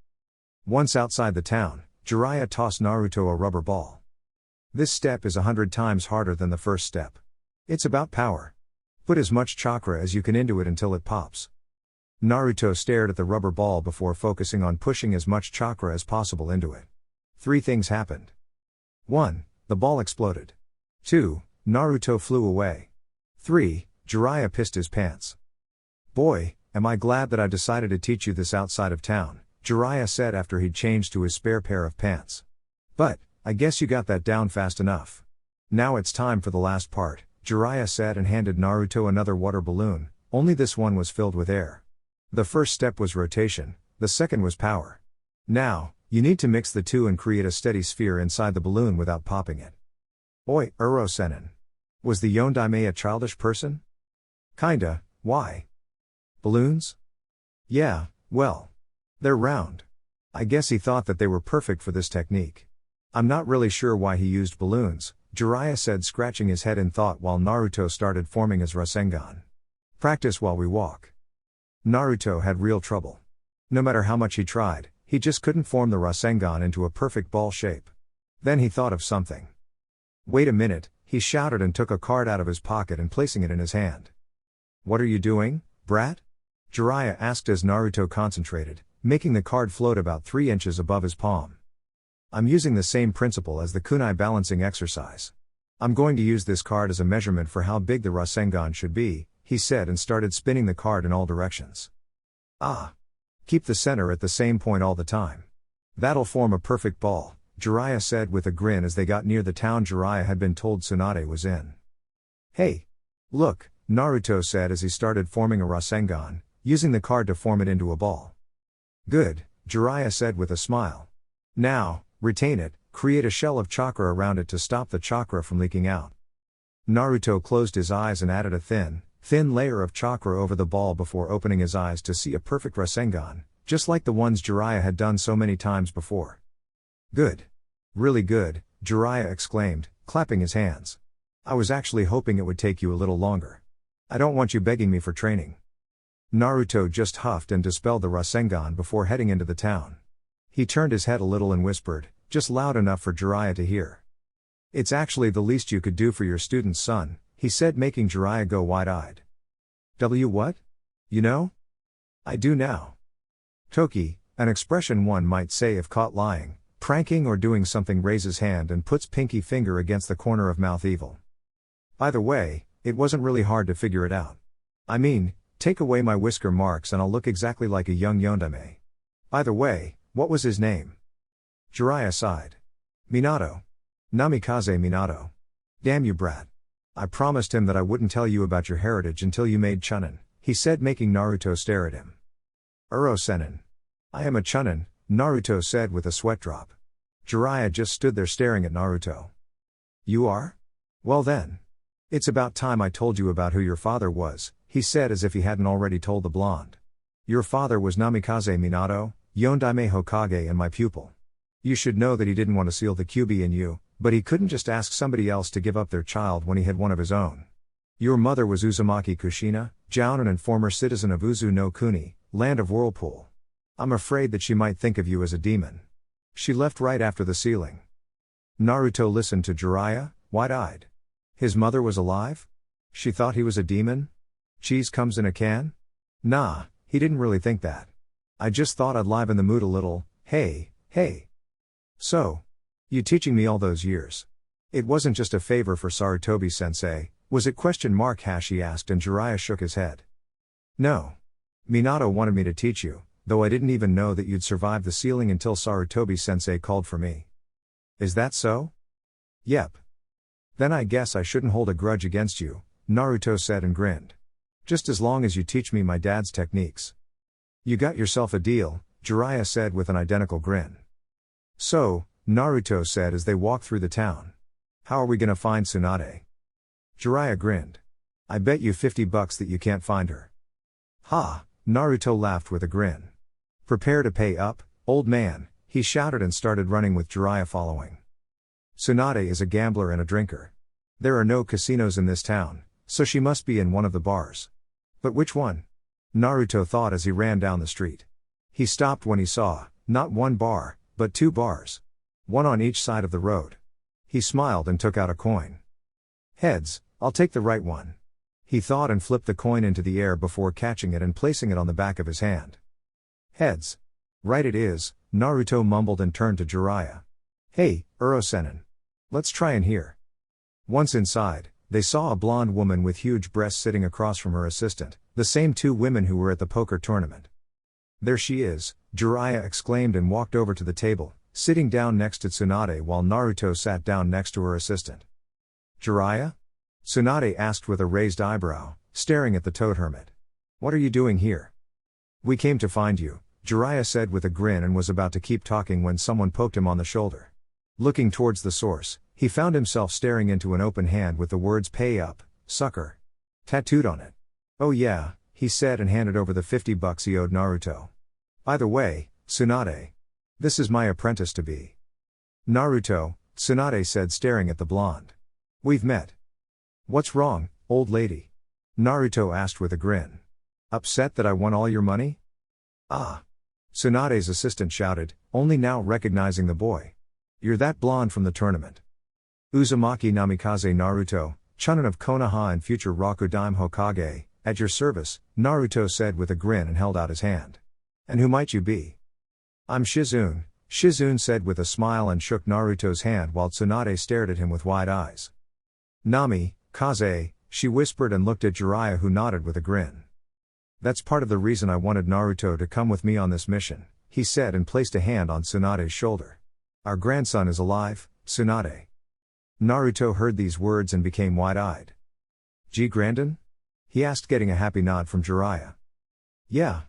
Once outside the town, Jiraiya tossed Naruto a rubber ball. "This step is 100 times harder than the first step. It's about power. Put as much chakra as you can into it until it pops." Naruto stared at the rubber ball before focusing on pushing as much chakra as possible into it. 3 things happened. 1. The ball exploded. 2. Naruto flew away. 3. Jiraiya pissed his pants. "Boy, am I glad that I decided to teach you this outside of town," Jiraiya said after he'd changed to his spare pair of pants. "But, I guess you got that down fast enough. Now it's time for the last part," Jiraiya said and handed Naruto another water balloon, only this one was filled with air. The first step was rotation, the second was power. "Now, You need to mix the two and create a steady sphere inside the balloon without popping it. Oi, Uro-senin. Was the Yondaime a childish person? Kinda, why? Balloons? Yeah, well. They're round. I guess he thought that they were perfect for this technique. I'm not really sure why he used balloons, Jiraiya said, scratching his head in thought while Naruto started forming his Rasengan. Practice while we walk. Naruto had real trouble. No matter how much he tried, he just couldn't form the Rasengan into a perfect ball shape. Then he thought of something. Wait a minute, he shouted and took a card out of his pocket and placing it in his hand. What are you doing, brat? Jiraiya asked as Naruto concentrated, making the card float about 3 inches above his palm. I'm using the same principle as the kunai balancing exercise. I'm going to use this card as a measurement for how big the Rasengan should be, he said and started spinning the card in all directions. Ah. Keep the center at the same point all the time. That'll form a perfect ball, Jiraiya said with a grin as they got near the town Jiraiya had been told Tsunade was in. Hey! Look, Naruto said as he started forming a Rasengan, using the card to form it into a ball. Good, Jiraiya said with a smile. Now, retain it, create a shell of chakra around it to stop the chakra from leaking out. Naruto closed his eyes and added a thin layer of chakra over the ball before opening his eyes to see a perfect Rasengan, just like the ones Jiraiya had done so many times before. Good. Really good, Jiraiya exclaimed, clapping his hands. I was actually hoping it would take you a little longer. I don't want you begging me for training. Naruto just huffed and dispelled the Rasengan before heading into the town. He turned his head a little and whispered, just loud enough for Jiraiya to hear. It's actually the least you could do for your student's son, he said, making Jiraiya go wide-eyed. What? You know? I do now. Toki, an expression one might say if caught lying, pranking or doing something, raises hand and puts pinky finger against the corner of mouth evil. By the way, it wasn't really hard to figure it out. I mean, take away my whisker marks and I'll look exactly like a young Yondaime. By the way, what was his name? Jiraiya sighed. Minato. Namikaze Minato. Damn you, brat. I promised him that I wouldn't tell you about your heritage until you made Chunin, he said, making Naruto stare at him. Uro-senin. I am a Chunin, Naruto said with a sweat drop. Jiraiya just stood there staring at Naruto. You are? Well then. It's about time I told you about who your father was, he said as if he hadn't already told the blonde. Your father was Namikaze Minato, Yondaime Hokage and my pupil. You should know that he didn't want to seal the Kyuubi in you, but he couldn't just ask somebody else to give up their child when he had one of his own. Your mother was Uzumaki Kushina, Jounin and former citizen of Uzu no Kuni, land of Whirlpool. I'm afraid that she might think of you as a demon. She left right after the sealing. Naruto listened to Jiraiya, wide-eyed. His mother was alive? She thought he was a demon? Cheese comes in a can? Nah, he didn't really think that. I just thought I'd liven the mood a little. Hey. So, you teaching me all those years. It wasn't just a favor for Sarutobi-sensei, was it? He asked and Jiraiya shook his head. No. Minato wanted me to teach you, though I didn't even know that you'd survive the sealing until Sarutobi-sensei called for me. Is that so? Yep. Then I guess I shouldn't hold a grudge against you, Naruto said and grinned. Just as long as you teach me my dad's techniques. You got yourself a deal, Jiraiya said with an identical grin. So, Naruto said as they walked through the town. How are we gonna find Tsunade? Jiraiya grinned. I bet you $50 that you can't find her. Ha, Naruto laughed with a grin. Prepare to pay up, old man, he shouted and started running with Jiraiya following. Tsunade is a gambler and a drinker. There are no casinos in this town, so she must be in one of the bars. But which one? Naruto thought as he ran down the street. He stopped when he saw, not one bar, but 2 bars. One on each side of the road. He smiled and took out a coin. Heads, I'll take the right one. He thought and flipped the coin into the air before catching it and placing it on the back of his hand. Heads. Right it is, Naruto mumbled and turned to Jiraiya. Hey, Uro-senin. Let's try in here. Once inside, they saw a blonde woman with huge breasts sitting across from her assistant, the same 2 women who were at the poker tournament. There she is, Jiraiya exclaimed and walked over to the table, sitting down next to Tsunade while Naruto sat down next to her assistant. Jiraiya? Tsunade asked with a raised eyebrow, staring at the toad hermit. What are you doing here? We came to find you, Jiraiya said with a grin and was about to keep talking when someone poked him on the shoulder. Looking towards the source, he found himself staring into an open hand with the words "Pay up, sucker" tattooed on it. "Oh yeah," he said and handed over the $50 he owed Naruto. "By the way, Tsunade. This is my apprentice to be." "Naruto," Tsunade said staring at the blonde. "We've met." "What's wrong, old lady?" Naruto asked with a grin. "Upset that I won all your money?" "Ah." Tsunade's assistant shouted, only now recognizing the boy. "You're that blonde from the tournament." "Uzumaki Namikaze Naruto, Chunin of Konoha and future Rakudaime Hokage, at your service," Naruto said with a grin and held out his hand. "And who might you be?" "I'm Shizune," Shizune said with a smile and shook Naruto's hand while Tsunade stared at him with wide eyes. "Nami, Kaze," she whispered and looked at Jiraiya who nodded with a grin. "That's part of the reason I wanted Naruto to come with me on this mission," he said and placed a hand on Tsunade's shoulder. "Our grandson is alive, Tsunade." Naruto heard these words and became wide-eyed. "G. Grandin?" he asked, getting a happy nod from Jiraiya. "Yeah.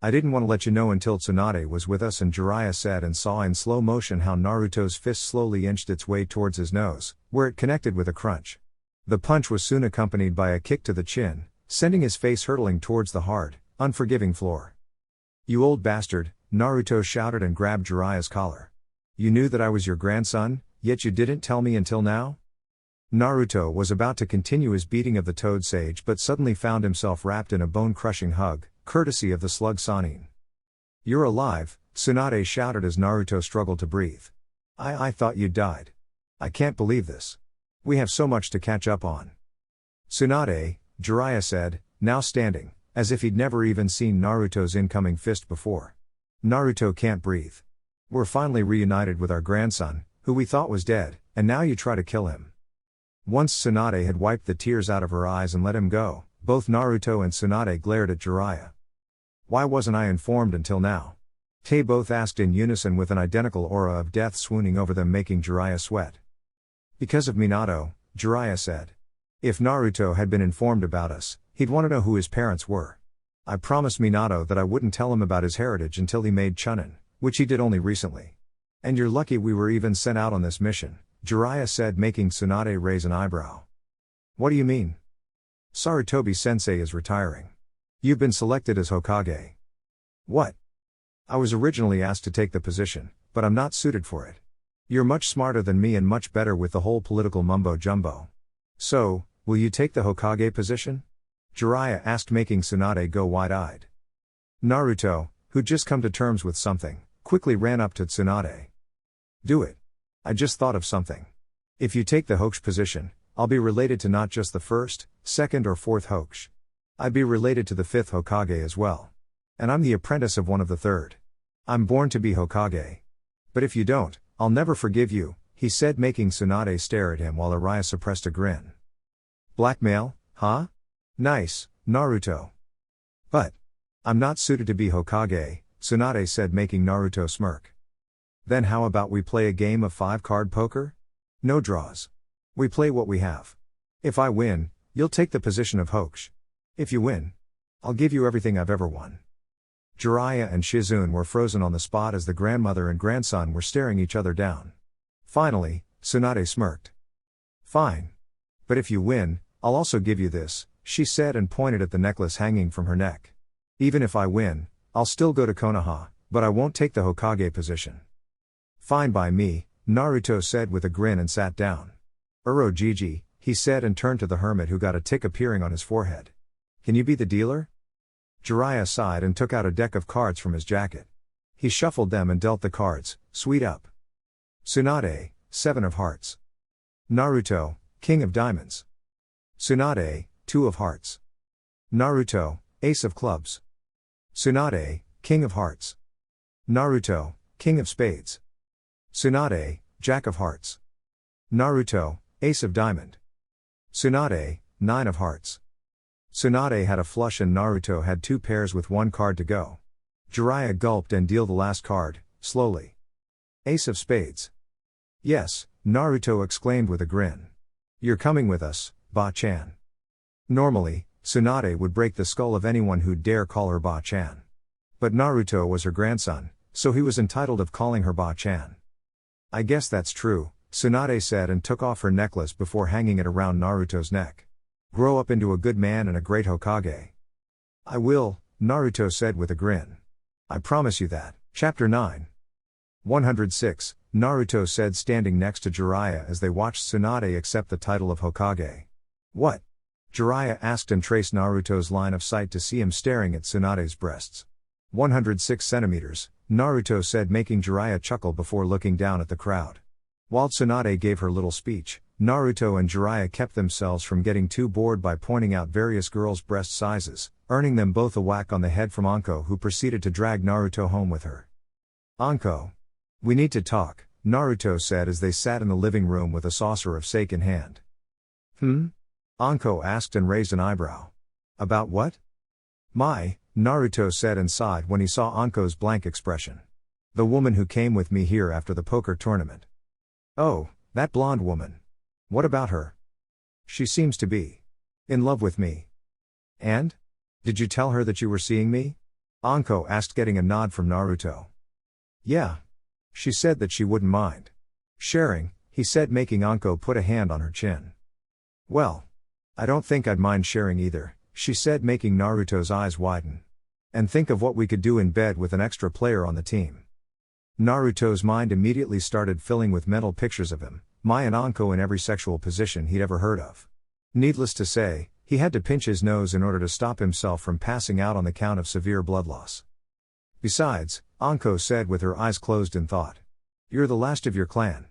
I didn't want to let you know until Tsunade was with us," and Jiraiya said and saw in slow motion how Naruto's fist slowly inched its way towards his nose, where it connected with a crunch. The punch was soon accompanied by a kick to the chin, sending his face hurtling towards the hard, unforgiving floor. "You old bastard," Naruto shouted and grabbed Jiraiya's collar. "You knew that I was your grandson, yet you didn't tell me until now?" Naruto was about to continue his beating of the Toad Sage but suddenly found himself wrapped in a bone-crushing hug, courtesy of the slug Sannin. "You're alive," Tsunade shouted as Naruto struggled to breathe. I thought you'd died. I can't believe this. We have so much to catch up on." "Tsunade," Jiraiya said, now standing, as if he'd never even seen Naruto's incoming fist before. "Naruto can't breathe. We're finally reunited with our grandson, who we thought was dead, and now you try to kill him." Once Tsunade had wiped the tears out of her eyes and let him go, both Naruto and Tsunade glared at Jiraiya. "Why wasn't I informed until now?" They both asked in unison with an identical aura of death swooning over them, making Jiraiya sweat. "Because of Minato," Jiraiya said. "If Naruto had been informed about us, he'd want to know who his parents were. I promised Minato that I wouldn't tell him about his heritage until he made Chunin, which he did only recently. And you're lucky we were even sent out on this mission," Jiraiya said, making Tsunade raise an eyebrow. "What do you mean?" "Sarutobi-sensei is retiring. You've been selected as Hokage." "What?" "I was originally asked to take the position, but I'm not suited for it. You're much smarter than me and much better with the whole political mumbo-jumbo. So, will you take the Hokage position?" Jiraiya asked, making Tsunade go wide-eyed. Naruto, who'd just come to terms with something, quickly ran up to Tsunade. "Do it. I just thought of something. If you take the Hokage position, I'll be related to not just the first, second or fourth Hokage. I'd be related to the fifth Hokage as well. And I'm the apprentice of one of the third. I'm born to be Hokage. But if you don't, I'll never forgive you," he said, making Tsunade stare at him while Jiraiya suppressed a grin. "Blackmail, huh? Nice, Naruto." "But I'm not suited to be Hokage," Tsunade said, making Naruto smirk. "Then how about we play a game of 5-card poker? No draws. We play what we have. If I win, you'll take the position of Hokage. If you win, I'll give you everything I've ever won." Jiraiya and Shizune were frozen on the spot as the grandmother and grandson were staring each other down. Finally, Tsunade smirked. "Fine. But if you win, I'll also give you this," she said and pointed at the necklace hanging from her neck. "Even if I win, I'll still go to Konoha, but I won't take the Hokage position." "Fine by me," Naruto said with a grin and sat down. "Urogiji," he said and turned to the hermit who got a tick appearing on his forehead. "Can you be the dealer?" Jiraiya sighed and took out a deck of cards from his jacket. He shuffled them and dealt the cards, sweet up. Tsunade, 7 of Hearts. Naruto, King of Diamonds. Tsunade, 2 of Hearts. Naruto, Ace of Clubs. Tsunade, King of Hearts. Naruto, King of Spades. Tsunade, Jack of Hearts. Naruto, Ace of Diamond. Tsunade, 9 of Hearts. Tsunade had a flush and Naruto had 2 pairs with 1 card to go. Jiraiya gulped and dealt the last card, slowly. Ace of Spades. "Yes," Naruto exclaimed with a grin. "You're coming with us, Ba-chan." Normally, Tsunade would break the skull of anyone who'd dare call her Ba-chan. But Naruto was her grandson, so he was entitled of calling her Ba-chan. I guess that's true, Tsunade said and took off her necklace before hanging it around Naruto's neck. Grow up into a good man and a great Hokage. I will, Naruto said with a grin. I promise you that. Chapter 9. 106, Naruto said standing next to Jiraiya as they watched Tsunade accept the title of Hokage. What? Jiraiya asked and traced Naruto's line of sight to see him staring at Tsunade's breasts. 106 centimeters, Naruto said, making Jiraiya chuckle before looking down at the crowd. While Tsunade gave her little speech, Naruto and Jiraiya kept themselves from getting too bored by pointing out various girls' breast sizes, earning them both a whack on the head from Anko, who proceeded to drag Naruto home with her. Anko. We need to talk, Naruto said as they sat in the living room with a saucer of sake in hand. Anko asked and raised an eyebrow. About what? Naruto said and sighed when he saw Anko's blank expression. The woman who came with me here after the poker tournament. Oh, that blonde woman. What about her? She seems to be in love with me. And? Did you tell her that you were seeing me? Anko asked, getting a nod from Naruto. Yeah. She said that she wouldn't mind sharing, he said, making Anko put a hand on her chin. Well, I don't think I'd mind sharing either, she said, making Naruto's eyes widen. And think of what we could do in bed with an extra player on the team. Naruto's mind immediately started filling with mental pictures of him, Mai and Anko in every sexual position he'd ever heard of. Needless to say, he had to pinch his nose in order to stop himself from passing out on the count of severe blood loss. Besides, Anko said with her eyes closed in thought. You're the last of your clan.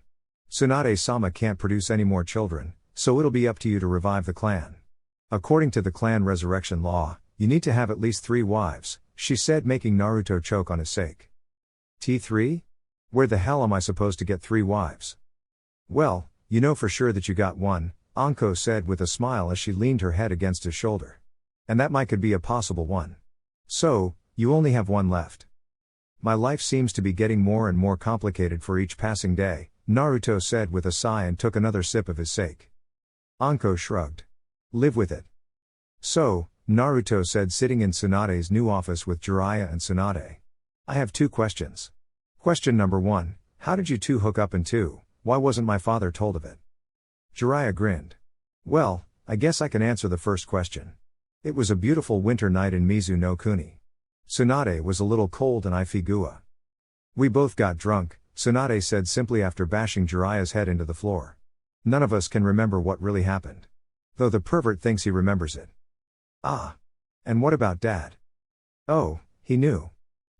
Tsunade-sama can't produce any more children, so it'll be up to you to revive the clan. According to the clan resurrection law, you need to have at least 3 wives, she said, making Naruto choke on his sake. T3? Where the hell am I supposed to get 3 wives? Well, you know for sure that you got one, Anko said with a smile as she leaned her head against his shoulder. And that might could be a possible one. So, you only have one left. My life seems to be getting more and more complicated for each passing day, Naruto said with a sigh and took another sip of his sake. Anko shrugged. Live with it. So, Naruto said, sitting in Tsunade's new office with Jiraiya and Tsunade. I have 2 questions. Question number 1, how did you 2 hook up, and 2, why wasn't my father told of it? Jiraiya grinned. Well, I guess I can answer the first question. It was a beautiful winter night in Mizu no Kuni. Tsunade was a little cold and I figua. We both got drunk, Tsunade said simply after bashing Jiraiya's head into the floor. None of us can remember what really happened. Though the pervert thinks he remembers it. Ah. And what about Dad? Oh, he knew.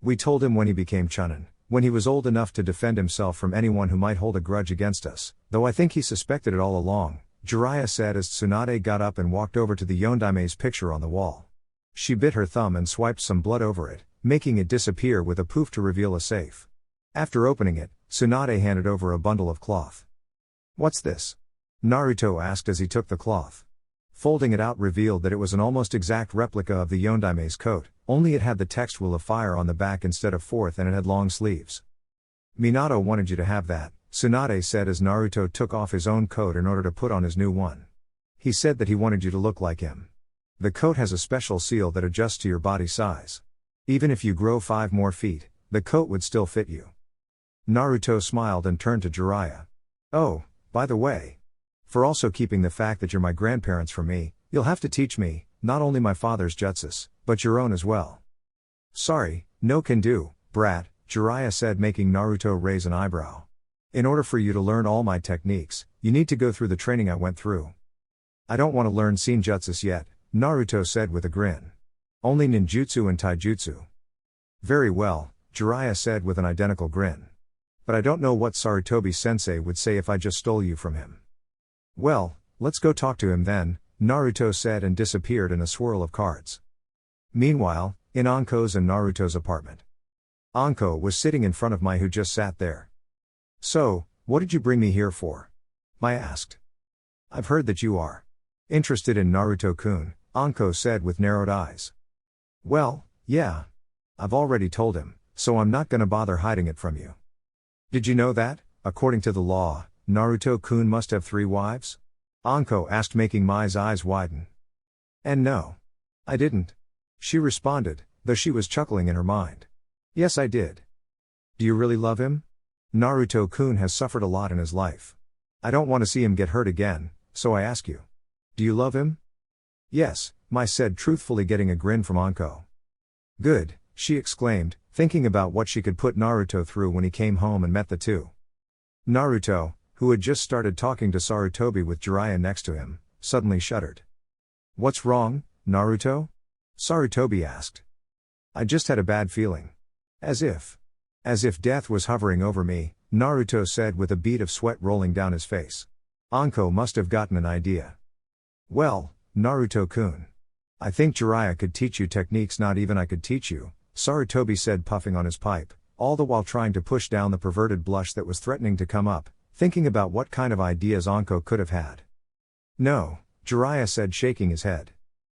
We told him when he became Chunin, when he was old enough to defend himself from anyone who might hold a grudge against us, though I think he suspected it all along, Jiraiya said as Tsunade got up and walked over to the Yondaime's picture on the wall. She bit her thumb and swiped some blood over it, making it disappear with a poof to reveal a safe. After opening it, Tsunade handed over a bundle of cloth. What's this? Naruto asked as he took the cloth. Folding it out revealed that it was an almost exact replica of the Yondaime's coat, only it had the text "Will of Fire" on the back instead of 4th, and it had long sleeves. Minato wanted you to have that, Tsunade said as Naruto took off his own coat in order to put on his new one. He said that he wanted you to look like him. The coat has a special seal that adjusts to your body size. Even if you grow 5 more feet, the coat would still fit you. Naruto smiled and turned to Jiraiya. Oh, by the way. For also keeping the fact that you're my grandparents from me, you'll have to teach me, not only my father's jutsus, but your own as well. Sorry, no can do, brat, Jiraiya said, making Naruto raise an eyebrow. In order for you to learn all my techniques, you need to go through the training I went through. I don't want to learn Senjutsus yet, Naruto said with a grin. Only ninjutsu and taijutsu. Very well, Jiraiya said with an identical grin. But I don't know what Sarutobi-sensei would say if I just stole you from him. Well, let's go talk to him then, Naruto said and disappeared in a swirl of cards. Meanwhile, in Anko's and Naruto's apartment. Anko was sitting in front of Mai, who just sat there. So, what did you bring me here for? Mai asked. I've heard that you are interested in Naruto-kun, Anko said with narrowed eyes. Well, yeah. I've already told him, so I'm not gonna bother hiding it from you. Did you know that, according to the law, Naruto-kun must have 3 wives? Anko asked, making Mai's eyes widen. And no. I didn't. She responded, though she was chuckling in her mind. Yes, I did. Do you really love him? Naruto-kun has suffered a lot in his life. I don't want to see him get hurt again, so I ask you. Do you love him? Yes, Mai said truthfully, getting a grin from Anko. Good, she exclaimed, thinking about what she could put Naruto through when he came home and met the two. Naruto, who had just started talking to Sarutobi with Jiraiya next to him, suddenly shuddered. What's wrong, Naruto? Sarutobi asked. I just had a bad feeling. As if death was hovering over me, Naruto said with a bead of sweat rolling down his face. Anko must have gotten an idea. Well, Naruto-kun. I think Jiraiya could teach you techniques not even I could teach you, Sarutobi said, puffing on his pipe, all the while trying to push down the perverted blush that was threatening to come up, thinking about what kind of ideas Anko could have had. No, Jiraiya said, shaking his head.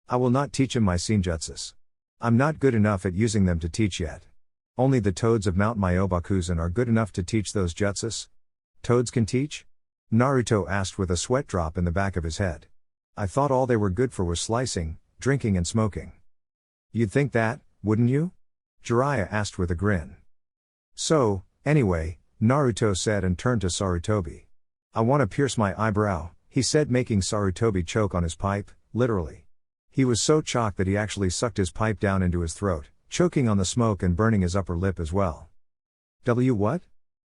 I will not teach him my senjutsus. I'm not good enough at using them to teach yet. Only the toads of Mount Myobakuzen are good enough to teach those jutsus? Toads can teach? Naruto asked with a sweat drop in the back of his head. I thought all they were good for was slicing, drinking and smoking. You'd think that, wouldn't you? Jiraiya asked with a grin. So, anyway, Naruto said and turned to Sarutobi. I want to pierce my eyebrow, he said, making Sarutobi choke on his pipe, literally. He was so shocked that he actually sucked his pipe down into his throat, choking on the smoke and burning his upper lip as well. What?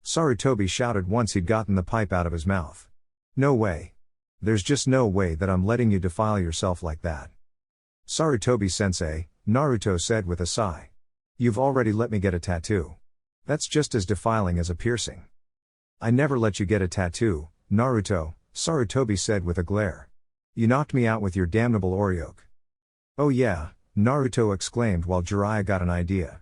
Sarutobi shouted once he'd gotten the pipe out of his mouth. No way. There's just no way that I'm letting you defile yourself like that. Sarutobi-sensei, Naruto said with a sigh. You've already let me get a tattoo. That's just as defiling as a piercing. I never let you get a tattoo, Naruto, Sarutobi said with a glare. You knocked me out with your damnable oryoke. Oh yeah, Naruto exclaimed while Jiraiya got an idea.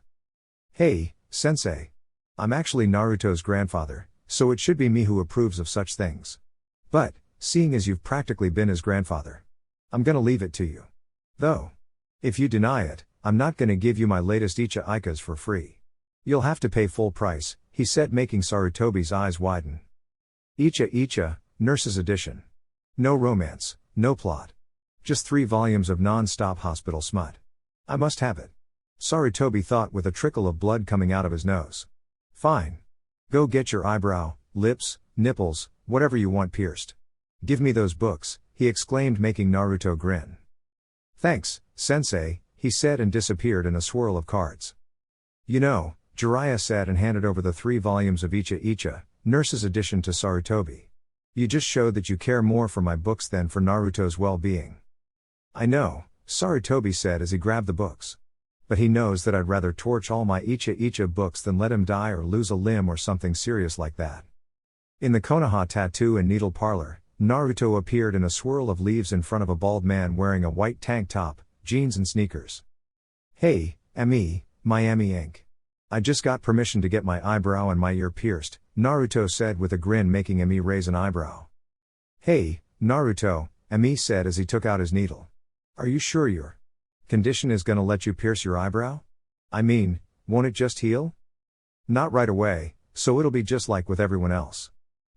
Hey, sensei. I'm actually Naruto's grandfather, so it should be me who approves of such things. But, seeing as you've practically been his grandfather, I'm gonna leave it to you. Though, if you deny it, I'm not gonna give you my latest Icha Ikas for free. You'll have to pay full price, he said, making Sarutobi's eyes widen. Icha, Nurse's Edition. No romance, no plot. Just 3 volumes of non-stop hospital smut. I must have it. Sarutobi thought with a trickle of blood coming out of his nose. Fine. Go get your eyebrow, lips, nipples, whatever you want pierced. Give me those books, he exclaimed, making Naruto grin. Thanks, sensei, he said and disappeared in a swirl of cards. You know, Jiraiya said and handed over the 3 volumes of Icha, Nurse's Edition to Sarutobi. You just showed that you care more for my books than for Naruto's well-being. I know, Sarutobi said as he grabbed the books. But he knows that I'd rather torch all my Icha books than let him die or lose a limb or something serious like that. In the Konoha Tattoo and Needle Parlor, Naruto appeared in a swirl of leaves in front of a bald man wearing a white tank top, jeans and sneakers. Hey, ME, Miami Inc. I just got permission to get my eyebrow and my ear pierced, Naruto said with a grin, making ME raise an eyebrow. Hey, Naruto, ME said as he took out his needle. Are you sure your condition is gonna let you pierce your eyebrow? I mean, won't it just heal? Not right away, so it'll be just like with everyone else.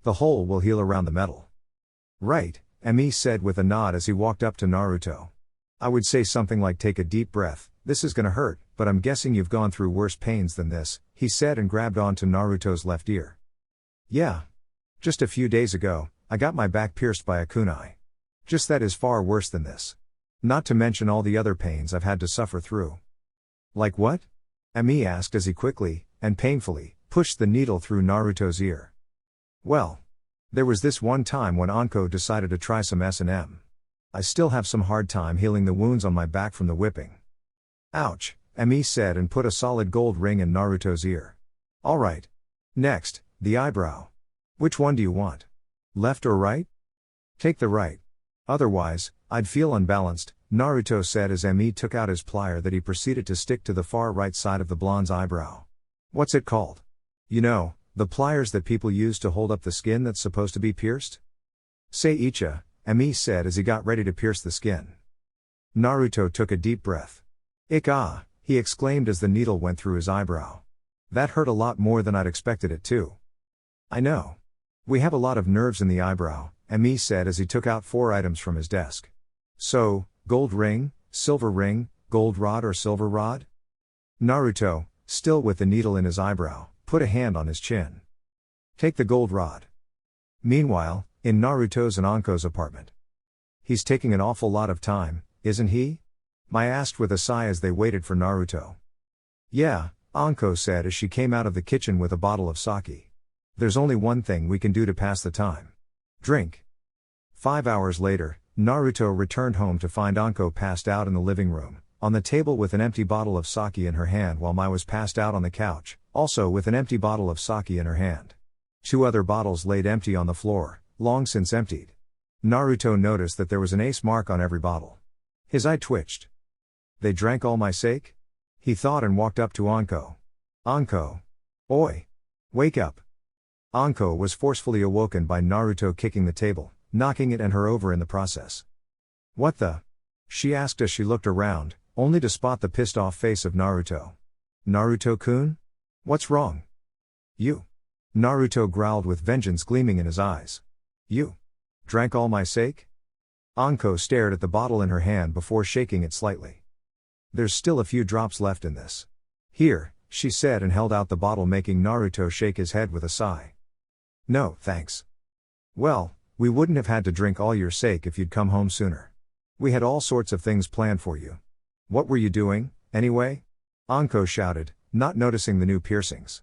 The hole will heal around the metal. Right, ME said with a nod as he walked up to Naruto. I would say something like, take a deep breath, this is gonna hurt, but I'm guessing you've gone through worse pains than this, he said and grabbed onto Naruto's left ear. Yeah. Just a few days ago, I got my back pierced by a kunai. Just that is far worse than this. Not to mention all the other pains I've had to suffer through. Like what? ME asked as he quickly, and painfully, pushed the needle through Naruto's ear. Well. There was this one time when Anko decided to try some S&M. I still have some hard time healing the wounds on my back from the whipping. Ouch, ME said and put a solid gold ring in Naruto's ear. Alright. Next, the eyebrow. Which one do you want? Left or right? Take the right. Otherwise, I'd feel unbalanced, Naruto said as ME took out his plier that he proceeded to stick to the far right side of the blonde's eyebrow. What's it called? You know, the pliers that people use to hold up the skin that's supposed to be pierced? Say Icha, ME said as he got ready to pierce the skin. Naruto took a deep breath. Ah, he exclaimed as the needle went through his eyebrow. That hurt a lot more than I'd expected it to. I know. We have a lot of nerves in the eyebrow, ME said as he took out 4 items from his desk. So, gold ring, silver ring, gold rod or silver rod? Naruto, still with the needle in his eyebrow, put a hand on his chin. Take the gold rod. Meanwhile, in Naruto's and Anko's apartment. He's taking an awful lot of time, isn't he? Mai asked with a sigh as they waited for Naruto. Yeah, Anko said as she came out of the kitchen with a bottle of sake. There's only one thing we can do to pass the time. Drink. 5 hours later, Naruto returned home to find Anko passed out in the living room, on the table with an empty bottle of sake in her hand, while Mai was passed out on the couch, also with an empty bottle of sake in her hand. 2 other bottles laid empty on the floor, long since emptied. Naruto noticed that there was an ace mark on every bottle. His eye twitched. They drank all my sake? He thought and walked up to Anko. Anko. Oi. Wake up. Anko was forcefully awoken by Naruto kicking the table, knocking it and her over in the process. What the? She asked as she looked around, only to spot the pissed off face of Naruto. Naruto-kun? What's wrong? You. Naruto growled with vengeance gleaming in his eyes. You. Drank all my sake? Anko stared at the bottle in her hand before shaking it slightly. There's still a few drops left in this. Here, she said and held out the bottle, making Naruto shake his head with a sigh. No, thanks. Well, we wouldn't have had to drink all your sake if you'd come home sooner. We had all sorts of things planned for you. What were you doing, anyway? Anko shouted, not noticing the new piercings.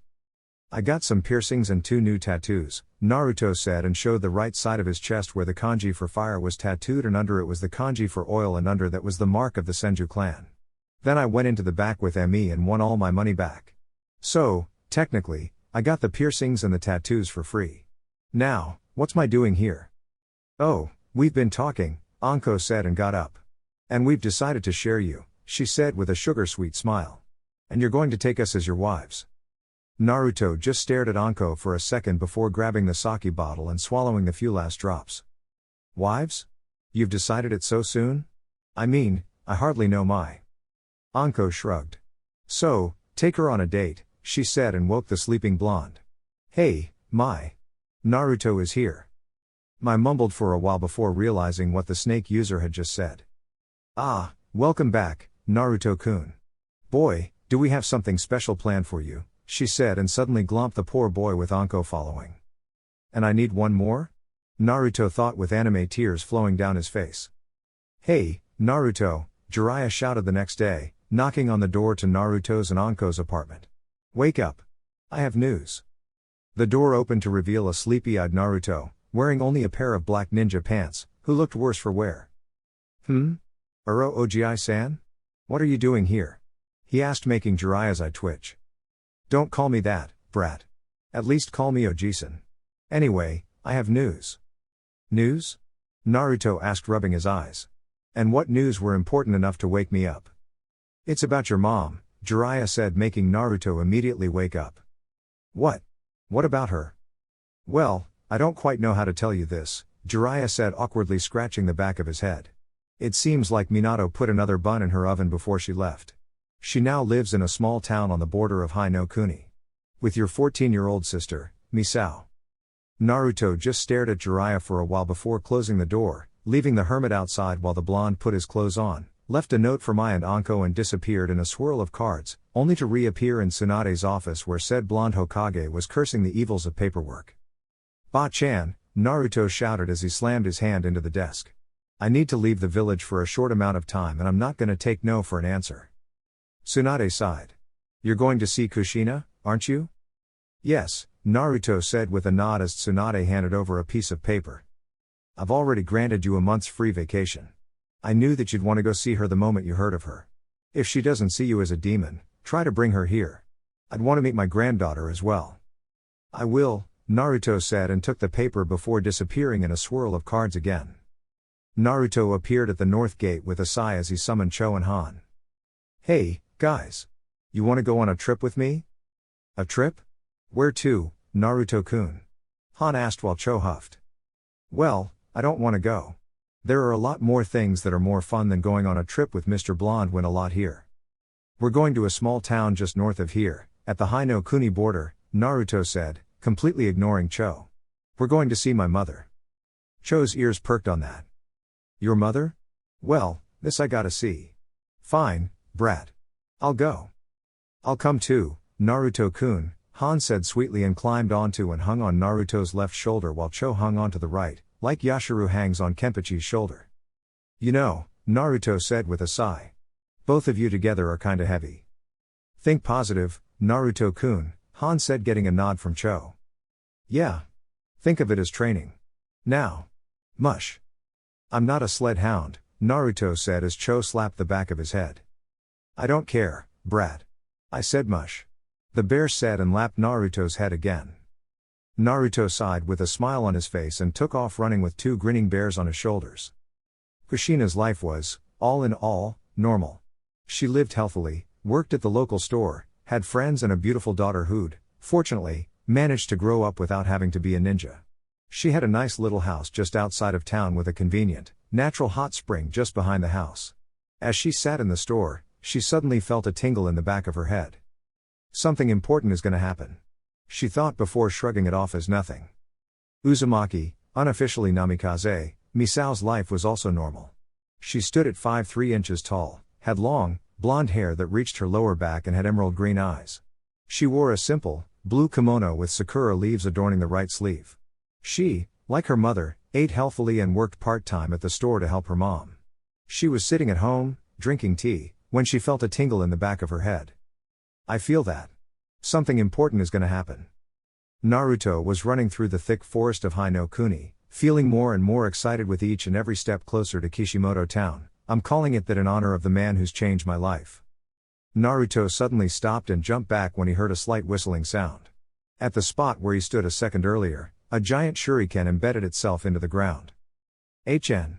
I got some piercings and 2 new tattoos, Naruto said and showed the right side of his chest where the kanji for fire was tattooed and under it was the kanji for oil and under that was the mark of the Senju clan. Then I went into the back with ME and won all my money back. So, technically, I got the piercings and the tattoos for free. Now, what's my doing here? Oh, we've been talking, Anko said and got up. And we've decided to share you, she said with a sugar-sweet smile. And you're going to take us as your wives. Naruto just stared at Anko for a second before grabbing the sake bottle and swallowing the few last drops. Wives? You've decided it so soon? I mean, I hardly know Mai. Anko shrugged. So, take her on a date, she said and woke the sleeping blonde. Hey, Mai. Naruto is here. Mai mumbled for a while before realizing what the snake user had just said. Ah, welcome back, Naruto-kun. Boy, do we have something special planned for you, she said and suddenly glomped the poor boy with Anko following. And I need one more? Naruto thought with anime tears flowing down his face. Hey, Naruto, Jiraiya shouted the next day, knocking on the door to Naruto's and Anko's apartment. Wake up. I have news. The door opened to reveal a sleepy-eyed Naruto, wearing only a pair of black ninja pants, who looked worse for wear. Uro Ogi-san? What are you doing here? He asked, making Jiraiya's eye twitch. Don't call me that, brat. At least call me Oji-san. Anyway, I have news. News? Naruto asked, rubbing his eyes. And what news were important enough to wake me up? It's about your mom, Jiraiya said, making Naruto immediately wake up. What? What about her? Well, I don't quite know how to tell you this, Jiraiya said, awkwardly scratching the back of his head. It seems like Minato put another bun in her oven before she left. She now lives in a small town on the border of Hai no Kuni. With your 14-year-old sister, Misao. Naruto just stared at Jiraiya for a while before closing the door, leaving the hermit outside while the blonde put his clothes on, left a note for Mai and Anko and disappeared in a swirl of cards, only to reappear in Tsunade's office where said blonde Hokage was cursing the evils of paperwork. Ba-chan, Naruto shouted as he slammed his hand into the desk. I need to leave the village for a short amount of time and I'm not gonna take no for an answer. Tsunade sighed. You're going to see Kushina, aren't you? Yes, Naruto said with a nod as Tsunade handed over a piece of paper. I've already granted you a month's free vacation. I knew that you'd want to go see her the moment you heard of her. If she doesn't see you as a demon, try to bring her here. I'd want to meet my granddaughter as well. I will, Naruto said and took the paper before disappearing in a swirl of cards again. Naruto appeared at the north gate with a sigh as he summoned Cho and Han. Hey, guys. You want to go on a trip with me? A trip? Where to, Naruto-kun? Han asked while Cho huffed. Well, I don't want to go. There are a lot more things that are more fun than going on a trip with Mr. Blonde when a lot here. We're going to a small town just north of here, at the Hai no Kuni border, Naruto said, completely ignoring Cho. We're going to see my mother. Cho's ears perked on that. Your mother? Well, this I gotta see. Fine, brat. I'll go. I'll come too, Naruto-kun, Han said sweetly and climbed onto and hung on Naruto's left shoulder while Cho hung onto the right, like Yashiro hangs on Kenpachi's shoulder. You know, Naruto said with a sigh. Both of you together are kinda heavy. Think positive, Naruto-kun, Han said getting a nod from Cho. Yeah. Think of it as training. Now. Mush. I'm not a sled hound, Naruto said as Cho slapped the back of his head. I don't care, brat. I said mush. The bear said and lapped Naruto's head again. Naruto sighed with a smile on his face and took off running with 2 grinning bears on his shoulders. Kushina's life was, all in all, normal. She lived healthily, worked at the local store, had friends and a beautiful daughter who'd, fortunately, managed to grow up without having to be a ninja. She had a nice little house just outside of town with a convenient, natural hot spring just behind the house. As she sat in the store, she suddenly felt a tingle in the back of her head. Something important is gonna happen, she thought before shrugging it off as nothing. Uzumaki, unofficially Namikaze, Misao's life was also normal. She stood at 5'3" inches tall, had long, blonde hair that reached her lower back and had emerald green eyes. She wore a simple, blue kimono with sakura leaves adorning the right sleeve. She, like her mother, ate healthily and worked part-time at the store to help her mom. She was sitting at home, drinking tea, when she felt a tingle in the back of her head. I feel that. Something important is gonna happen. Naruto was running through the thick forest of Hai no Kuni, feeling more and more excited with each and every step closer to Kishimoto town. I'm calling it that in honor of the man who's changed my life. Naruto suddenly stopped and jumped back when he heard a slight whistling sound. At the spot where he stood a second earlier, a giant shuriken embedded itself into the ground. HN.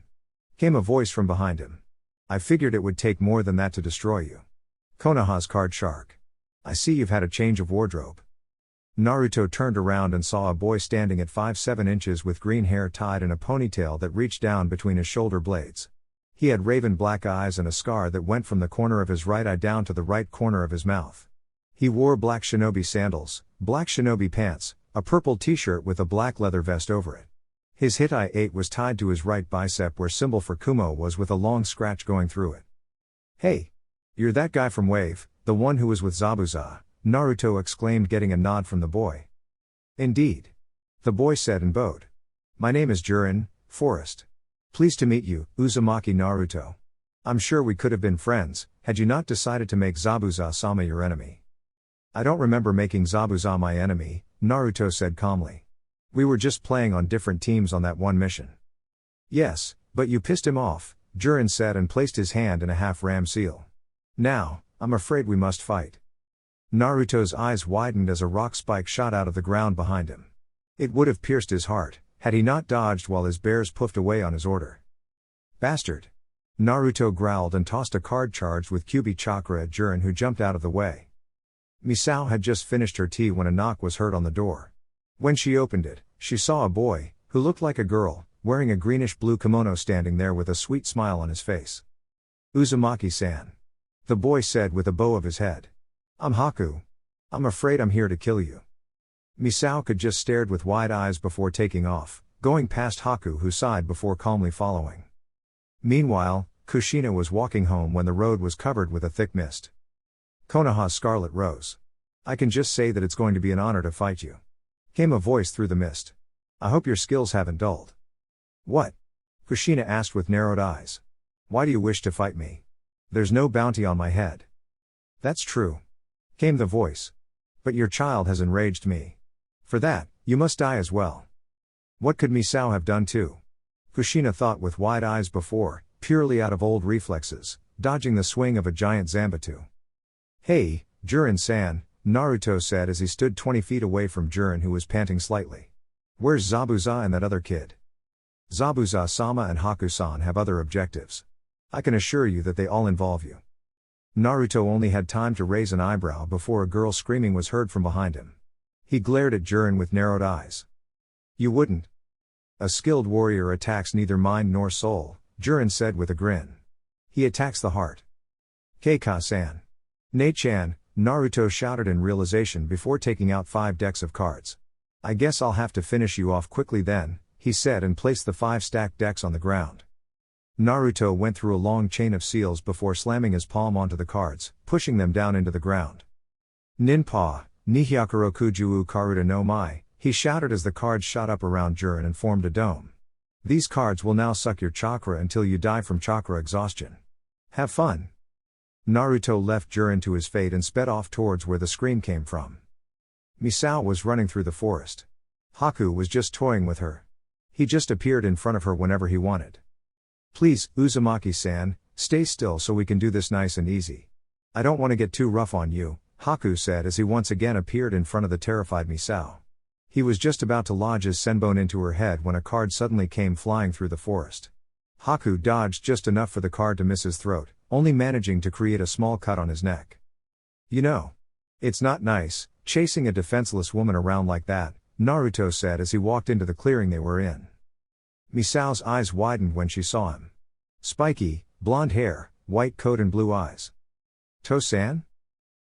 Came a voice from behind him. I figured it would take more than that to destroy you. Konoha's card shark. I see you've had a change of wardrobe. Naruto turned around and saw a boy standing at 5'7" inches with green hair tied in a ponytail that reached down between his shoulder blades. He had raven black eyes and a scar that went from the corner of his right eye down to the right corner of his mouth. He wore black shinobi sandals, black shinobi pants, a purple t-shirt with a black leather vest over it. His Hitai 8 was tied to his right bicep where symbol for Kumo was with a long scratch going through it. Hey! You're that guy from Wave, the one who was with Zabuza, Naruto exclaimed getting a nod from the boy. Indeed. The boy said and bowed. My name is Jurin, Forest. Pleased to meet you, Uzumaki Naruto. I'm sure we could have been friends, had you not decided to make Zabuza-sama your enemy. I don't remember making Zabuza my enemy, Naruto said calmly. We were just playing on different teams on that one mission. Yes, but you pissed him off, Jurin said and placed his hand in a half-ram seal. Now, I'm afraid we must fight. Naruto's eyes widened as a rock spike shot out of the ground behind him. It would have pierced his heart, had he not dodged while his bears puffed away on his order. Bastard! Naruto growled and tossed a card charged with Kyubi chakra at Jurin, who jumped out of the way. Misao had just finished her tea when a knock was heard on the door. When she opened it, she saw a boy, who looked like a girl, wearing a greenish-blue kimono standing there with a sweet smile on his face. Uzumaki-san. The boy said with a bow of his head. I'm Haku. I'm afraid I'm here to kill you. Misao could just stared with wide eyes before taking off, going past Haku, who sighed before calmly following. Meanwhile, Kushina was walking home when the road was covered with a thick mist. Konoha's Scarlet Rose. I can just say that it's going to be an honor to fight you. Came a voice through the mist. I hope your skills haven't dulled. What? Kushina asked with narrowed eyes. Why do you wish to fight me? There's no bounty on my head. That's true. Came the voice. But your child has enraged me. For that, you must die as well. What could Misao have done too? Kushina thought with wide eyes before, purely out of old reflexes, dodging the swing of a giant Zanbatsu. Hey, Jurin-san, Naruto said as he stood 20 feet away from Jurin, who was panting slightly. Where's Zabuza and that other kid? Zabuza-sama and Haku-san have other objectives. I can assure you that they all involve you. Naruto only had time to raise an eyebrow before a girl screaming was heard from behind him. He glared at Jurin with narrowed eyes. You wouldn't. A skilled warrior attacks neither mind nor soul, Jurin said with a grin. He attacks the heart. Keika-san. Nei-chan, Naruto shouted in realization before taking out 5 decks of cards. I guess I'll have to finish you off quickly then, he said and placed the 5 stacked decks on the ground. Naruto went through a long chain of seals before slamming his palm onto the cards, pushing them down into the ground. Ninpa, Nihyakurokuju Karuta no Mai, he shouted as the cards shot up around Jiren and formed a dome. These cards will now suck your chakra until you die from chakra exhaustion. Have fun. Naruto left Jiren to his fate and sped off towards where the scream came from. Misao was running through the forest. Haku was just toying with her. He just appeared in front of her whenever he wanted. Please, Uzumaki-san, stay still so we can do this nice and easy. I don't want to get too rough on you, Haku said as he once again appeared in front of the terrified Misao. He was just about to lodge his senbon into her head when a card suddenly came flying through the forest. Haku dodged just enough for the card to miss his throat, only managing to create a small cut on his neck. You know, it's not nice, chasing a defenseless woman around like that, Naruto said as he walked into the clearing they were in. Misao's eyes widened when she saw him. Spiky, blonde hair, white coat and blue eyes. To-san?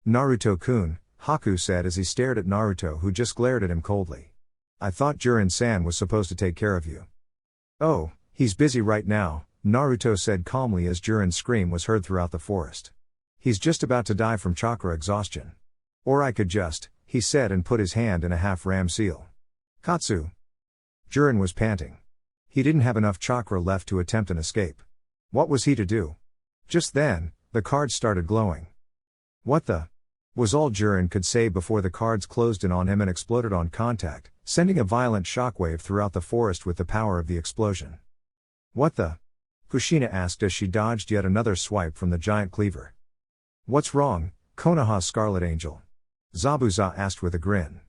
Naruto-kun, Haku said as he stared at Naruto who just glared at him coldly. I thought Jiren-san was supposed to take care of you. Oh, he's busy right now, Naruto said calmly as Jiren's scream was heard throughout the forest. He's just about to die from chakra exhaustion. Or I could just, he said and put his hand in a half-ram seal. Katsu. Jiren was panting. He didn't have enough chakra left to attempt an escape. What was he to do? Just then, the cards started glowing. What the? Was all Jiren could say before the cards closed in on him and exploded on contact, sending a violent shockwave throughout the forest with the power of the explosion. What the? Kushina asked as she dodged yet another swipe from the giant cleaver. What's wrong, Konoha's Scarlet Angel? Zabuza asked with a grin.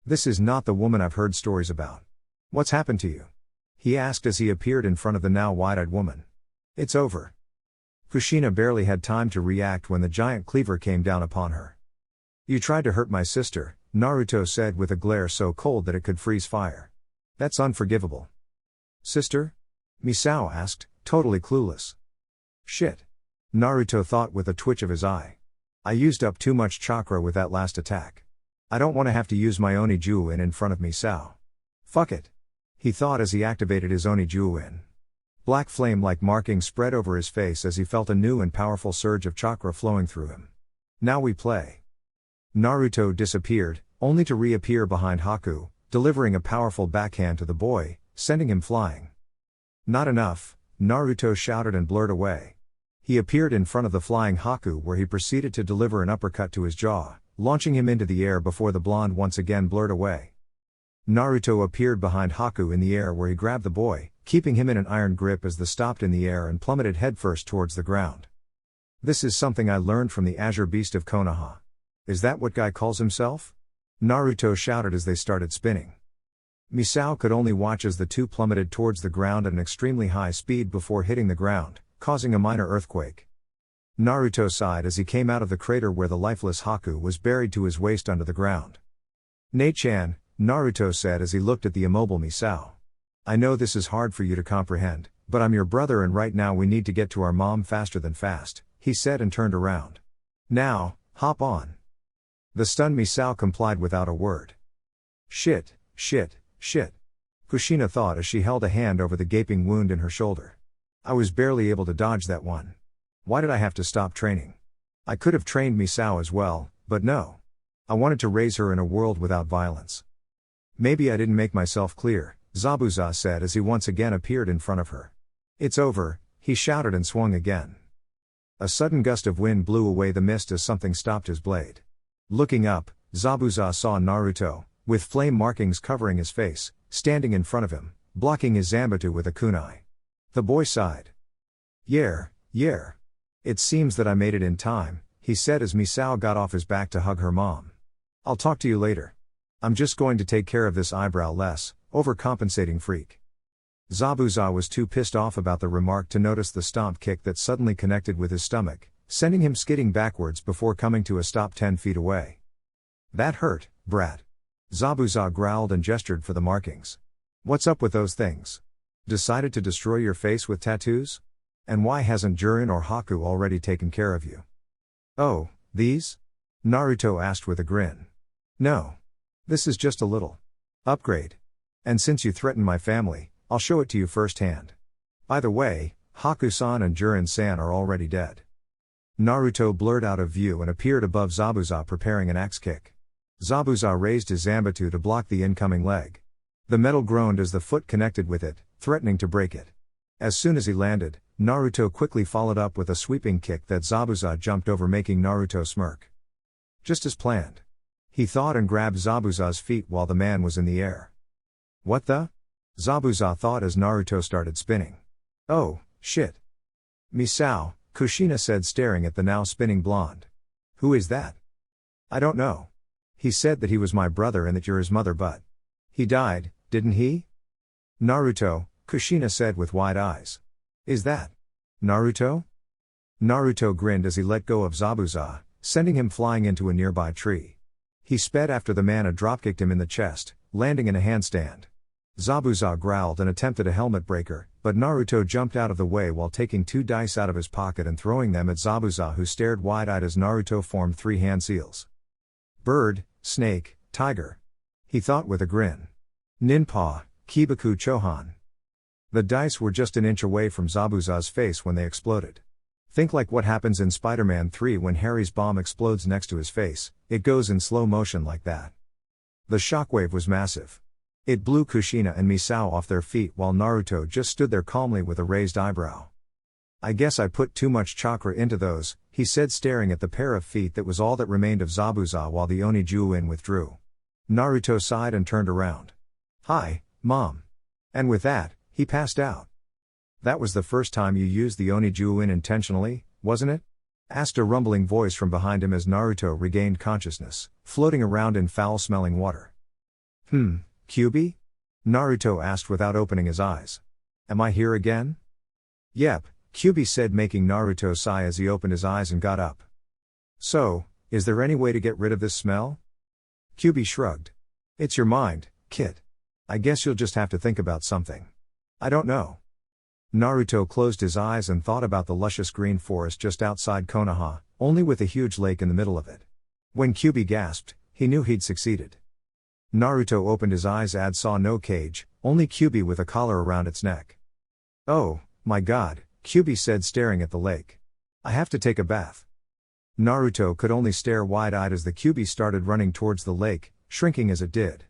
This is not the woman I've heard stories about. What's happened to you? He asked as he appeared in front of the now wide-eyed woman. It's over. Kushina barely had time to react when the giant cleaver came down upon her. You tried to hurt my sister, Naruto said with a glare so cold that it could freeze fire. That's unforgivable. Sister? Misao asked, totally clueless. Shit. Naruto thought with a twitch of his eye. I used up too much chakra with that last attack. I don't want to have to use my Oni-Juin in front of Misao. Fuck it. He thought as he activated his Oni-Juin. Black flame-like markings spread over his face as he felt a new and powerful surge of chakra flowing through him. Now we play. Naruto disappeared, only to reappear behind Haku, delivering a powerful backhand to the boy, sending him flying. Not enough, Naruto shouted and blurred away. He appeared in front of the flying Haku where he proceeded to deliver an uppercut to his jaw, launching him into the air before the blonde once again blurred away. Naruto appeared behind Haku in the air where he grabbed the boy, keeping him in an iron grip as the stopped in the air and plummeted headfirst towards the ground. This is something I learned from the Azure Beast of Konoha. Is that what Guy calls himself? Naruto shouted as they started spinning. Misao could only watch as the two plummeted towards the ground at an extremely high speed before hitting the ground, causing a minor earthquake. Naruto sighed as he came out of the crater where the lifeless Haku was buried to his waist under the ground. Ne-chan, Naruto said as he looked at the immobile Misao. I know this is hard for you to comprehend, but I'm your brother and right now we need to get to our mom faster than fast, he said and turned around. Now, hop on. The stunned Misao complied without a word. Shit, shit, shit. Kushina thought as she held a hand over the gaping wound in her shoulder. I was barely able to dodge that one. Why did I have to stop training? I could have trained Misao as well, but no. I wanted to raise her in a world without violence. Maybe I didn't make myself clear, Zabuza said as he once again appeared in front of her. It's over, he shouted and swung again. A sudden gust of wind blew away the mist as something stopped his blade. Looking up, Zabuza saw Naruto, with flame markings covering his face, standing in front of him, blocking his Zanbatsu with a kunai. The boy sighed. Yer. It seems that I made it in time, he said as Misao got off his back to hug her mom. I'll talk to you later. I'm just going to take care of this eyebrow-less, overcompensating freak. Zabuza was too pissed off about the remark to notice the stomp kick that suddenly connected with his stomach, sending him skidding backwards before coming to a stop 10 feet away. That hurt, brat. Zabuza growled and gestured for the markings. What's up with those things? Decided to destroy your face with tattoos? And why hasn't Jiren or Haku already taken care of you? Oh, these? Naruto asked with a grin. No. This is just a little upgrade. And since you threatened my family, I'll show it to you firsthand. By the way, Haku-san and Jiren-san are already dead. Naruto blurred out of view and appeared above Zabuza preparing an axe kick. Zabuza raised his Zanbatsu to block the incoming leg. The metal groaned as the foot connected with it, threatening to break it. As soon as he landed, Naruto quickly followed up with a sweeping kick that Zabuza jumped over, making Naruto smirk. Just as planned. He thought, and grabbed Zabuza's feet while the man was in the air. What the? Zabuza thought as Naruto started spinning. Oh, shit. Misao, Kushina said, staring at the now spinning blonde. Who is that? I don't know. He said that he was my brother and that you're his mother, but he died, didn't he? Naruto, Kushina said with wide eyes. Is that Naruto? Naruto grinned as he let go of Zabuza, sending him flying into a nearby tree. He sped after the man and dropkicked him in the chest, landing in a handstand. Zabuza growled and attempted a helmet breaker, but Naruto jumped out of the way while taking 2 dice out of his pocket and throwing them at Zabuza, who stared wide-eyed as Naruto formed 3 hand seals. Bird, snake, tiger. He thought with a grin. Ninpa, Kibaku Chohan. The dice were just an inch away from Zabuza's face when they exploded. Think like what happens in Spider-Man 3 when Harry's bomb explodes next to his face, it goes in slow motion like that. The shockwave was massive. It blew Kushina and Misao off their feet while Naruto just stood there calmly with a raised eyebrow. I guess I put too much chakra into those, he said, staring at the pair of feet that was all that remained of Zabuza while the Oni-Juin withdrew. Naruto sighed and turned around. Hi, Mom. And with that, he passed out. That was the first time you used the Oni-Juin intentionally, wasn't it? Asked a rumbling voice from behind him as Naruto regained consciousness, floating around in foul-smelling water. Kyubi? Naruto asked without opening his eyes. Am I here again? Yep, Kyubi said, making Naruto sigh as he opened his eyes and got up. So, is there any way to get rid of this smell? Kyubi shrugged. It's your mind, kid. I guess you'll just have to think about something. I don't know. Naruto closed his eyes and thought about the luscious green forest just outside Konoha, only with a huge lake in the middle of it. When Kyubi gasped, he knew he'd succeeded. Naruto opened his eyes and saw no cage, only Kyubi with a collar around its neck. Oh, my god, Kyubi said, staring at the lake. I have to take a bath. Naruto could only stare wide-eyed as the Kyubi started running towards the lake, shrinking as it did.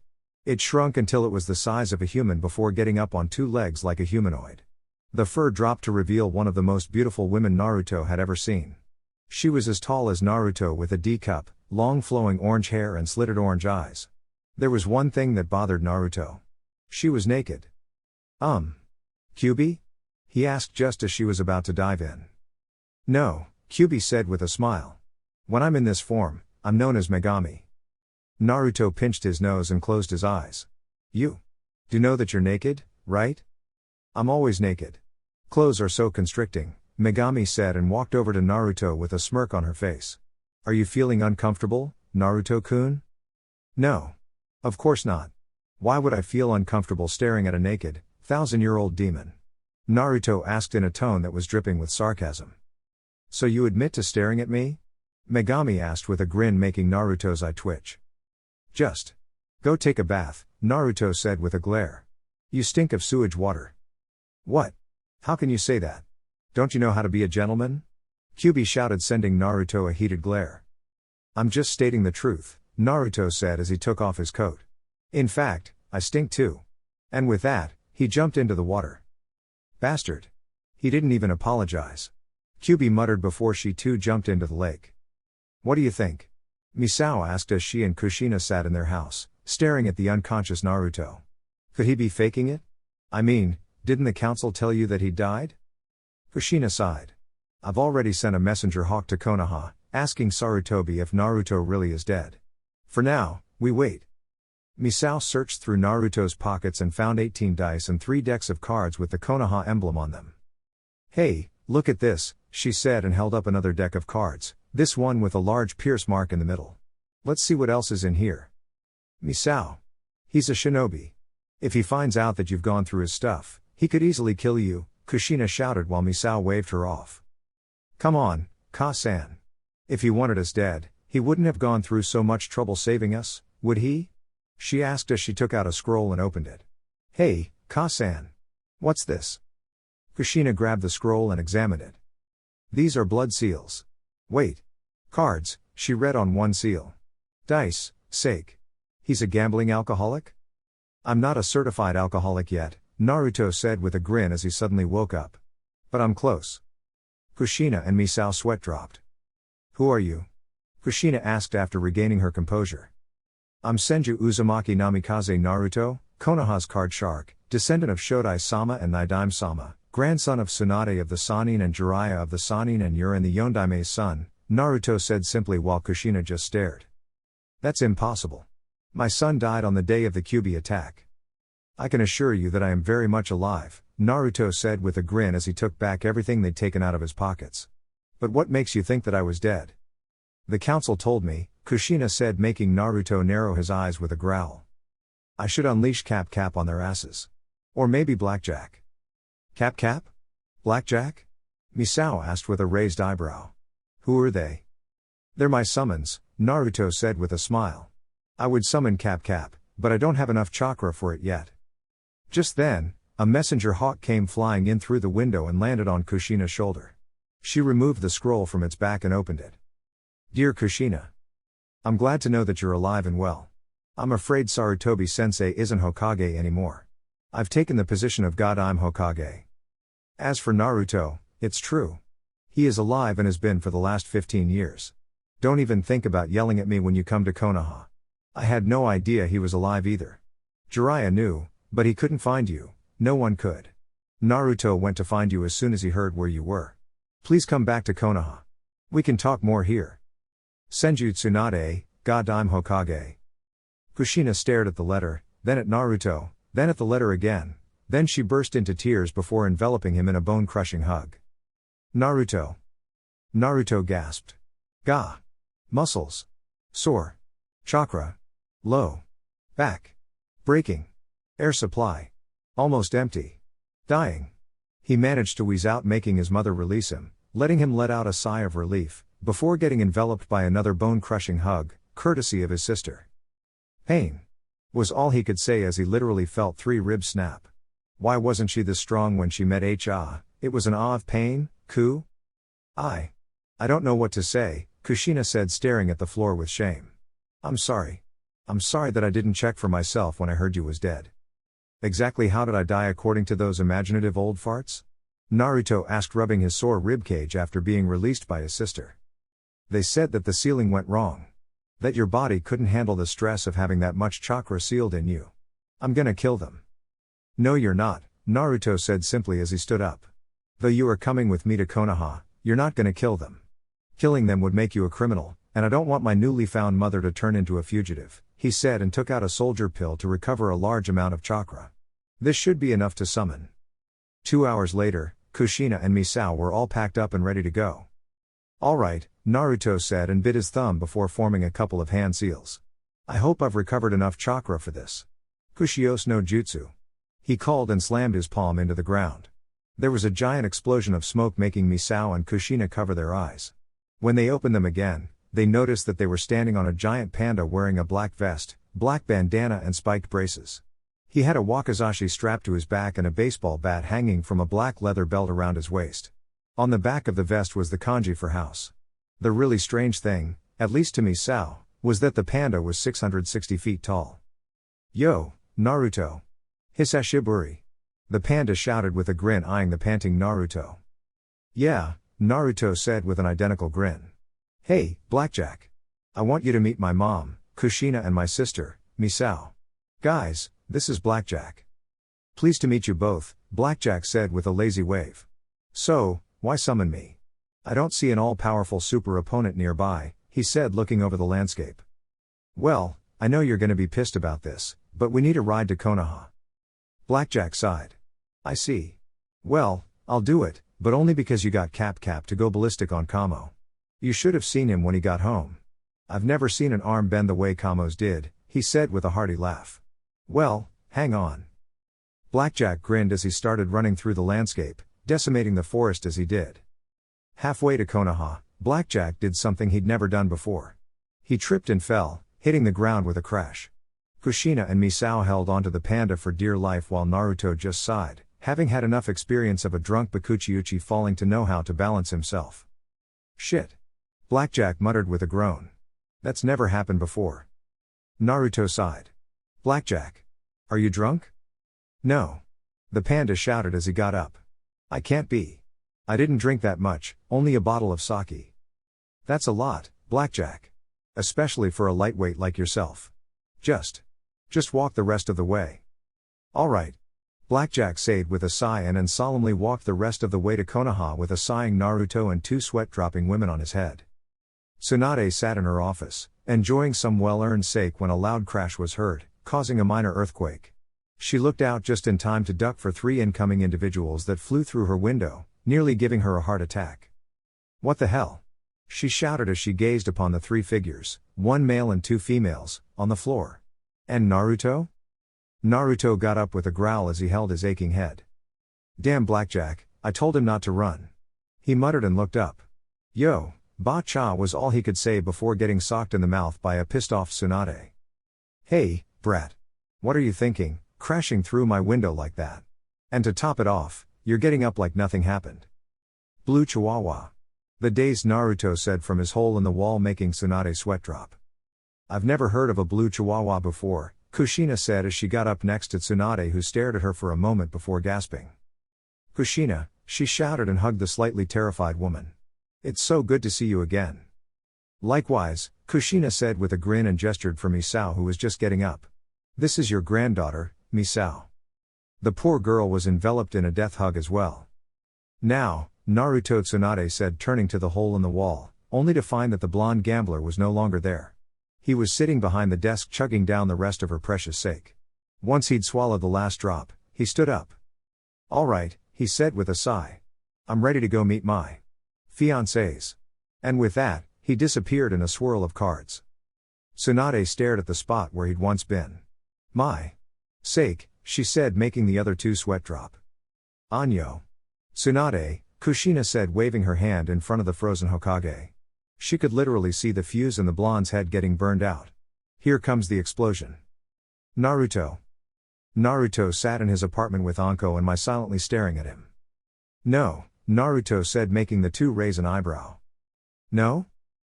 It shrunk until it was the size of a human before getting up on 2 legs like a humanoid. The fur dropped to reveal one of the most beautiful women Naruto had ever seen. She was as tall as Naruto with a D-cup, long flowing orange hair and slitted orange eyes. There was one thing that bothered Naruto. She was naked. Kyubi? He asked just as she was about to dive in. No, Kyubi said with a smile. When I'm in this form, I'm known as Megami. Naruto pinched his nose and closed his eyes. You do know that you're naked, right? I'm always naked. Clothes are so constricting, Megami said and walked over to Naruto with a smirk on her face. Are you feeling uncomfortable, Naruto-kun? No. Of course not. Why would I feel uncomfortable staring at a naked, 1,000-year-old demon? Naruto asked in a tone that was dripping with sarcasm. So you admit to staring at me? Megami asked with a grin, making Naruto's eye twitch. Just go take a bath, Naruto said with a glare. You stink of sewage water. What? How can you say that? Don't you know how to be a gentleman? Kyubi shouted, sending Naruto a heated glare. I'm just stating the truth, Naruto said as he took off his coat. In fact, I stink too. And with that, he jumped into the water. Bastard. He didn't even apologize. Kyubi muttered before she too jumped into the lake. What do you think? Misao asked as she and Kushina sat in their house, staring at the unconscious Naruto. Could he be faking it? I mean, didn't the council tell you that he died? Kushina sighed. I've already sent a messenger hawk to Konoha, asking Sarutobi if Naruto really is dead. For now, we wait. Misao searched through Naruto's pockets and found 18 dice and 3 decks of cards with the Konoha emblem on them. Hey, look at this, she said and held up another deck of cards, this one with a large pierce mark in the middle. Let's see what else is in here. Misao. He's a shinobi. If he finds out that you've gone through his stuff, he could easily kill you, Kushina shouted while Misao waved her off. Come on, Ka-san. If he wanted us dead, he wouldn't have gone through so much trouble saving us, would he? She asked as she took out a scroll and opened it. Hey, Ka-san. What's this? Kushina grabbed the scroll and examined it. These are blood seals. Wait. Cards, she read on one seal. Dice, sake. He's a gambling alcoholic? I'm not a certified alcoholic yet, Naruto said with a grin as he suddenly woke up. But I'm close. Kushina and Misao sweat dropped. Who are you? Kushina asked after regaining her composure. I'm Senju Uzumaki Namikaze Naruto, Konoha's card shark, descendant of Shodai-sama and Nidaime-sama, grandson of Tsunade of the Sannin and Jiraiya of the Sannin and Yurin the Yondaime's son, Naruto said simply while Kushina just stared. That's impossible. My son died on the day of the Kyuubi attack. I can assure you that I am very much alive, Naruto said with a grin as he took back everything they'd taken out of his pockets. But what makes you think that I was dead? The council told me, Kushina said, making Naruto narrow his eyes with a growl. I should unleash Cap Cap on their asses. Or maybe Blackjack. Cap Cap? Blackjack? Misao asked with a raised eyebrow. Who are they? They're my summons, Naruto said with a smile. I would summon Cap Cap, but I don't have enough chakra for it yet. Just then, a messenger hawk came flying in through the window and landed on Kushina's shoulder. She removed the scroll from its back and opened it. Dear Kushina. I'm glad to know that you're alive and well. I'm afraid Sarutobi-sensei isn't Hokage anymore. I've taken the position of God. I'm Hokage. As for Naruto, it's true. He is alive and has been for the last 15 years. Don't even think about yelling at me when you come to Konoha. I had no idea he was alive either. Jiraiya knew, but he couldn't find you, no one could. Naruto went to find you as soon as he heard where you were. Please come back to Konoha. We can talk more here. Senju Tsunade, God I'm Hokage. Kushina stared at the letter, then at Naruto, then at the letter again, then she burst into tears before enveloping him in a bone-crushing hug. Naruto. Naruto gasped. Ga. Muscles. Sore. Chakra. Low. Back. Breaking. Air supply. Almost empty. Dying. He managed to wheeze out, making his mother release him, letting him let out a sigh of relief, before getting enveloped by another bone-crushing hug, courtesy of his sister. Pain. Was all he could say as he literally felt 3 ribs snap. Why wasn't she this strong when she met Ah? It was an ah of pain, I don't know what to say, Kushina said, staring at the floor with shame. I'm sorry. I'm sorry that I didn't check for myself when I heard you was dead. Exactly how did I die according to those imaginative old farts? Naruto asked, rubbing his sore ribcage after being released by his sister. They said that the sealing went wrong. That your body couldn't handle the stress of having that much chakra sealed in you. I'm gonna kill them. No you're not, Naruto said simply as he stood up. Though you are coming with me to Konoha, you're not gonna kill them. Killing them would make you a criminal, and I don't want my newly found mother to turn into a fugitive, he said, and took out a soldier pill to recover a large amount of chakra. This should be enough to summon. 2 hours later, Kushina and Misao were all packed up and ready to go. All right, Naruto said and bit his thumb before forming a couple of hand seals. I hope I've recovered enough chakra for this. Kushios no Jutsu. He called and slammed his palm into the ground. There was a giant explosion of smoke, making Misao and Kushina cover their eyes. When they opened them again, they noticed that they were standing on a giant panda wearing a black vest, black bandana and spiked braces. He had a wakizashi strapped to his back and a baseball bat hanging from a black leather belt around his waist. On the back of the vest was the kanji for house. The really strange thing, at least to Misao, was that the panda was 660 feet tall. Yo, Naruto. Hisashiburi. The panda shouted with a grin, eyeing the panting Naruto. Yeah, Naruto said with an identical grin. Hey, Blackjack. I want you to meet my mom, Kushina, and my sister, Misao. Guys, this is Blackjack. Pleased to meet you both, Blackjack said with a lazy wave. So, why summon me? I don't see an all-powerful super opponent nearby, he said, looking over the landscape. Well, I know you're gonna be pissed about this, but we need a ride to Konoha. Blackjack sighed. I see. Well, I'll do it, but only because you got Cap Cap to go ballistic on Kamo. You should have seen him when he got home. I've never seen an arm bend the way Kamo's did, he said with a hearty laugh. Well, hang on. Blackjack grinned as he started running through the landscape, decimating the forest as he did. Halfway to Konoha, Blackjack did something he'd never done before. He tripped and fell, hitting the ground with a crash. Kushina and Misao held onto the panda for dear life while Naruto just sighed, having had enough experience of a drunk Bakuchiuchi falling to know how to balance himself. Shit. Blackjack muttered with a groan. That's never happened before. Naruto sighed. Blackjack. Are you drunk? No. The panda shouted as he got up. I can't be. I didn't drink that much, only a bottle of sake. That's a lot, Blackjack. Especially for a lightweight like yourself. Just walk the rest of the way. All right. Blackjack said with a sigh and then solemnly walked the rest of the way to Konoha with a sighing Naruto and 2 sweat-dropping women on his head. Tsunade sat in her office, enjoying some well-earned sake when a loud crash was heard, causing a minor earthquake. She looked out just in time to duck for 3 incoming individuals that flew through her window, nearly giving her a heart attack. What the hell? She shouted as she gazed upon the 3 figures, 1 male and 2 females, on the floor. And Naruto? Naruto got up with a growl as he held his aching head. Damn Blackjack, I told him not to run. He muttered and looked up. Yo, Ba-cha was all he could say before getting socked in the mouth by a pissed-off Tsunade. Hey, brat. What are you thinking, crashing through my window like that? And to top it off, you're getting up like nothing happened. Blue Chihuahua. The dazed Naruto said from his hole in the wall, making Tsunade sweat drop. I've never heard of a blue Chihuahua before, Kushina said as she got up next to Tsunade, who stared at her for a moment before gasping. Kushina, she shouted and hugged the slightly terrified woman. It's so good to see you again. Likewise, Kushina said with a grin and gestured for Misao, who was just getting up. This is your granddaughter, Misao. The poor girl was enveloped in a death hug as well. Now, Naruto, Tsunade said, turning to the hole in the wall, only to find that the blonde gambler was no longer there. He was sitting behind the desk chugging down the rest of her precious sake. Once he'd swallowed the last drop, he stood up. All right, he said with a sigh. I'm ready to go meet my fiancés. And with that, he disappeared in a swirl of cards. Tsunade stared at the spot where he'd once been. My sake, she said, making the other 2 sweat drop. Anyo. Tsunade, Kushina said, waving her hand in front of the frozen Hokage. She could literally see the fuse in the blonde's head getting burned out. Here comes the explosion. Naruto. Naruto sat in his apartment with Anko and Mai silently staring at him. No, Naruto said, making the 2 raise an eyebrow. No?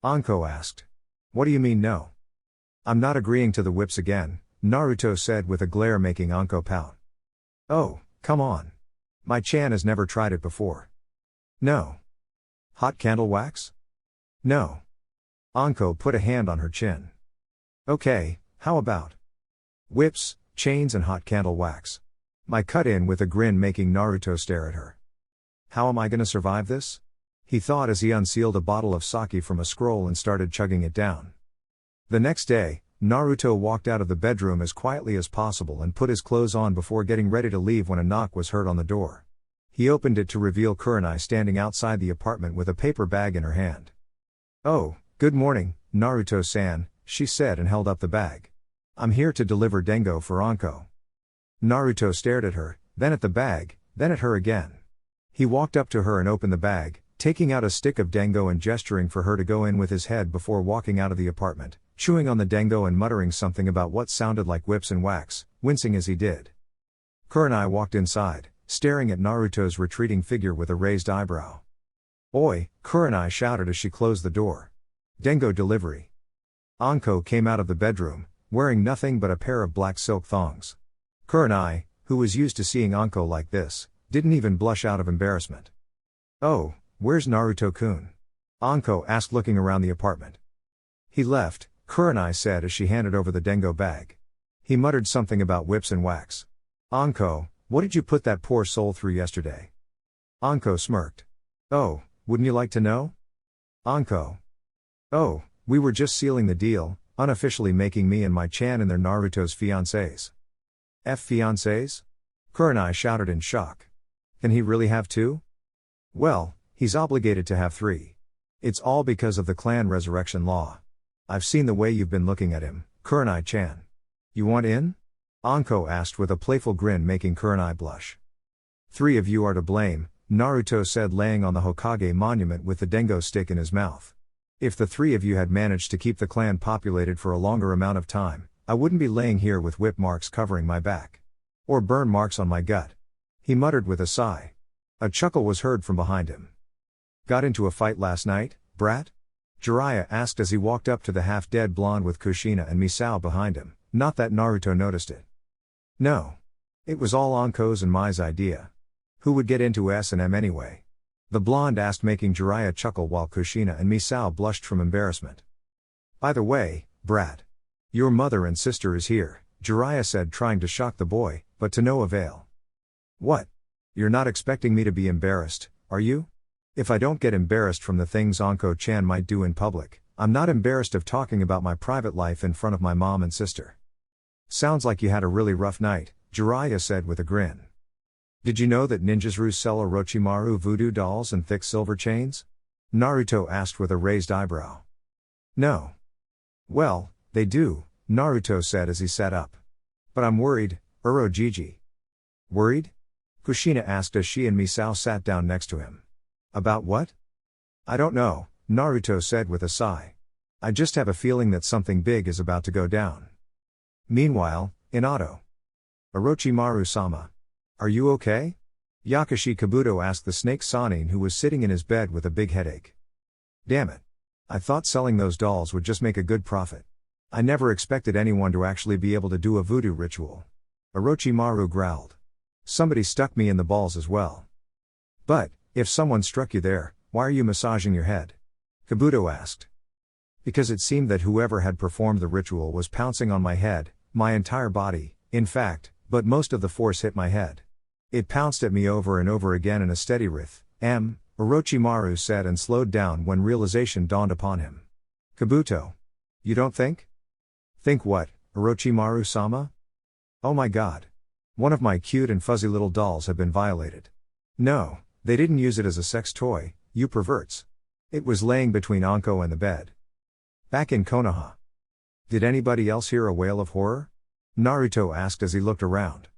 Anko asked. What do you mean no? I'm not agreeing to the whips again, Naruto said with a glare, making Anko pout. Oh, come on. Mai-chan has never tried it before. No. Hot candle wax? No. Anko put a hand on her chin. Okay, how about whips, chains and hot candle wax? Mai cut in with a grin, making Naruto stare at her. How am I gonna survive this? He thought as he unsealed a bottle of sake from a scroll and started chugging it down. The next day, Naruto walked out of the bedroom as quietly as possible and put his clothes on before getting ready to leave when a knock was heard on the door. He opened it to reveal Kurenai standing outside the apartment with a paper bag in her hand. Oh, good morning, Naruto-san, she said and held up the bag. I'm here to deliver dengo for Anko. Naruto stared at her, then at the bag, then at her again. He walked up to her and opened the bag, taking out a stick of dengo and gesturing for her to go in with his head before walking out of the apartment, chewing on the dengo and muttering something about what sounded like whips and wax, wincing as he did. Kurenai walked inside, staring at Naruto's retreating figure with a raised eyebrow. Oi, Kurenai shouted as she closed the door. Dengo delivery. Anko came out of the bedroom, wearing nothing but a pair of black silk thongs. Kurenai, who was used to seeing Anko like this, didn't even blush out of embarrassment. Oh, where's Naruto-kun? Anko asked, looking around the apartment. He left, Kurenai said as she handed over the dengo bag. He muttered something about whips and wax. Anko, what did you put that poor soul through yesterday? Anko smirked. Oh, wouldn't you like to know? Anko. Oh, we were just sealing the deal, unofficially making me and Mai-chan and their Naruto's fiancés. Fiancés? Kurenai shouted in shock. Can he really have 2? Well, he's obligated to have 3. It's all because of the clan resurrection law. I've seen the way you've been looking at him, Kurenai-chan. You want in? Anko asked with a playful grin, making Kurenai blush. 3 of you are to blame, Naruto said, laying on the Hokage monument with the dengo stick in his mouth. If the 3 of you had managed to keep the clan populated for a longer amount of time, I wouldn't be laying here with whip marks covering my back. Or burn marks on my gut. He muttered with a sigh. A chuckle was heard from behind him. Got into a fight last night, brat? Jiraiya asked as he walked up to the half-dead blonde with Kushina and Misao behind him, not that Naruto noticed it. No. It was all Anko's and Mai's idea. Who would get into S&M anyway? The blonde asked, making Jiraiya chuckle while Kushina and Misao blushed from embarrassment. By the way, brat. Your mother and sister is here, Jiraiya said, trying to shock the boy, but to no avail. What? You're not expecting me to be embarrassed, are you? If I don't get embarrassed from the things Anko-chan might do in public, I'm not embarrassed of talking about my private life in front of my mom and sister. Sounds like you had a really rough night, Jiraiya said with a grin. Did you know that ninjas sell Orochimaru voodoo dolls and thick silver chains? Naruto asked with a raised eyebrow. No. Well, they do, Naruto said as he sat up. But I'm worried, Urojiji. Worried? Kushina asked as she and Misao sat down next to him. About what? I don't know, Naruto said with a sigh. I just have a feeling that something big is about to go down. Meanwhile, in Oto. Orochimaru-sama. Are you okay? Yakashi Kabuto asked the snake Sanin, who was sitting in his bed with a big headache. Damn it. I thought selling those dolls would just make a good profit. I never expected anyone to actually be able to do a voodoo ritual. Orochimaru growled. Somebody stuck me in the balls as well. But, if someone struck you there, why are you massaging your head? Kabuto asked. Because it seemed that whoever had performed the ritual was pouncing on my head, my entire body, in fact, but most of the force hit my head. It pounced at me over and over again in a steady rhythm, Orochimaru said, and slowed down when realization dawned upon him. Kabuto. You don't think? Think what, Orochimaru-sama? Oh my god. One of my cute and fuzzy little dolls had been violated. No, they didn't use it as a sex toy, you perverts. It was laying between Anko and the bed. Back in Konoha. Did anybody else hear a wail of horror? Naruto asked as he looked around.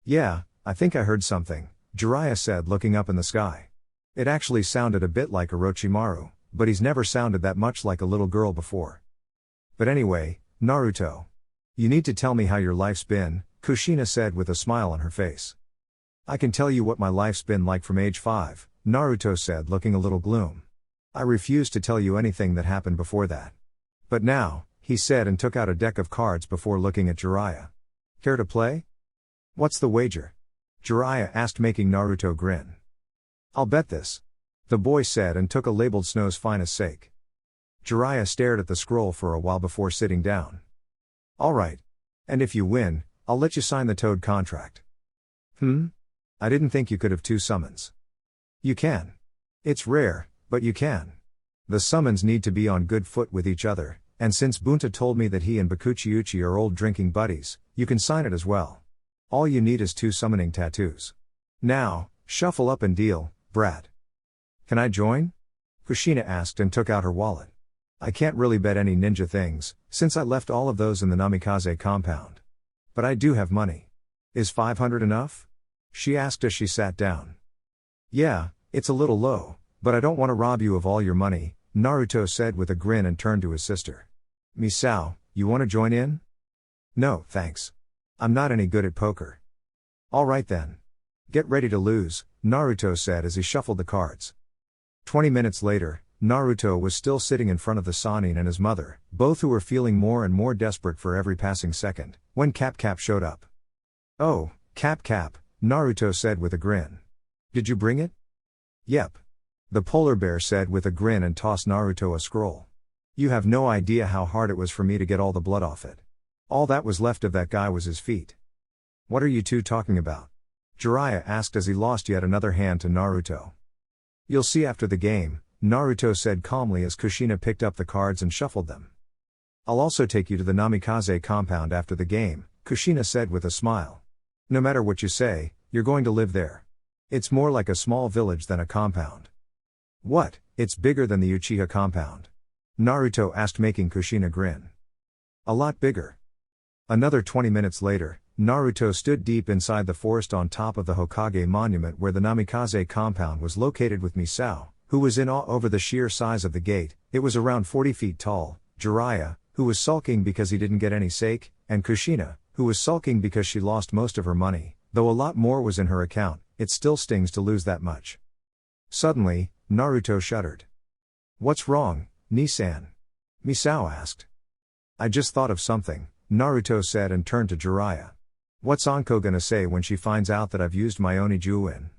Yeah, I think I heard something, Jiraiya said, looking up in the sky. It actually sounded a bit like Orochimaru, but he's never sounded that much like a little girl before. But anyway, Naruto. You need to tell me how your life's been, Kushina said with a smile on her face. I can tell you what my life's been like from age 5, Naruto said, looking a little gloom. I refuse to tell you anything that happened before that. But now, he said, and took out a deck of cards before looking at Jiraiya. Care to play? What's the wager? Jiraiya asked, making Naruto grin. I'll bet this. The boy said, and took a labeled Snow's Finest Sake. Jiraiya stared at the scroll for a while before sitting down. Alright. And if you win, I'll let you sign the Toad contract. I didn't think you could have 2 summons. You can. It's rare, but you can. The summons need to be on good foot with each other, and since Bunta told me that he and Bakuchiuchi are old drinking buddies, you can sign it as well. All you need is 2 summoning tattoos. Now, shuffle up and deal, brat. Can I join? Kushina asked and took out her wallet. I can't really bet any ninja things, since I left all of those in the Namikaze compound. But I do have money. Is 500 enough? She asked as she sat down. Yeah, it's a little low, but I don't want to rob you of all your money, Naruto said with a grin and turned to his sister. Misao, you want to join in? No, thanks. I'm not any good at poker. Alright then. Get ready to lose, Naruto said as he shuffled the cards. 20 minutes later, Naruto was still sitting in front of the Sannin and his mother, both who were feeling more and more desperate for every passing second, when Cap showed up. Oh, Cap, Naruto said with a grin. Did you bring it? Yep. The polar bear said with a grin and tossed Naruto a scroll. You have no idea how hard it was for me to get all the blood off it. All that was left of that guy was his feet. What are you two talking about? Jiraiya asked as he lost yet another hand to Naruto. You'll see after the game, Naruto said calmly as Kushina picked up the cards and shuffled them. I'll also take you to the Namikaze compound after the game, Kushina said with a smile. No matter what you say, you're going to live there. It's more like a small village than a compound. What, it's bigger than the Uchiha compound? Naruto asked, making Kushina grin. A lot bigger. Another 20 minutes later, Naruto stood deep inside the forest on top of the Hokage monument where the Namikaze compound was located with Misao, who was in awe over the sheer size of the gate. It was around 40 feet tall, Jiraiya, who was sulking because he didn't get any sake, and Kushina, who was sulking because she lost most of her money, though a lot more was in her account. It still stings to lose that much. Suddenly, Naruto shuddered. What's wrong, Nissan? Misao asked. I just thought of something, Naruto said and turned to Jiraiya. What's Anko gonna say when she finds out that I've used my Oni-Juin?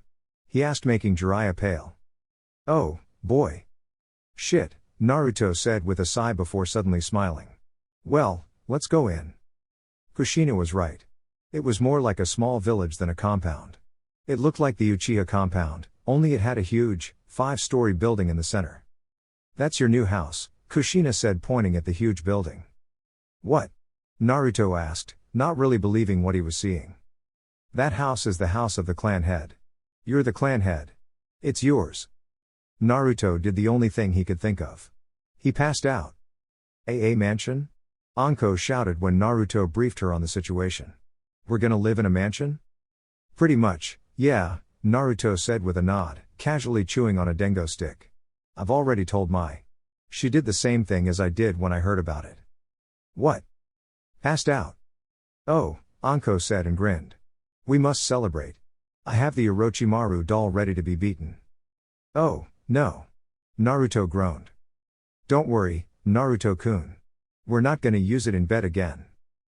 He asked, making Jiraiya pale. Oh, boy. Shit, Naruto said with a sigh before suddenly smiling. Well, let's go in. Kushina was right. It was more like a small village than a compound. It looked like the Uchiha compound, only it had a huge, 5-story building in the center. That's your new house, Kushina said, pointing at the huge building. What? Naruto asked, not really believing what he was seeing. That house is the house of the clan head. You're the clan head. It's yours. Naruto did the only thing he could think of. He passed out. A mansion? Anko shouted when Naruto briefed her on the situation. We're gonna live in a mansion? Pretty much, yeah, Naruto said with a nod, casually chewing on a dengo stick. I've already told Mai. She did the same thing as I did when I heard about it. What? Passed out. Oh, Anko said and grinned. We must celebrate. I have the Orochimaru doll ready to be beaten. Oh, no. Naruto groaned. Don't worry, Naruto-kun. We're not gonna use it in bed again.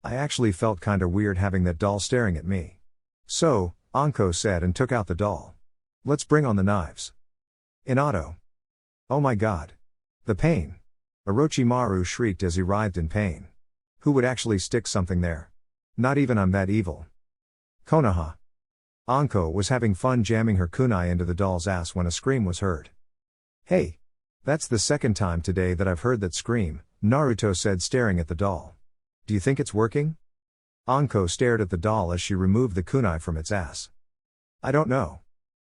I actually felt kinda weird having that doll staring at me. So, Anko said and took out the doll. Let's bring on the knives. Inato. Oh my god. The pain. Orochimaru shrieked as he writhed in pain. Who would actually stick something there? Not even I'm that evil. Konoha. Anko was having fun jamming her kunai into the doll's ass when a scream was heard. Hey! That's the second time today that I've heard that scream, Naruto said, staring at the doll. Do you think it's working? Anko stared at the doll as she removed the kunai from its ass. I don't know.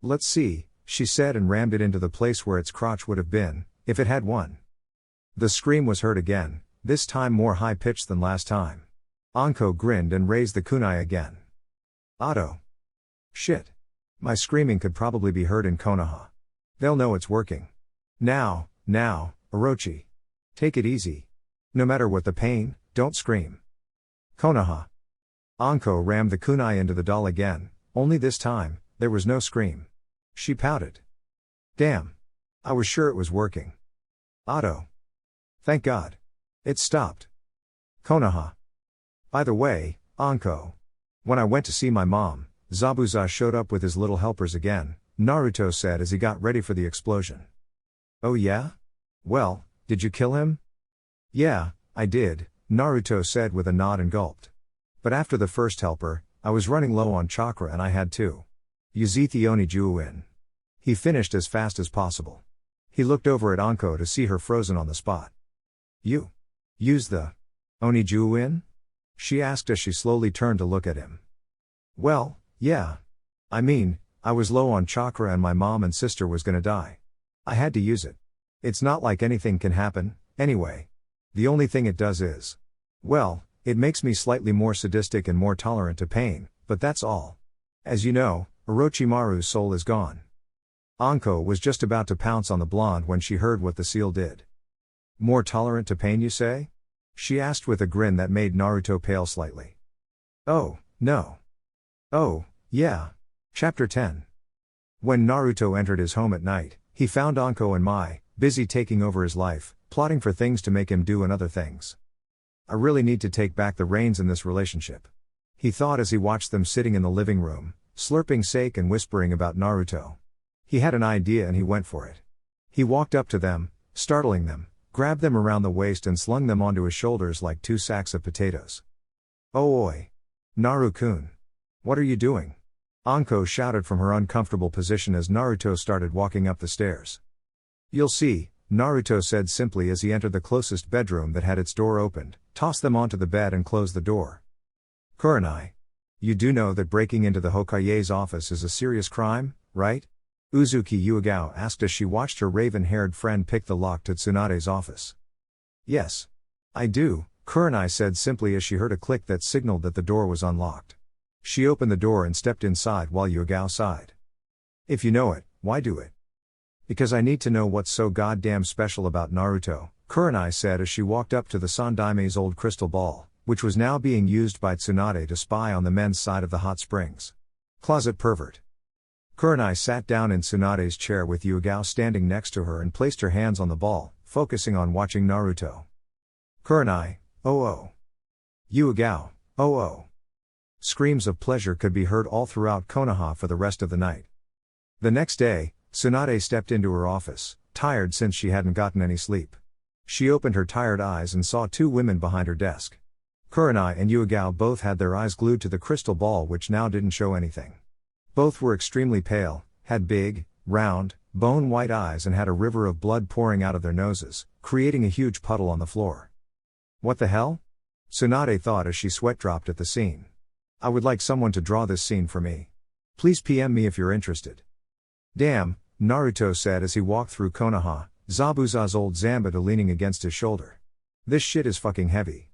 Let's see, she said and rammed it into the place where its crotch would have been, if it had one. The scream was heard again, this time more high-pitched than last time. Anko grinned and raised the kunai again. Otto. Shit. My screaming could probably be heard in Konoha. They'll know it's working. Now, Orochi. Take it easy. No matter what the pain, don't scream. Konoha. Anko rammed the kunai into the doll again, only this time, there was no scream. She pouted. Damn. I was sure it was working. Otto. Thank God. It stopped. Konoha. By the way, Anko. When I went to see my mom, Zabuza showed up with his little helpers again, Naruto said as he got ready for the explosion. Oh yeah? Well, did you kill him? Yeah, I did, Naruto said with a nod and gulped. But after the first helper, I was running low on chakra and I had to use the Oni-Juin. He finished as fast as possible. He looked over at Anko to see her frozen on the spot. You use the Oni-Juin? She asked as she slowly turned to look at him. Well, yeah. I mean, I was low on chakra and my mom and sister was gonna die. I had to use it. It's not like anything can happen, anyway. The only thing it does is, well, it makes me slightly more sadistic and more tolerant to pain, but that's all. As you know, Orochimaru's soul is gone. Anko was just about to pounce on the blonde when she heard what the seal did. More tolerant to pain, you say? She asked with a grin that made Naruto pale slightly. Oh, no. Oh, yeah. Chapter 10. When Naruto entered his home at night, he found Anko and Mai, busy taking over his life, plotting for things to make him do and other things. I really need to take back the reins in this relationship. He thought as he watched them sitting in the living room, slurping sake and whispering about Naruto. He had an idea and he went for it. He walked up to them, startling them, grabbed them around the waist and slung them onto his shoulders like 2 sacks of potatoes. Oh oi! Naru-kun. What are you doing? Anko shouted from her uncomfortable position as Naruto started walking up the stairs. You'll see, Naruto said simply as he entered the closest bedroom that had its door opened, tossed them onto the bed and closed the door. Kurenai. You do know that breaking into the Hokage's office is a serious crime, right? Uzuki Yuigao asked as she watched her raven-haired friend pick the lock to Tsunade's office. Yes. I do, Kurenai said simply as she heard a click that signaled that the door was unlocked. She opened the door and stepped inside while Yuigao sighed. If you know it, why do it? Because I need to know what's so goddamn special about Naruto, Kurenai said as she walked up to the Sandaime's old crystal ball, which was now being used by Tsunade to spy on the men's side of the hot springs. Closet pervert. Kurenai sat down in Tsunade's chair with Yuigao standing next to her and placed her hands on the ball, focusing on watching Naruto. Kurenai, oh oh. Yuigao, oh oh. Screams of pleasure could be heard all throughout Konoha for the rest of the night. The next day, Tsunade stepped into her office, tired since she hadn't gotten any sleep. She opened her tired eyes and saw two women behind her desk. Kurenai and Yuigao both had their eyes glued to the crystal ball, which now didn't show anything. Both were extremely pale, had big, round, bone-white eyes and had a river of blood pouring out of their noses, creating a huge puddle on the floor. What the hell? Tsunade thought as she sweat-dropped at the scene. I would like someone to draw this scene for me. Please PM me if you're interested. Damn, Naruto said as he walked through Konoha, Zabuza's old Zambada leaning against his shoulder. This shit is fucking heavy.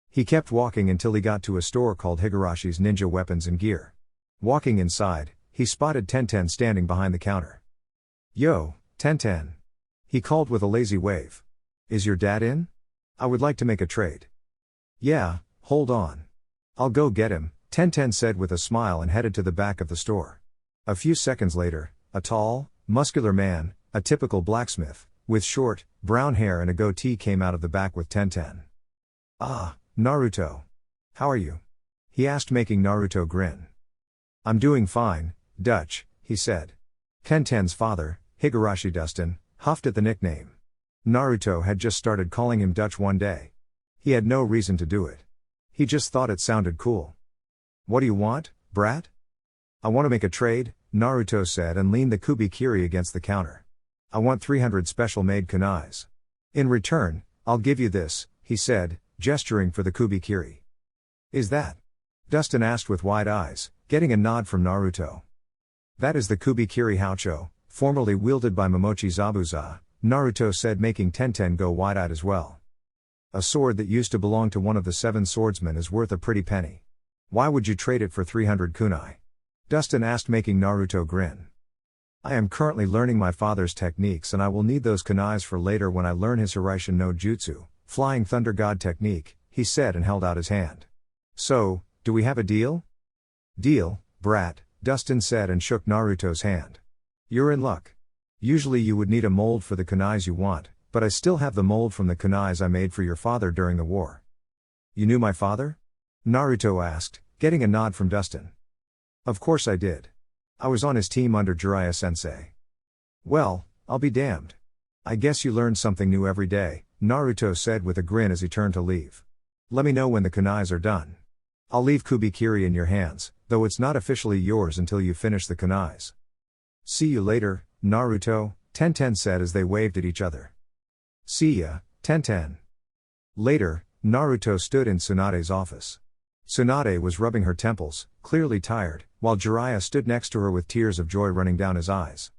He kept walking until he got to a store called Higarashi's Ninja Weapons and Gear. Walking inside, he spotted Tenten standing behind the counter. Yo, Tenten. He called with a lazy wave. Is your dad in? I would like to make a trade. Yeah, hold on. I'll go get him, Tenten said with a smile and headed to the back of the store. A few seconds later, a tall, muscular man, a typical blacksmith, with short, brown hair and a goatee came out of the back with Tenten. Ah, Naruto. How are you? He asked, making Naruto grin. I'm doing fine, Dutch, he said. Tenten's father, Higurashi Dustin, huffed at the nickname. Naruto had just started calling him Dutch one day. He had no reason to do it. He just thought it sounded cool. What do you want, brat? I want to make a trade, Naruto said and leaned the kubikiri against the counter. I want 300 special-made kunais. In return, I'll give you this, he said, gesturing for the kubikiri. Is that? Dustin asked with wide eyes, getting a nod from Naruto. That is the kubikiri haucho, formerly wielded by Momochi Zabuza, Naruto said, making Tenten go wide-eyed as well. A sword that used to belong to one of the 7 swordsmen is worth a pretty penny. Why would you trade it for 300 kunai? Dustin asked, making Naruto grin. I am currently learning my father's techniques and I will need those kunais for later when I learn his Hiraishin no Jutsu, Flying Thunder God technique, he said and held out his hand. So, do we have a deal? Deal, brat, Dustin said and shook Naruto's hand. You're in luck. Usually you would need a mold for the kunais you want, but I still have the mold from the kunais I made for your father during the war. You knew my father? Naruto asked, getting a nod from Dustin. Of course I did. I was on his team under Jiraiya-sensei. Well, I'll be damned. I guess you learn something new every day, Naruto said with a grin as he turned to leave. Let me know when the kunais are done. I'll leave kubikiri in your hands, though it's not officially yours until you finish the kunais. See you later, Naruto, Tenten said as they waved at each other. See ya, Tenten. Later, Naruto stood in Tsunade's office. Tsunade was rubbing her temples, clearly tired, while Jiraiya stood next to her with tears of joy running down his eyes.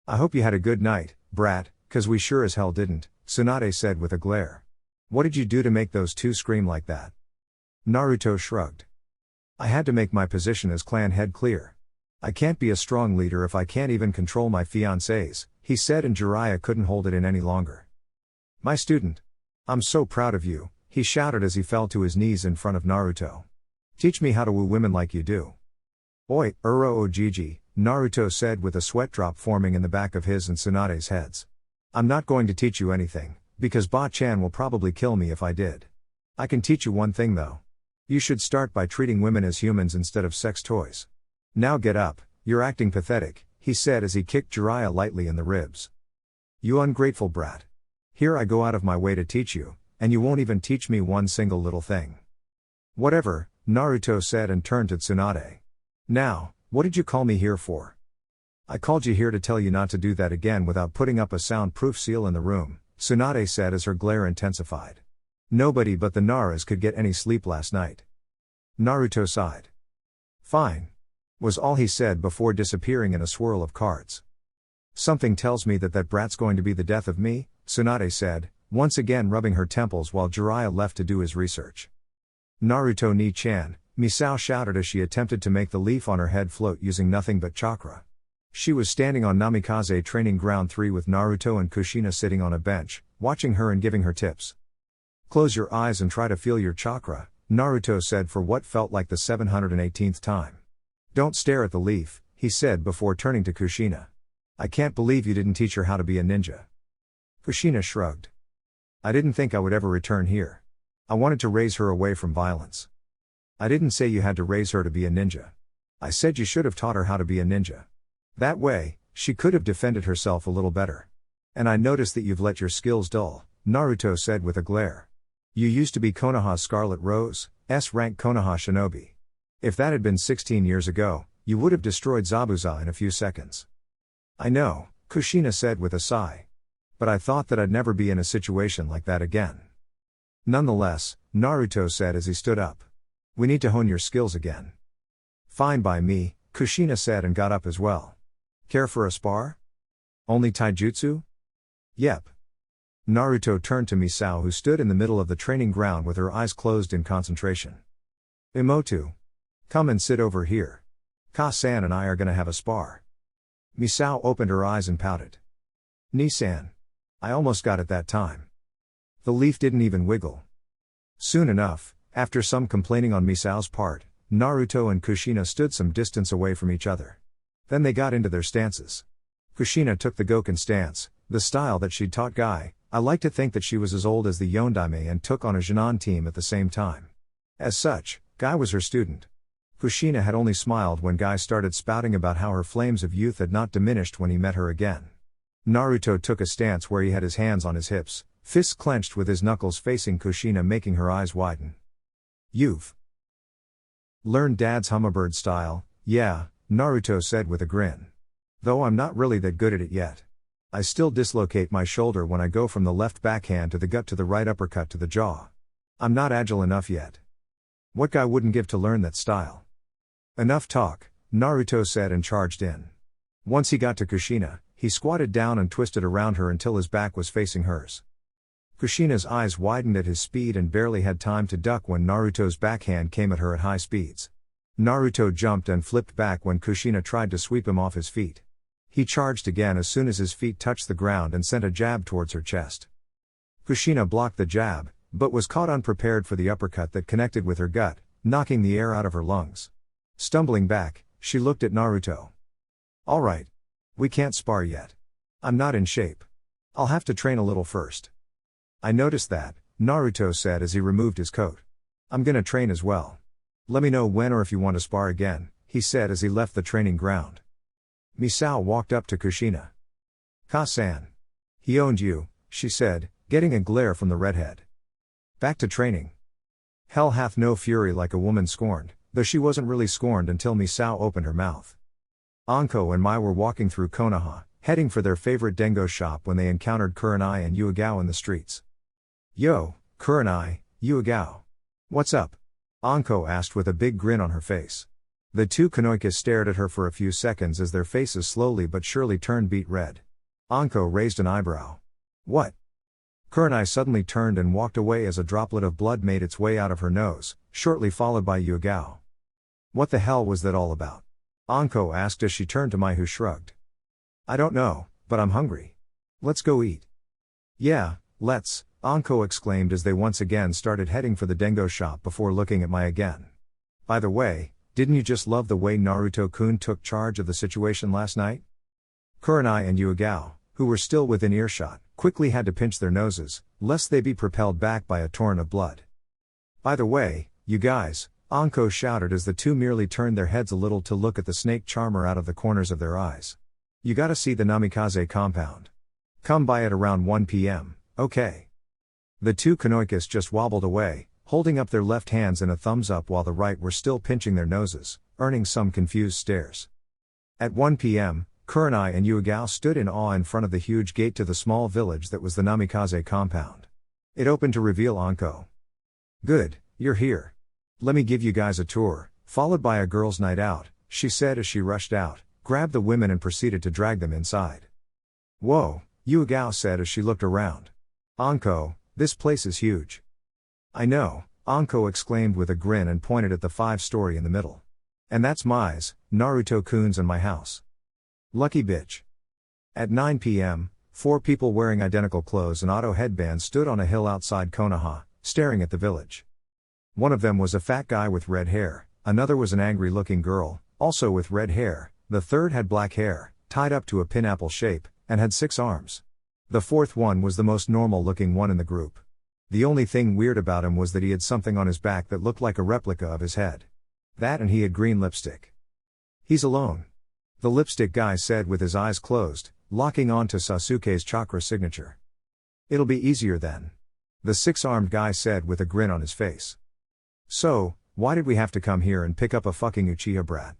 I hope you had a good night, brat, 'cause we sure as hell didn't, Tsunade said with a glare. What did you do to make those two scream like that? Naruto shrugged. I had to make my position as clan head clear. I can't be a strong leader if I can't even control my fiancés, he said, and Jiraiya couldn't hold it in any longer. My student. I'm so proud of you, he shouted as he fell to his knees in front of Naruto. Teach me how to woo women like you do. Oi, Uro Ojiji, Naruto said with a sweat drop forming in the back of his and Tsunade's heads. I'm not going to teach you anything, because Ba-chan will probably kill me if I did. I can teach you one thing though. You should start by treating women as humans instead of sex toys. Now get up, you're acting pathetic, he said as he kicked Jiraiya lightly in the ribs. You ungrateful brat. Here I go out of my way to teach you, and you won't even teach me one single little thing. Whatever, Naruto said and turned to Tsunade. Now, what did you call me here for? I called you here to tell you not to do that again without putting up a soundproof seal in the room, Tsunade said as her glare intensified. Nobody but the Naras could get any sleep last night. Naruto sighed. Fine. Was all he said before disappearing in a swirl of cards. Something tells me that that brat's going to be the death of me, Tsunade said, once again rubbing her temples while Jiraiya left to do his research. Naruto ni-chan, Misao shouted as she attempted to make the leaf on her head float using nothing but chakra. She was standing on Namikaze Training Ground 3 with Naruto and Kushina sitting on a bench, watching her and giving her tips. Close your eyes and try to feel your chakra, Naruto said for what felt like the 718th time. Don't stare at the leaf, he said before turning to Kushina. I can't believe you didn't teach her how to be a ninja. Kushina shrugged. I didn't think I would ever return here. I wanted to raise her away from violence. I didn't say you had to raise her to be a ninja. I said you should have taught her how to be a ninja. That way, she could have defended herself a little better. And I noticed that you've let your skills dull, Naruto said with a glare. You used to be Konoha's Scarlet Rose, S-rank Konoha Shinobi. If that had been 16 years ago, you would have destroyed Zabuza in a few seconds. I know, Kushina said with a sigh. But I thought that I'd never be in a situation like that again. Nonetheless, Naruto said as he stood up. We need to hone your skills again. Fine by me, Kushina said and got up as well. Care for a spar? Only taijutsu? Yep. Naruto turned to Misao, who stood in the middle of the training ground with her eyes closed in concentration. Imotu. Come and sit over here. Ka-san and I are gonna have a spar. Misao opened her eyes and pouted. Ni-san. I almost got it that time. The leaf didn't even wiggle. Soon enough, after some complaining on Misao's part, Naruto and Kushina stood some distance away from each other. Then they got into their stances. Kushina took the Goken stance, the style that she'd taught Guy. I like to think that she was as old as the Yondaime and took on a Jinan team at the same time. As such, Guy was her student. Kushina had only smiled when Guy started spouting about how her flames of youth had not diminished when he met her again. Naruto took a stance where he had his hands on his hips, fists clenched with his knuckles facing Kushina, making her eyes widen. You've learned Dad's Hummingbird style, yeah, Naruto said with a grin. Though I'm not really that good at it yet. I still dislocate my shoulder when I go from the left backhand to the gut to the right uppercut to the jaw. I'm not agile enough yet. What guy wouldn't give to learn that style? Enough talk, Naruto said and charged in. Once he got to Kushina, he squatted down and twisted around her until his back was facing hers. Kushina's eyes widened at his speed and barely had time to duck when Naruto's backhand came at her at high speeds. Naruto jumped and flipped back when Kushina tried to sweep him off his feet. He charged again as soon as his feet touched the ground and sent a jab towards her chest. Kushina blocked the jab, but was caught unprepared for the uppercut that connected with her gut, knocking the air out of her lungs. Stumbling back, she looked at Naruto. All right. We can't spar yet. I'm not in shape. I'll have to train a little first. I noticed that, Naruto said as he removed his coat. I'm gonna train as well. Let me know when or if you want to spar again, he said as he left the training ground. Misao walked up to Kushina. Ka-san. He owned you, she said, getting a glare from the redhead. Back to training. Hell hath no fury like a woman scorned, though she wasn't really scorned until Misao opened her mouth. Anko and Mai were walking through Konoha, heading for their favorite dengo shop when they encountered Kurenai and Yuigao in the streets. Yo, Kurenai, Yuigao. What's up? Anko asked with a big grin on her face. The two Konoikas stared at her for a few seconds as their faces slowly but surely turned beet red. Anko raised an eyebrow. What? Kurenai suddenly turned and walked away as a droplet of blood made its way out of her nose, shortly followed by Yuigao. What the hell was that all about? Anko asked as she turned to Mai, who shrugged. I don't know, but I'm hungry. Let's go eat. Yeah, let's, Anko exclaimed as they once again started heading for the dengo shop before looking at Mai again. By the way, didn't you just love the way Naruto-kun took charge of the situation last night? Kurenai and Yuigao, who were still within earshot, quickly had to pinch their noses, lest they be propelled back by a torrent of blood. By the way, you guys, Anko shouted as the two merely turned their heads a little to look at the snake charmer out of the corners of their eyes. You gotta see the Namikaze compound. Come by at around 1 p.m., okay? The two Konoikas just wobbled away, holding up their left hands in a thumbs up while the right were still pinching their noses, earning some confused stares. At 1 p.m., Kurenai and Yuigao stood in awe in front of the huge gate to the small village that was the Namikaze compound. It opened to reveal Anko. Good, you're here. Let me give you guys a tour, followed by a girls' night out, she said as she rushed out, grabbed the women and proceeded to drag them inside. Whoa, Yuigao said as she looked around. Anko, this place is huge. I know, Anko exclaimed with a grin and pointed at the 5-story in the middle. And that's Mai's, Naruto-kun's and my house. Lucky bitch. At 9 p.m., 4 people wearing identical clothes and auto headbands stood on a hill outside Konoha, staring at the village. One of them was a fat guy with red hair, another was an angry-looking girl, also with red hair, the third had black hair, tied up to a pineapple shape, and had 6 arms. The fourth one was the most normal looking one in the group. The only thing weird about him was that he had something on his back that looked like a replica of his head. That and he had green lipstick. He's alone. The lipstick guy said with his eyes closed, locking on to Sasuke's chakra signature. It'll be easier then. The six-armed guy said with a grin on his face. So, why did we have to come here and pick up a fucking Uchiha brat?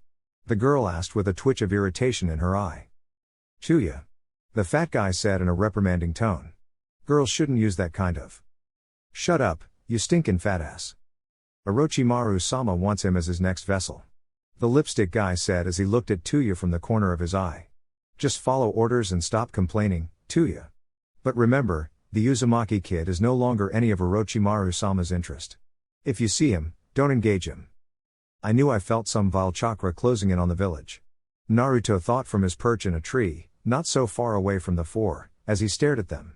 The girl asked with a twitch of irritation in her eye. Chuya. The fat guy said in a reprimanding tone. Girls shouldn't use that kind of. Shut up, you stinkin' fat ass. Orochimaru-sama wants him as his next vessel. The lipstick guy said as he looked at Tuya from the corner of his eye. Just follow orders and stop complaining, Tuya. But remember, the Uzumaki kid is no longer any of Orochimaru-sama's interest. If you see him, don't engage him. I knew I felt some vile chakra closing in on the village. Naruto thought from his perch in a tree, not so far away from the four, as he stared at them.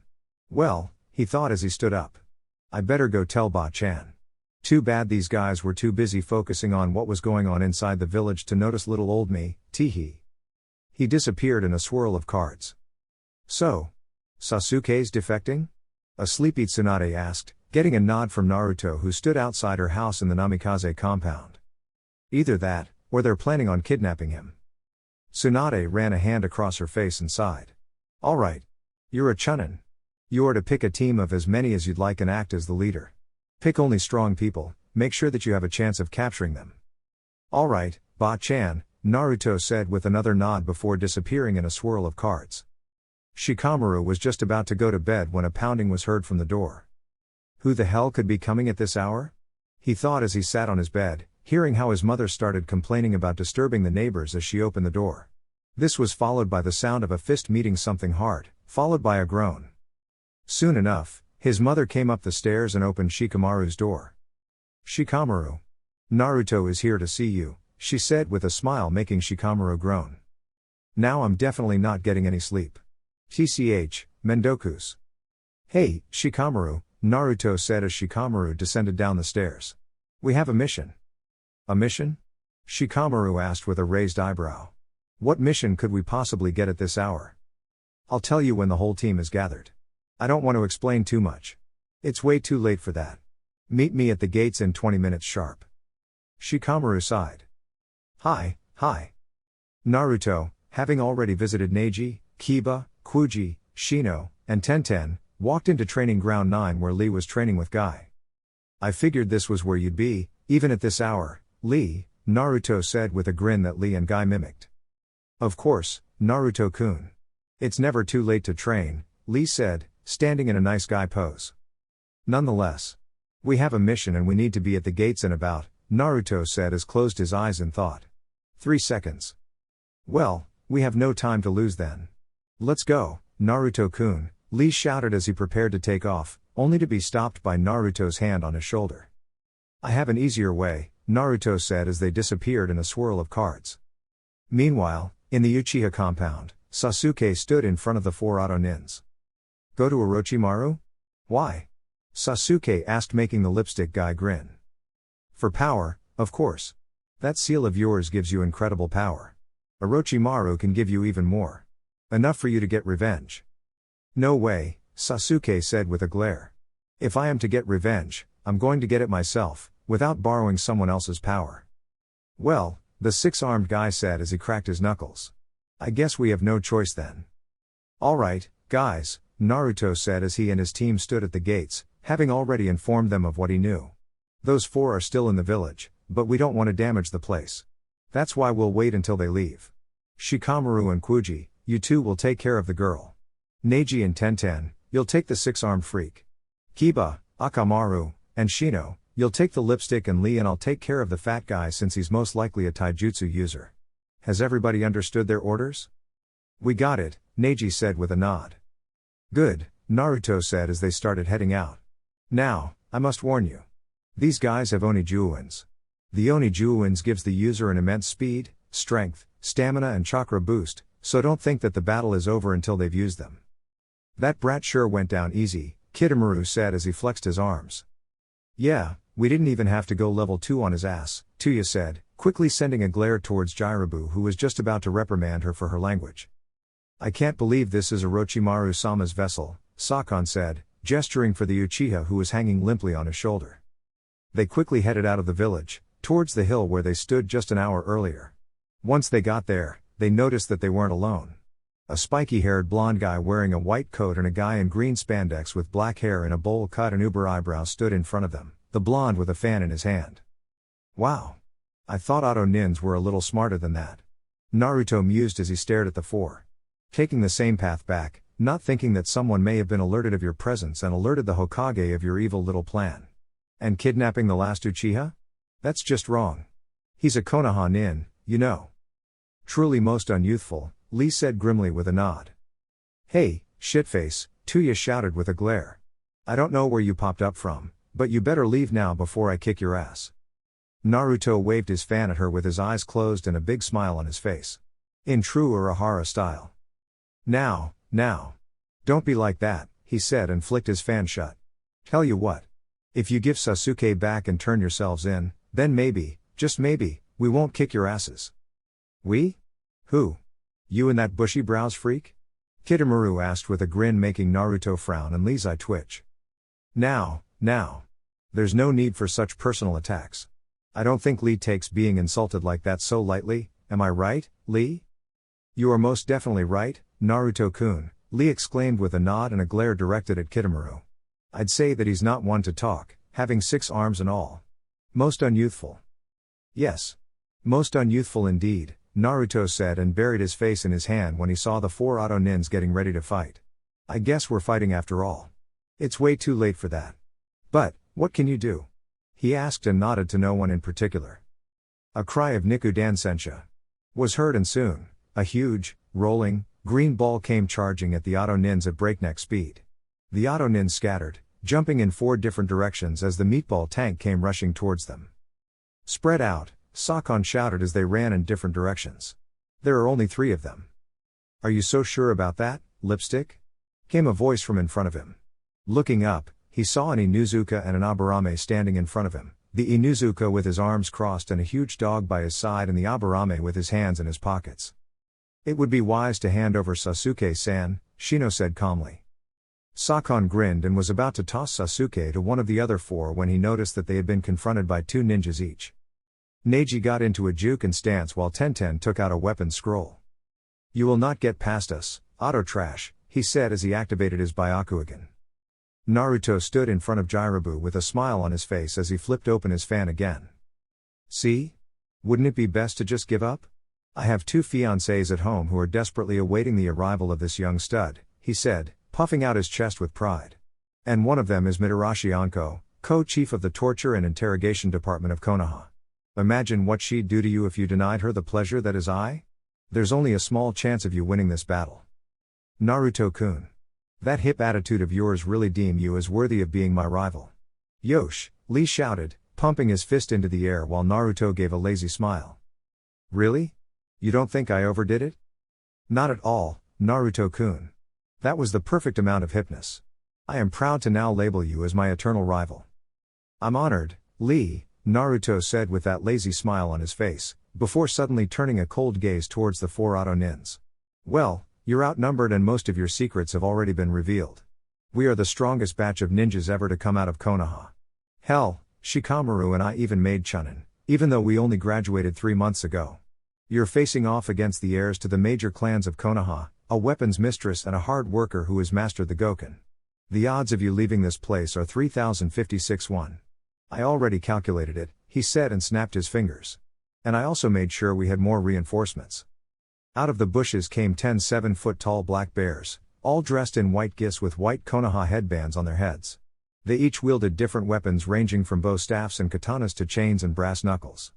Well, he thought as he stood up. I better go tell Ba-chan. Too bad these guys were too busy focusing on what was going on inside the village to notice little old me, teehee. He disappeared in a swirl of cards. So, Sasuke's defecting? A sleepy Tsunade asked, getting a nod from Naruto who stood outside her house in the Namikaze compound. Either that, or they're planning on kidnapping him. Tsunade ran a hand across her face and sighed. Alright. You're a chunin. You are to pick a team of as many as you'd like and act as the leader. Pick only strong people, make sure that you have a chance of capturing them. Alright, Ba-chan, Naruto said with another nod before disappearing in a swirl of cards. Shikamaru was just about to go to bed when a pounding was heard from the door. Who the hell could be coming at this hour? He thought as he sat on his bed, hearing how his mother started complaining about disturbing the neighbors as she opened the door. This was followed by the sound of a fist meeting something hard, followed by a groan. Soon enough, his mother came up the stairs and opened Shikamaru's door. Shikamaru. Naruto is here to see you, she said with a smile making Shikamaru groan. Now I'm definitely not getting any sleep. TCH, Mendokus. Hey, Shikamaru, Naruto said as Shikamaru descended down the stairs. We have a mission. A mission? Shikamaru asked with a raised eyebrow. What mission could we possibly get at this hour? I'll tell you when the whole team is gathered. I don't want to explain too much. It's way too late for that. Meet me at the gates in 20 minutes sharp. Shikamaru sighed. Hi. Naruto, having already visited Neji, Kiba, Kuji, Shino, and Tenten, walked into Training Ground 9 where Lee was training with Guy. I figured this was where you'd be, even at this hour, Lee, Naruto said with a grin that Lee and Guy mimicked. Of course, Naruto-kun. It's never too late to train, Lee said, standing in a nice guy pose. Nonetheless. We have a mission and we need to be at the gates in about, Naruto said as closed his eyes in thought. 3 seconds. Well, we have no time to lose then. Let's go, Naruto-kun, Lee shouted as he prepared to take off, only to be stopped by Naruto's hand on his shoulder. I have an easier way, Naruto said as they disappeared in a swirl of cards. Meanwhile, in the Uchiha compound, Sasuke stood in front of the 4 Auto-nins. Go to Orochimaru? Why? Sasuke asked making the lipstick guy grin. For power, of course. That seal of yours gives you incredible power. Orochimaru can give you even more. Enough for you to get revenge. No way, Sasuke said with a glare. If I am to get revenge, I'm going to get it myself, without borrowing someone else's power. Well, the 6-armed guy said as he cracked his knuckles. I guess we have no choice then. Alright, guys, Naruto said as he and his team stood at the gates, having already informed them of what he knew. Those 4 are still in the village, but we don't want to damage the place. That's why we'll wait until they leave. Shikamaru and Kuji, you two will take care of the girl. Neji and Tenten, you'll take the 6-armed freak. Kiba, Akamaru, and Shino, you'll take the lipstick and Lee and I'll take care of the fat guy since he's most likely a taijutsu user. Has everybody understood their orders? We got it, Neji said with a nod. Good, Naruto said as they started heading out. Now, I must warn you. These guys have Onijuuins. The Onijuuins gives the user an immense speed, strength, stamina and chakra boost, so don't think that the battle is over until they've used them. That brat sure went down easy, Kitamura said as he flexed his arms. Yeah, we didn't even have to go level 2 on his ass, Tuya said, quickly sending a glare towards Jiraibu who was just about to reprimand her for her language. I can't believe this is Orochimaru-sama's vessel, Sakon said, gesturing for the Uchiha who was hanging limply on his shoulder. They quickly headed out of the village, towards the hill where they stood just an hour earlier. Once they got there, they noticed that they weren't alone. A spiky-haired blonde guy wearing a white coat and a guy in green spandex with black hair and a bowl cut and uber eyebrows stood in front of them, the blonde with a fan in his hand. Wow! I thought auto nins were a little smarter than that. Naruto mused as he stared at the four. Taking the same path back, not thinking that someone may have been alerted of your presence and alerted the Hokage of your evil little plan. And kidnapping the last Uchiha? That's just wrong. He's a Konoha nin, you know. Truly most unyouthful, Lee said grimly with a nod. Hey, shitface, Tuya shouted with a glare. I don't know where you popped up from, but you better leave now before I kick your ass. Naruto waved his fan at her with his eyes closed and a big smile on his face. In true Urahara style. Now. Don't be like that, he said and flicked his fan shut. Tell you what. If you give Sasuke back and turn yourselves in, then maybe, just maybe, we won't kick your asses. We? Who? You and that bushy brows freak? Kitamura asked with a grin making Naruto frown and Lee's eye twitch. Now. There's no need for such personal attacks. I don't think Lee takes being insulted like that so lightly, am I right, Lee? You are most definitely right, Naruto-kun, Lee exclaimed with a nod and a glare directed at Kitamura. I'd say that he's not one to talk, having 6 arms and all. Most unyouthful. Yes. Most unyouthful indeed, Naruto said and buried his face in his hand when he saw the 4 auto nins getting ready to fight. I guess we're fighting after all. It's way too late for that. But, what can you do? He asked and nodded to no one in particular. A cry of Niku Dansensha was heard and soon, a huge, rolling, green ball came charging at the auto nins at breakneck speed. The auto nins scattered, jumping in 4 different directions as the meatball tank came rushing towards them. Spread out, Sakon shouted as they ran in different directions. There are only 3 of them. Are you so sure about that, Lipstick? Came a voice from in front of him. Looking up, he saw an Inuzuka and an Aburame standing in front of him, the Inuzuka with his arms crossed and a huge dog by his side and the Aburame with his hands in his pockets. It would be wise to hand over Sasuke-san, Shino said calmly. Sakon grinned and was about to toss Sasuke to one of the other 4 when he noticed that they had been confronted by 2 ninjas each. Neji got into a Juken stance while Tenten took out a weapon scroll. You will not get past us, auto trash, he said as he activated his Byakugan. Naruto stood in front of Jiraibu with a smile on his face as he flipped open his fan again. See? Wouldn't it be best to just give up? I have 2 fiancés at home who are desperately awaiting the arrival of this young stud, he said, puffing out his chest with pride. And one of them is Mitarashi Anko, co-chief of the torture and interrogation department of Konoha. Imagine what she'd do to you if you denied her the pleasure that is I? There's only a small chance of you winning this battle. Naruto-kun. That hip attitude of yours really deem you as worthy of being my rival. Yosh, Lee shouted, pumping his fist into the air while Naruto gave a lazy smile. Really? You don't think I overdid it? Not at all, Naruto-kun. That was the perfect amount of hipness. I am proud to now label you as my eternal rival. I'm honored, Lee, Naruto said with that lazy smile on his face, before suddenly turning a cold gaze towards the 4 auto nins. Well, you're outnumbered and most of your secrets have already been revealed. We are the strongest batch of ninjas ever to come out of Konoha. Hell, Shikamaru and I even made Chunin, even though we only graduated 3 months ago. You're facing off against the heirs to the major clans of Konoha, a weapons mistress and a hard worker who has mastered the Goken. The odds of you leaving this place are 3056-1. I already calculated it, he said and snapped his fingers. And I also made sure we had more reinforcements. Out of the bushes came 10 7-foot-tall black bears, all dressed in white gis with white Konoha headbands on their heads. They each wielded different weapons ranging from bow staffs and katanas to chains and brass knuckles.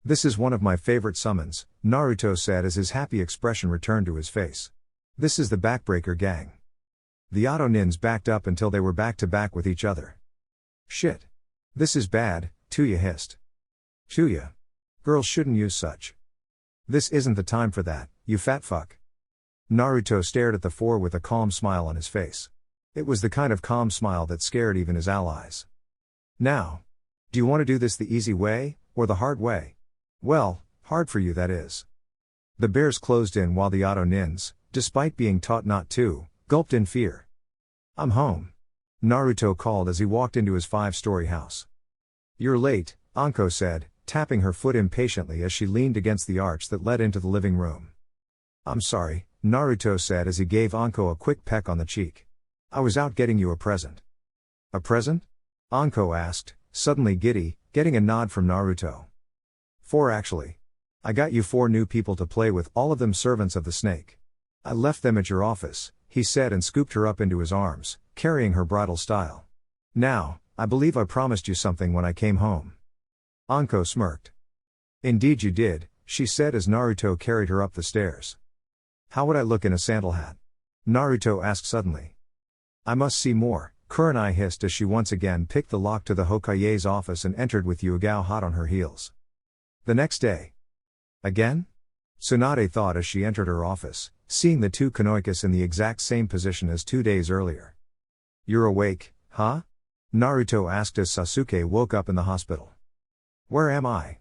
This is one of my favorite summons, Naruto said as his happy expression returned to his face. This is the Backbreaker gang. The auto nins backed up until they were back to back with each other. Shit. This is bad, Tuya hissed. Tuya. Girls shouldn't use such. This isn't the time for that, you fat fuck. Naruto stared at the 4 with a calm smile on his face. It was the kind of calm smile that scared even his allies. Now. Do you want to do this the easy way, or the hard way? Well, hard for you that is. The bears closed in while the auto nins, despite being taught not to, gulped in fear. "I'm home," Naruto called as he walked into his 5-story house. "You're late," Anko said, tapping her foot impatiently as she leaned against the arch that led into the living room. "I'm sorry," Naruto said as he gave Anko a quick peck on the cheek. "I was out getting you a present." "A present?" Anko asked, suddenly giddy, getting a nod from Naruto. "4 actually. I got you 4 new people to play with, all of them servants of the snake. I left them at your office," he said and scooped her up into his arms, carrying her bridal style. "Now, I believe I promised you something when I came home." Anko smirked. "Indeed you did," she said as Naruto carried her up the stairs. "How would I look in a sandal hat?" Naruto asked suddenly. "I must see more," Kurenai hissed as she once again picked the lock to the Hokage's office and entered with Yugao hot on her heels. The next day. "Again?" Tsunade thought as she entered her office, seeing the 2 Kanoikas in the exact same position as 2 days earlier. "You're awake, huh?" Naruto asked as Sasuke woke up in the hospital. "Where am I?"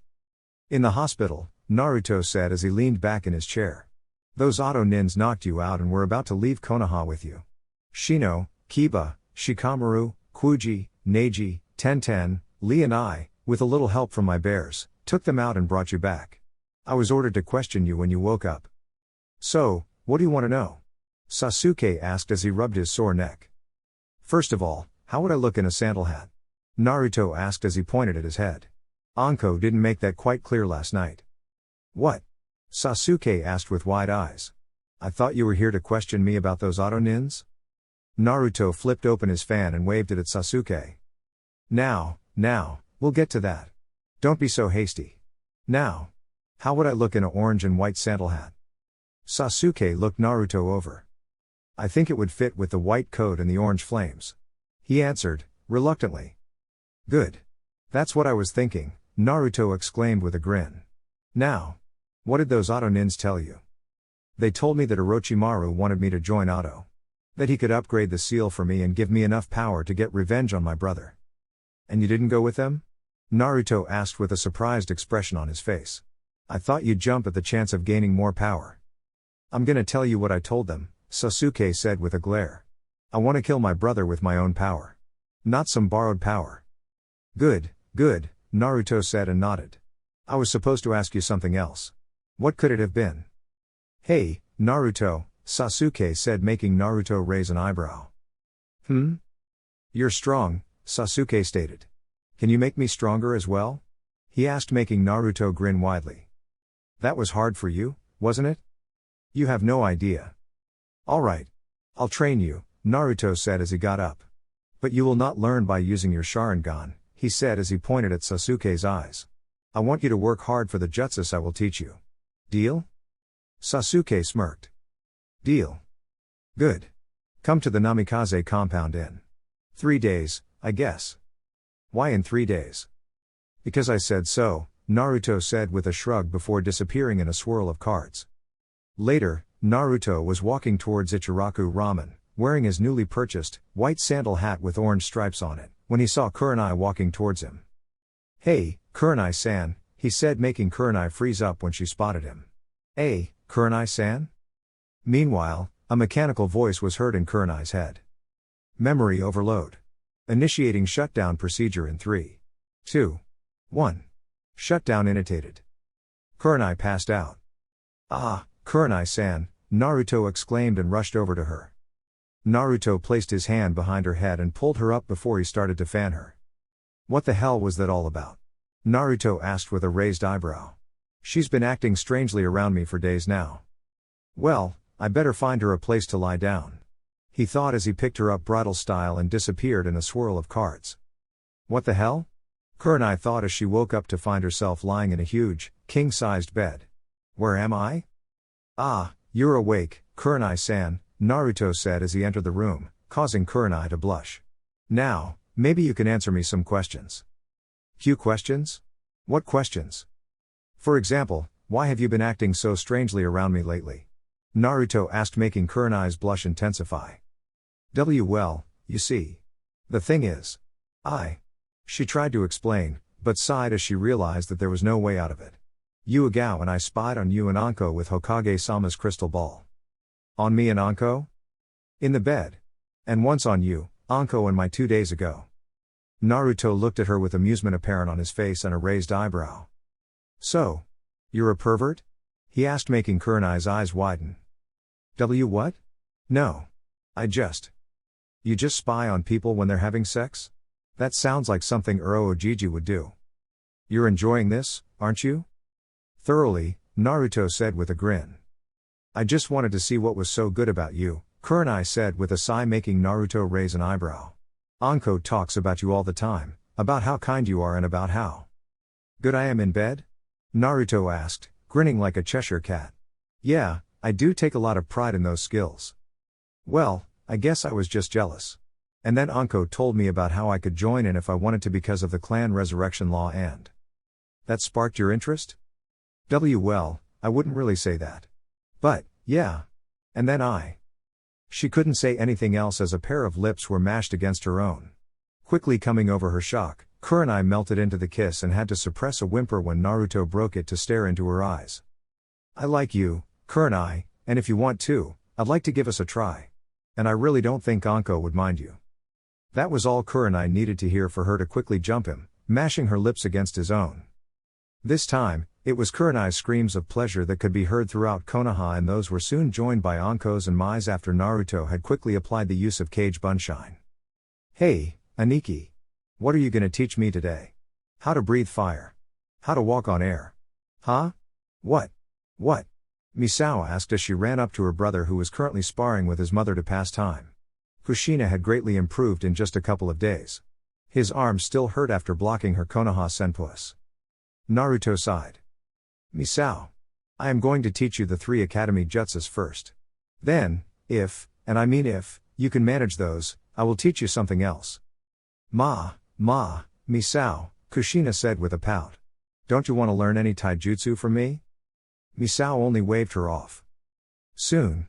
"In the hospital," Naruto said as he leaned back in his chair. "Those Auto Nins knocked you out and were about to leave Konoha with you. Shino, Kiba, Shikamaru, Kuji, Neji, Tenten, Lee and I, with a little help from my bears, took them out and brought you back. I was ordered to question you when you woke up." "So, what do you want to know?" Sasuke asked as he rubbed his sore neck. "First of all, how would I look in a sandal hat?" Naruto asked as he pointed at his head. "Anko didn't make that quite clear last night." "What?" Sasuke asked with wide eyes. "I thought you were here to question me about those Auto Nins?" Naruto flipped open his fan and waved it at Sasuke. Now, we'll get to that. Don't be so hasty. Now, how would I look in a orange and white sandal hat?" Sasuke looked Naruto over. "I think it would fit with the white coat and the orange flames," he answered, reluctantly. "Good. That's what I was thinking," Naruto exclaimed with a grin. "Now, what did those Auto Nins tell you?" "They told me that Orochimaru wanted me to join Auto. That he could upgrade the seal for me and give me enough power to get revenge on my brother." "And you didn't go with them?" Naruto asked with a surprised expression on his face. "I thought you'd jump at the chance of gaining more power." "I'm gonna tell you what I told them," Sasuke said with a glare. "I want to kill my brother with my own power. Not some borrowed power." Good, Naruto said and nodded. "I was supposed to ask you something else. What could it have been?" "Hey, Naruto," Sasuke said, making Naruto raise an eyebrow. "You're strong," Sasuke stated. "Can you make me stronger as well?" he asked, making Naruto grin widely. "That was hard for you, wasn't it? You have no idea." "All right. I'll train you," Naruto said as he got up. "But you will not learn by using your Sharingan," he said as he pointed at Sasuke's eyes. "I want you to work hard for the jutsus I will teach you. Deal?" Sasuke smirked. "Deal. Good. Come to the Namikaze compound in 3 days, I guess." "Why in 3 days?" "Because I said so," Naruto said with a shrug before disappearing in a swirl of cards. Later, Naruto was walking towards Ichiraku Ramen, wearing his newly purchased, white sandal hat with orange stripes on it, when he saw Kurenai walking towards him. "Hey, Kurenai-san," he said, making Kurenai freeze up when she spotted him. "Hey, Kurenai-san?" Meanwhile, a mechanical voice was heard in Kurenai's head. "Memory overload. Initiating shutdown procedure in 3, 2, 1. Shutdown initiated." Kurenai passed out. "Ah, Kurenai-san," Naruto exclaimed and rushed over to her. Naruto placed his hand behind her head and pulled her up before he started to fan her. "What the hell was that all about?" Naruto asked with a raised eyebrow. "She's been acting strangely around me for days now." "Well, I better find her a place to lie down," he thought as he picked her up bridal style and disappeared in a swirl of cards. "What the hell?" Kurenai thought as she woke up to find herself lying in a huge, king-sized bed. "Where am I?" "Ah, you're awake, Kurenai-san," Naruto said as he entered the room, causing Kurenai to blush. "Now, maybe you can answer me some questions." "Few questions? What questions?" "For example, why have you been acting so strangely around me lately?" Naruto asked, making Kurenai's blush intensify. Well, you see. The thing is. She tried to explain, but sighed as she realized that there was no way out of it. "Yuigao and I spied on you and Anko with Hokage-sama's crystal ball." On me and Anko? In the bed. And once on you, Anko and my 2 days ago. Naruto looked at her with amusement apparent on his face and a raised eyebrow. So? You're a pervert? He asked, making Kurenai's eyes widen. What? No. You just spy on people when they're having sex? That sounds like something Uro Ojiji would do. You're enjoying this, aren't you? Thoroughly, Naruto said with a grin. I just wanted to see what was so good about you, Kurenai said with a sigh, making Naruto raise an eyebrow. Anko talks about you all the time, about how kind you are and about how good I am in bed? Naruto asked, grinning like a Cheshire cat. Yeah, I do take a lot of pride in those skills. Well, I guess I was just jealous. And then Anko told me about how I could join in if I wanted to because of the clan resurrection law and that sparked your interest? Well, I wouldn't really say that. But, yeah. And then She couldn't say anything else as a pair of lips were mashed against her own. Quickly coming over her shock, Kurenai melted into the kiss and had to suppress a whimper when Naruto broke it to stare into her eyes. I like you, Kurenai, and if you want to, I'd like to give us a try. And I really don't think Anko would mind you. That was all Kurenai needed to hear for her to quickly jump him, mashing her lips against his own. This time, it was Kurenai's screams of pleasure that could be heard throughout Konoha, and those were soon joined by Anko's and Mai's after Naruto had quickly applied the use of Cage Bunshine. Hey, Aniki. What are you gonna teach me today? How to breathe fire. How to walk on air. Huh? What? Misao asked as she ran up to her brother, who was currently sparring with his mother to pass time. Kushina had greatly improved in just a couple of days. His arms still hurt after blocking her Konoha senpuus. Naruto sighed. Misao. I am going to teach you the 3 academy jutsus first. Then, if, and I mean if, you can manage those, I will teach you something else. Misao, Kushina said with a pout. Don't you want to learn any taijutsu from me? Misao only waved her off. Soon.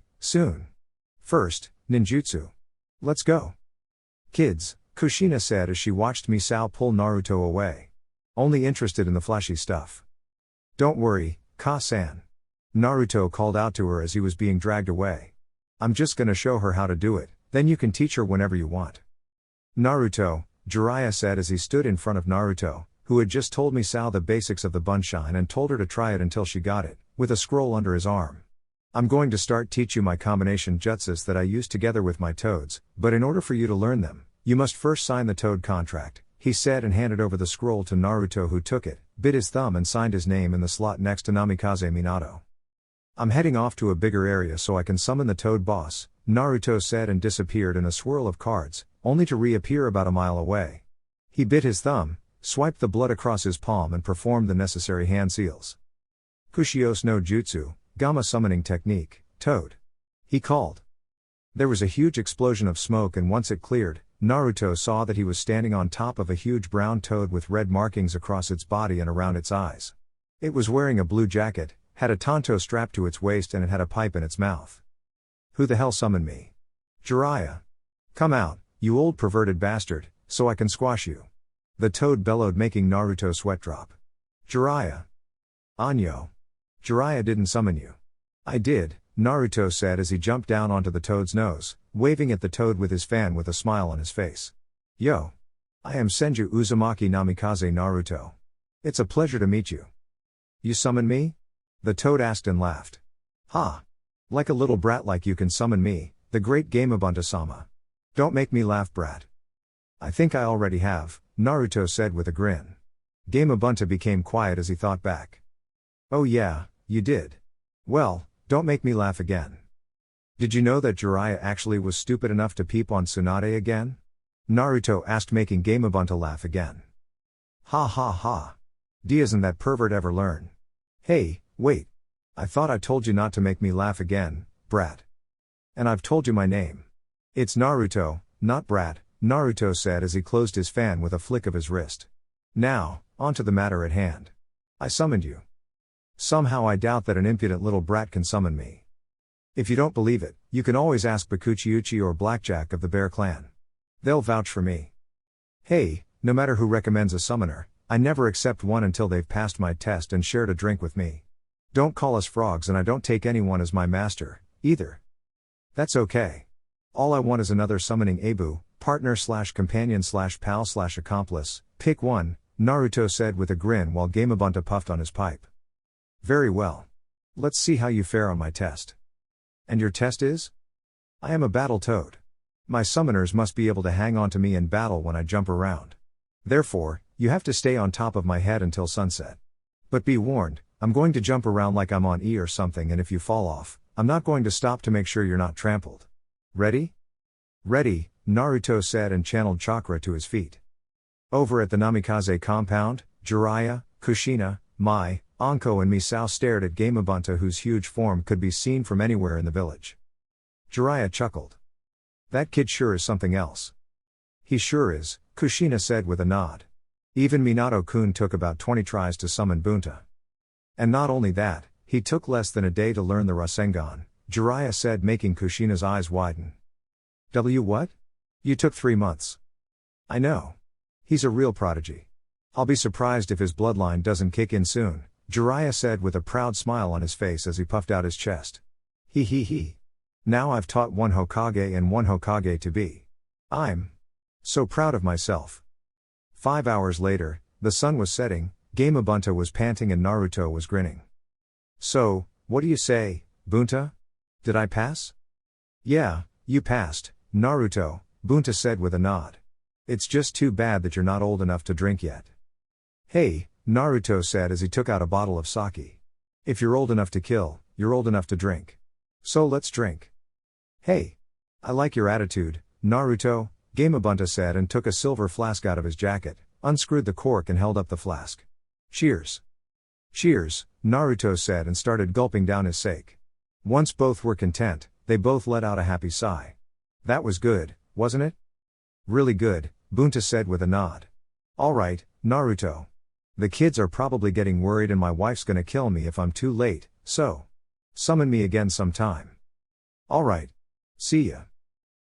First, ninjutsu. Let's go. Kids, Kushina said as she watched Misao pull Naruto away. Only interested in the flashy stuff. Don't worry, Ka-san. Naruto called out to her as he was being dragged away. I'm just gonna show her how to do it, then you can teach her whenever you want. Naruto, Jiraiya said as he stood in front of Naruto, who had just told Misao the basics of the Bunshine and told her to try it until she got it, with a scroll under his arm. I'm going to teach you my combination jutsus that I use together with my toads, but in order for you to learn them, you must first sign the toad contract, he said, and handed over the scroll to Naruto, who took it, bit his thumb and signed his name in the slot next to Namikaze Minato. I'm heading off to a bigger area so I can summon the toad boss, Naruto said, and disappeared in a swirl of cards, only to reappear about a mile away. He bit his thumb, swiped the blood across his palm and performed the necessary hand seals. Kushios no Jutsu, Gamma summoning technique, Toad. He called. There was a huge explosion of smoke, and once it cleared, Naruto saw that he was standing on top of a huge brown toad with red markings across its body and around its eyes. It was wearing a blue jacket, had a tanto strapped to its waist, and it had a pipe in its mouth. Who the hell summoned me? Jiraiya. Come out, you old perverted bastard, so I can squash you. The toad bellowed, making Naruto sweat drop. Jiraiya. Anyo. Jiraiya didn't summon you. I did, Naruto said as he jumped down onto the toad's nose, waving at the toad with his fan with a smile on his face. Yo. I am Senju Uzumaki Namikaze Naruto. It's a pleasure to meet you. You summon me? The toad asked and laughed. Ha! Like a little brat like you can summon me, the great Gamabunta-sama. Don't make me laugh, brat. I think I already have, Naruto said with a grin. Gamabunta became quiet as he thought back. Oh yeah, you did. Well, don't make me laugh again. Did you know that Jiraiya actually was stupid enough to peep on Tsunade again? Naruto asked, making Gamabunta laugh again. Ha ha ha. Doesn't that pervert ever learn? Hey, wait. I thought I told you not to make me laugh again, brat. And I've told you my name. It's Naruto, not brat, Naruto said as he closed his fan with a flick of his wrist. Now, on to the matter at hand. I summoned you. Somehow I doubt that an impudent little brat can summon me. If you don't believe it, you can always ask Bakuchiuchi or Blackjack of the Bear Clan. They'll vouch for me. Hey, no matter who recommends a summoner, I never accept one until they've passed my test and shared a drink with me. Don't call us frogs, and I don't take anyone as my master, either. That's okay. All I want is another summoning Abu, partner slash companion slash pal slash accomplice, pick one, Naruto said with a grin while Gamabunta puffed on his pipe. Very well. Let's see how you fare on my test. And your test is? I am a battle toad. My summoners must be able to hang on to me in battle when I jump around. Therefore, you have to stay on top of my head until sunset. But be warned, I'm going to jump around like I'm on E or something, and if you fall off, I'm not going to stop to make sure you're not trampled. Ready? Ready, Naruto said and channeled chakra to his feet. Over at the Namikaze compound, Jiraiya, Kushina, Mai, Anko and Misao stared at Gamabunta, whose huge form could be seen from anywhere in the village. Jiraiya chuckled. That kid sure is something else. He sure is, Kushina said with a nod. Even Minato-kun took about 20 tries to summon Bunta. And not only that, he took less than a day to learn the Rasengan, Jiraiya said, making Kushina's eyes widen. What? You took 3 months. I know. He's a real prodigy. I'll be surprised if his bloodline doesn't kick in soon, Jiraiya said with a proud smile on his face as he puffed out his chest. He. Now I've taught one Hokage and one Hokage to be. I'm so proud of myself. 5 hours later, the sun was setting, Gamabunta was panting and Naruto was grinning. So, what do you say, Bunta? Did I pass? Yeah, you passed, Naruto, Bunta said with a nod. It's just too bad that you're not old enough to drink yet. Hey, Naruto said as he took out a bottle of sake. If you're old enough to kill, you're old enough to drink. So let's drink. Hey. I like your attitude, Naruto, Gamabunta said and took a silver flask out of his jacket, unscrewed the cork and held up the flask. Cheers. Cheers, Naruto said and started gulping down his sake. Once both were content, they both let out a happy sigh. That was good, wasn't it? Really good, Bunta said with a nod. Alright, Naruto. The kids are probably getting worried and my wife's gonna kill me if I'm too late, so summon me again sometime. Alright. See ya.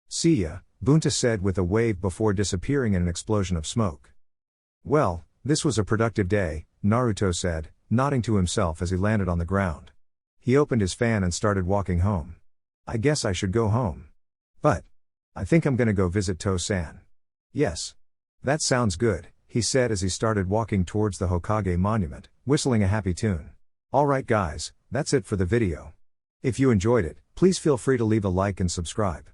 See ya, Bunta said with a wave before disappearing in an explosion of smoke. Well, this was a productive day, Naruto said, nodding to himself as he landed on the ground. He opened his fan and started walking home. I guess I should go home. But I think I'm gonna go visit To-san. Yes. That sounds good, he said as he started walking towards the Hokage monument, whistling a happy tune. Alright guys, that's it for the video. If you enjoyed it, please feel free to leave a like and subscribe.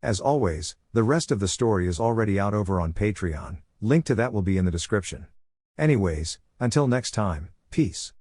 As always, the rest of the story is already out over on Patreon, link to that will be in the description. Anyways, until next time, peace.